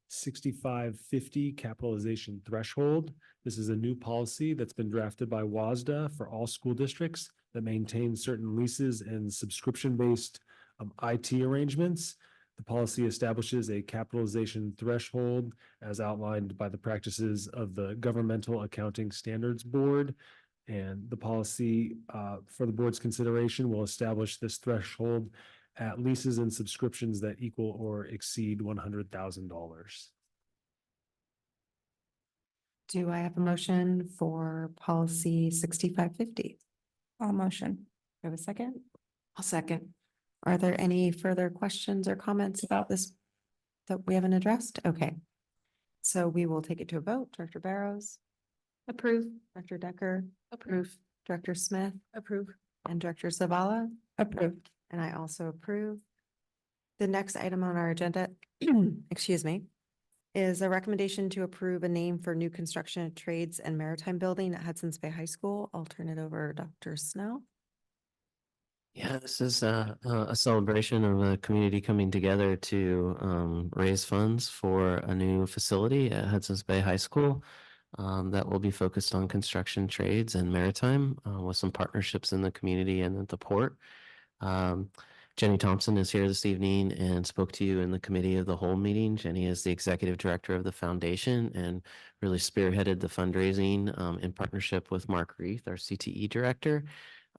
6550, capitalization threshold. This is a new policy that's been drafted by WASDA for all school districts that maintain certain leases and subscription-based IT arrangements. The policy establishes a capitalization threshold as outlined by the practices of the Governmental Accounting Standards Board. And the policy for the board's consideration will establish this threshold at leases and subscriptions that equal or exceed $100,000. Do I have a motion for policy 6550? All motion. Do I have a second? I'll second. Are there any further questions or comments about this that we haven't addressed? Okay. So we will take it to a vote. Director Barrows? Approve. Director Decker? Approve. Director Smith? Approve. And Director Zavala? Approved. And I also approve. The next item on our agenda, excuse me, is a recommendation to approve a name for new construction trades and maritime building at Hudson's Bay High School. I'll turn it over to Dr. Snell. Yeah, this is a celebration of a community coming together to raise funds for a new facility at Hudson's Bay High School that will be focused on construction trades and maritime with some partnerships in the community and at the port. Jenny Thompson is here this evening and spoke to you in the committee of the whole meeting. Jenny is the executive director of the foundation and really spearheaded the fundraising in partnership with Mark Reith, our CTE director.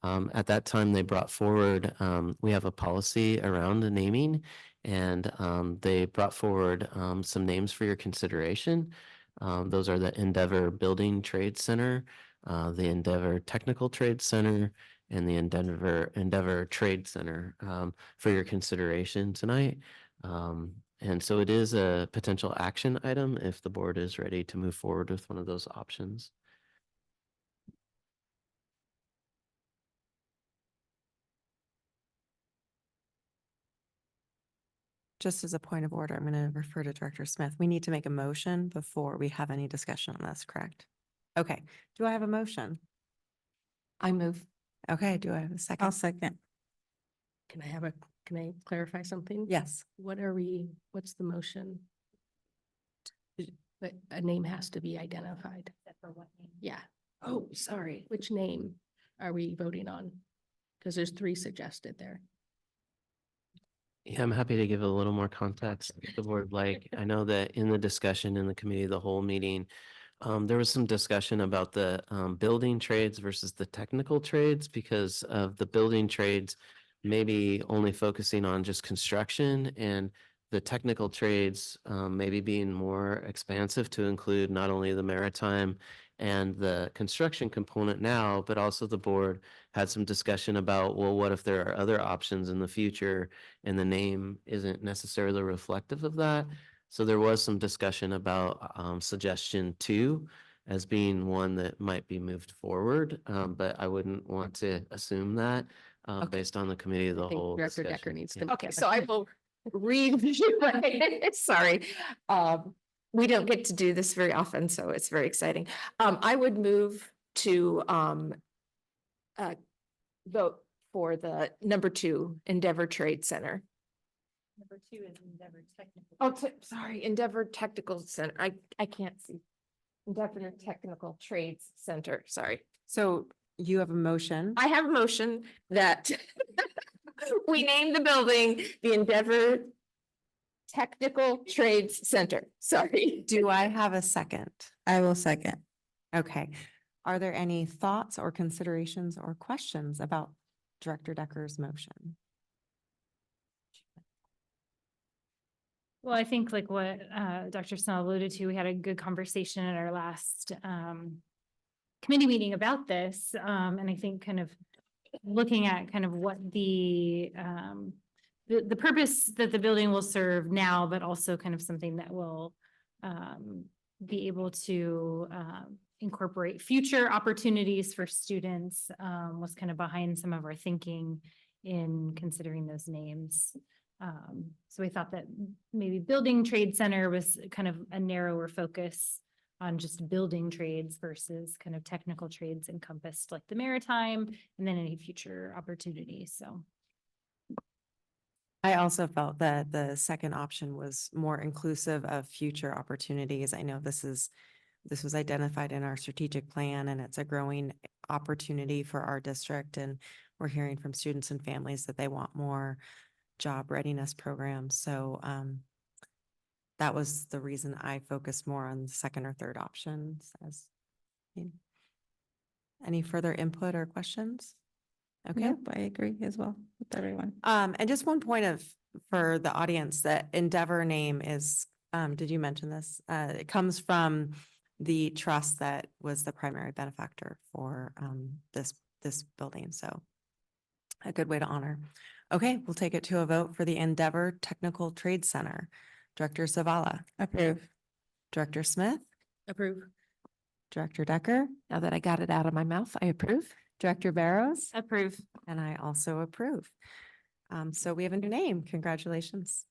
At that time, they brought forward, we have a policy around the naming, and they brought forward some names for your consideration. Those are the Endeavor Building Trade Center, the Endeavor Technical Trade Center, and the Endeavor Trade Center for your consideration tonight. And so it is a potential action item if the board is ready to move forward with one of those options. Just as a point of order, I'm going to refer to Director Smith. We need to make a motion before we have any discussion on this, correct? Okay. Do I have a motion? I move. Okay. Do I have a second? I'll second. Can I clarify something? Yes. What's the motion? But a name has to be identified. For what name? Yeah. Oh, sorry. Which name are we voting on? Because there's 3 suggested there. Yeah, I'm happy to give a little more context if the board like. I know that in the discussion in the committee, the whole meeting, there was some discussion about the building trades versus the technical trades because of the building trades maybe only focusing on just construction and the technical trades maybe being more expansive to include not only the maritime and the construction component now, but also the board had some discussion about, well, what if there are other options in the future and the name isn't necessarily reflective of that? So there was some discussion about suggestion 2 as being one that might be moved forward, but I wouldn't want to assume that based on the committee of the I think whole Director discussion. Decker needs Yeah. to. Okay, so I will read, sorry. We don't get to do this very often, so it's very exciting. I would move to vote for the number 2 Endeavor Trade Center. Number 2 is Endeavor Technical. Oh, sorry, Endeavor Technical Center. I can't see. Endeavor Technical Trades Center, sorry. So you have a motion. I have a motion that we name the building the Endeavor Technical Trades Center. Sorry. Do I have a second? I will second. Okay. Are there any thoughts or considerations or questions about Director Decker's motion? Well, I think like what Dr. Snell alluded to, we had a good conversation at our last committee meeting about this. And I think kind of looking at kind of what the purpose that the building will serve now, but also kind of something that will be able to incorporate future opportunities for students was kind of behind some of our thinking in considering those names. So we thought that maybe building trade center was kind of a narrower focus on just building trades versus kind of technical trades encompassed like the maritime and then any future opportunities. So. I also felt that the second option was more inclusive of future opportunities. I know this was identified in our strategic plan, and it's a growing opportunity for our district. And we're hearing from students and families that they want more job readiness programs. So that was the reason I focused more on the second or third options. Any further input or questions? Okay. Nope, I agree as well with everyone. And just one point for the audience, that Endeavor name is, did you mention this? It comes from the trust that was the primary benefactor for this building. So a good way to honor. Okay, we'll take it to a vote for the Endeavor Technical Trade Center. Director Zavala. Approve. Director Smith. Approve. Director Decker. Now that I got it out of my mouth, I approve. Director Barrows. Approve. And I also approve. So we have a new name. Congratulations.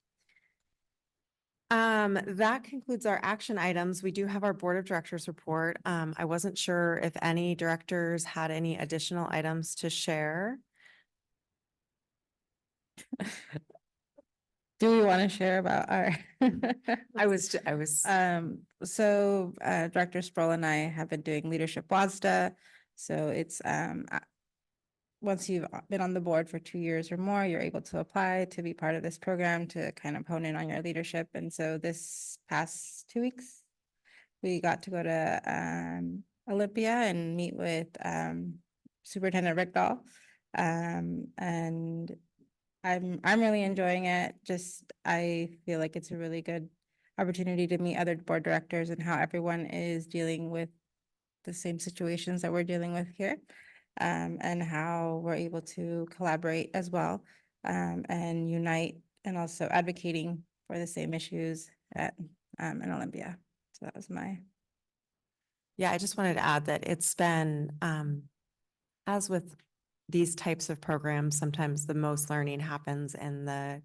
That concludes our action items. We do have our Board of Directors report. I wasn't sure if any directors had any additional items to share. Do we want to share about our? I was. So Director Sproul and I have been doing Leadership WASDA. So it's once you've been on the board for 2 years or more, you're able to apply to be part of this program to kind of hone in on your leadership. And so this past 2 weeks, we got to go to Olympia and meet with Superintendent Rickdahl. And I'm really enjoying it. Just I feel like it's a really good opportunity to meet other board directors and how everyone is dealing with the same situations that we're dealing with here. And how we're able to collaborate as well, and unite, and also advocating for the same issues in Olympia. So that was my. Yeah, I just wanted to add that it's been, as with these types of programs, sometimes the most learning happens in the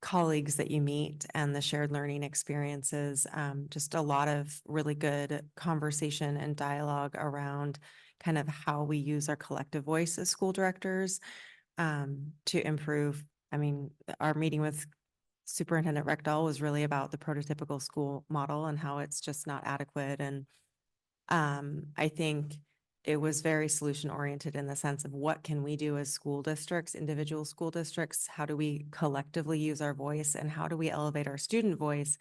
colleagues that you meet and the shared learning experiences. Just a lot of really good conversation and dialogue around kind of how we use our collective voice as school directors to improve. I mean, our meeting with Superintendent Rickdahl was really about the prototypical school model and how it's just not adequate. And I think it was very solution oriented in the sense of what can we do as school districts, individual school districts? How do we collectively use our voice, and how do we elevate our student voice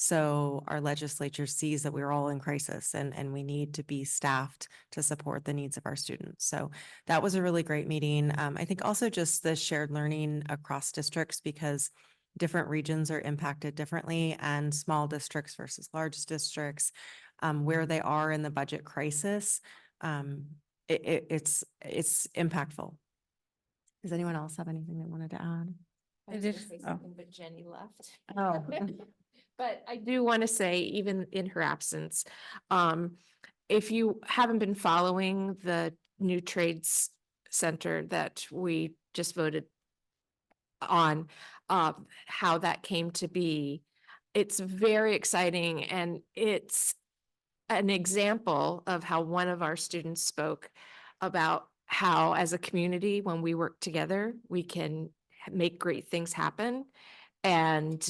so our legislature sees that we're all in crisis and we need to be staffed to support the needs of our students. So that was a really great meeting. I think also just the shared learning across districts, because different regions are impacted differently, and small districts versus large districts, where they are in the budget crisis. It's impactful. Does anyone else have anything they wanted to add? But Jenny left. Oh. But I do want to say, even in her absence, if you haven't been following the new trades center that we just voted on, how that came to be, it's very exciting, and it's an example of how one of our students spoke about how, as a community, when we work together, we can make great things happen. And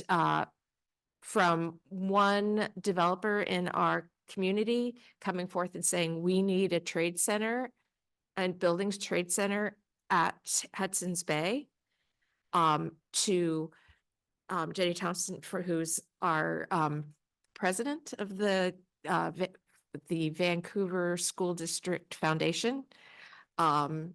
from one developer in our community coming forth and saying, we need a trade center and buildings trade center at Hudson's Bay, to Jenny Thompson, who's our president of the Vancouver School District Foundation. Her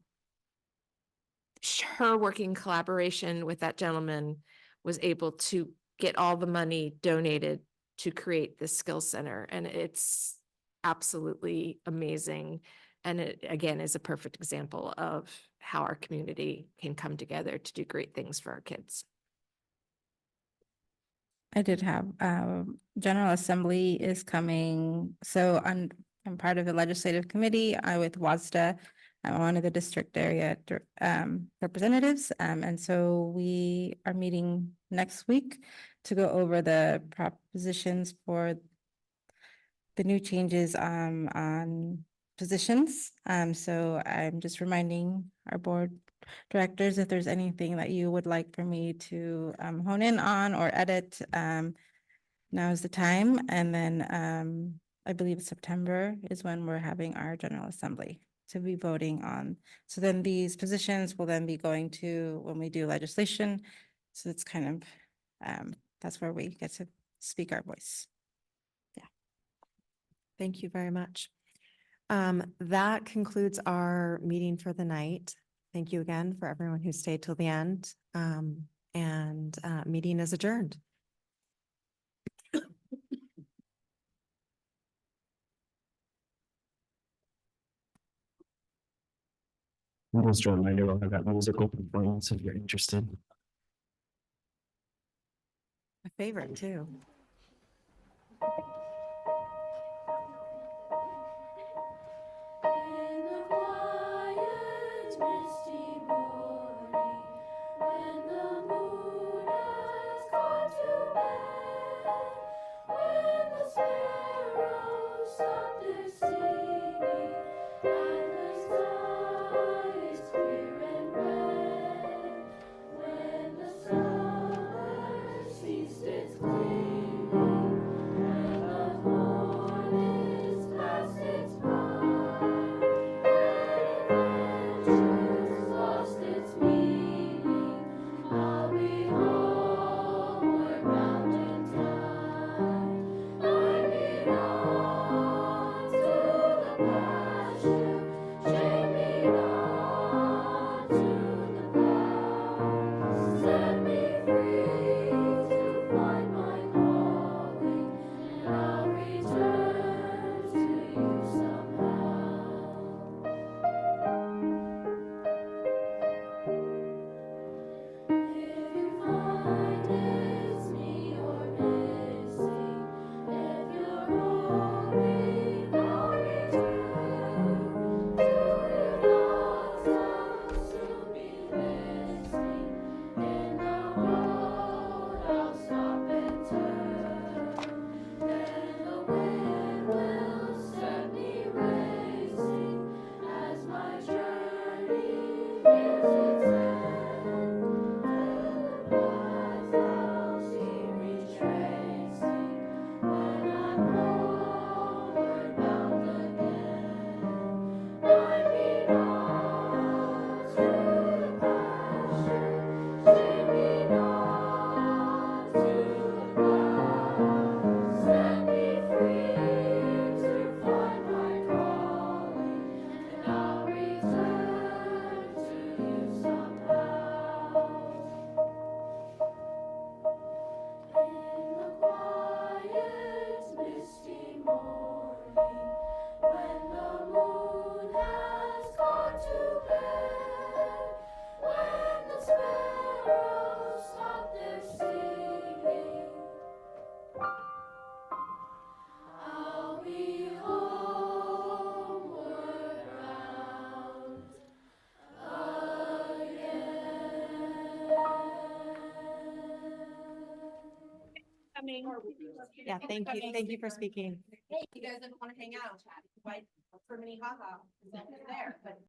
working collaboration with that gentleman was able to get all the money donated to create this skills center. And it's absolutely amazing. And it, again, is a perfect example of how our community can come together to do great things for our kids. I did have, General Assembly is coming. So I'm part of the legislative committee, with WASDA. I'm one of the district area representatives. And so we are meeting next week to go over the propositions for the new changes on positions. So I'm just reminding our board Directors, if there's anything that you would like for me to hone in on or edit, now is the time. And then I believe September is when we're having our General Assembly to be voting on. So then these positions will then be going to when we do legislation. So it's kind of, that's where we get to speak our voice. Thank you very much. That concludes our meeting for the night. Thank you again for everyone who stayed till the end. Meeting is adjourned. Just a reminder, I'll have that musical performance if you're interested. My favorite too. Yeah, thank you. Thank you for speaking. Hey, you guys didn't want to hang out, chat, for mini haha. There, but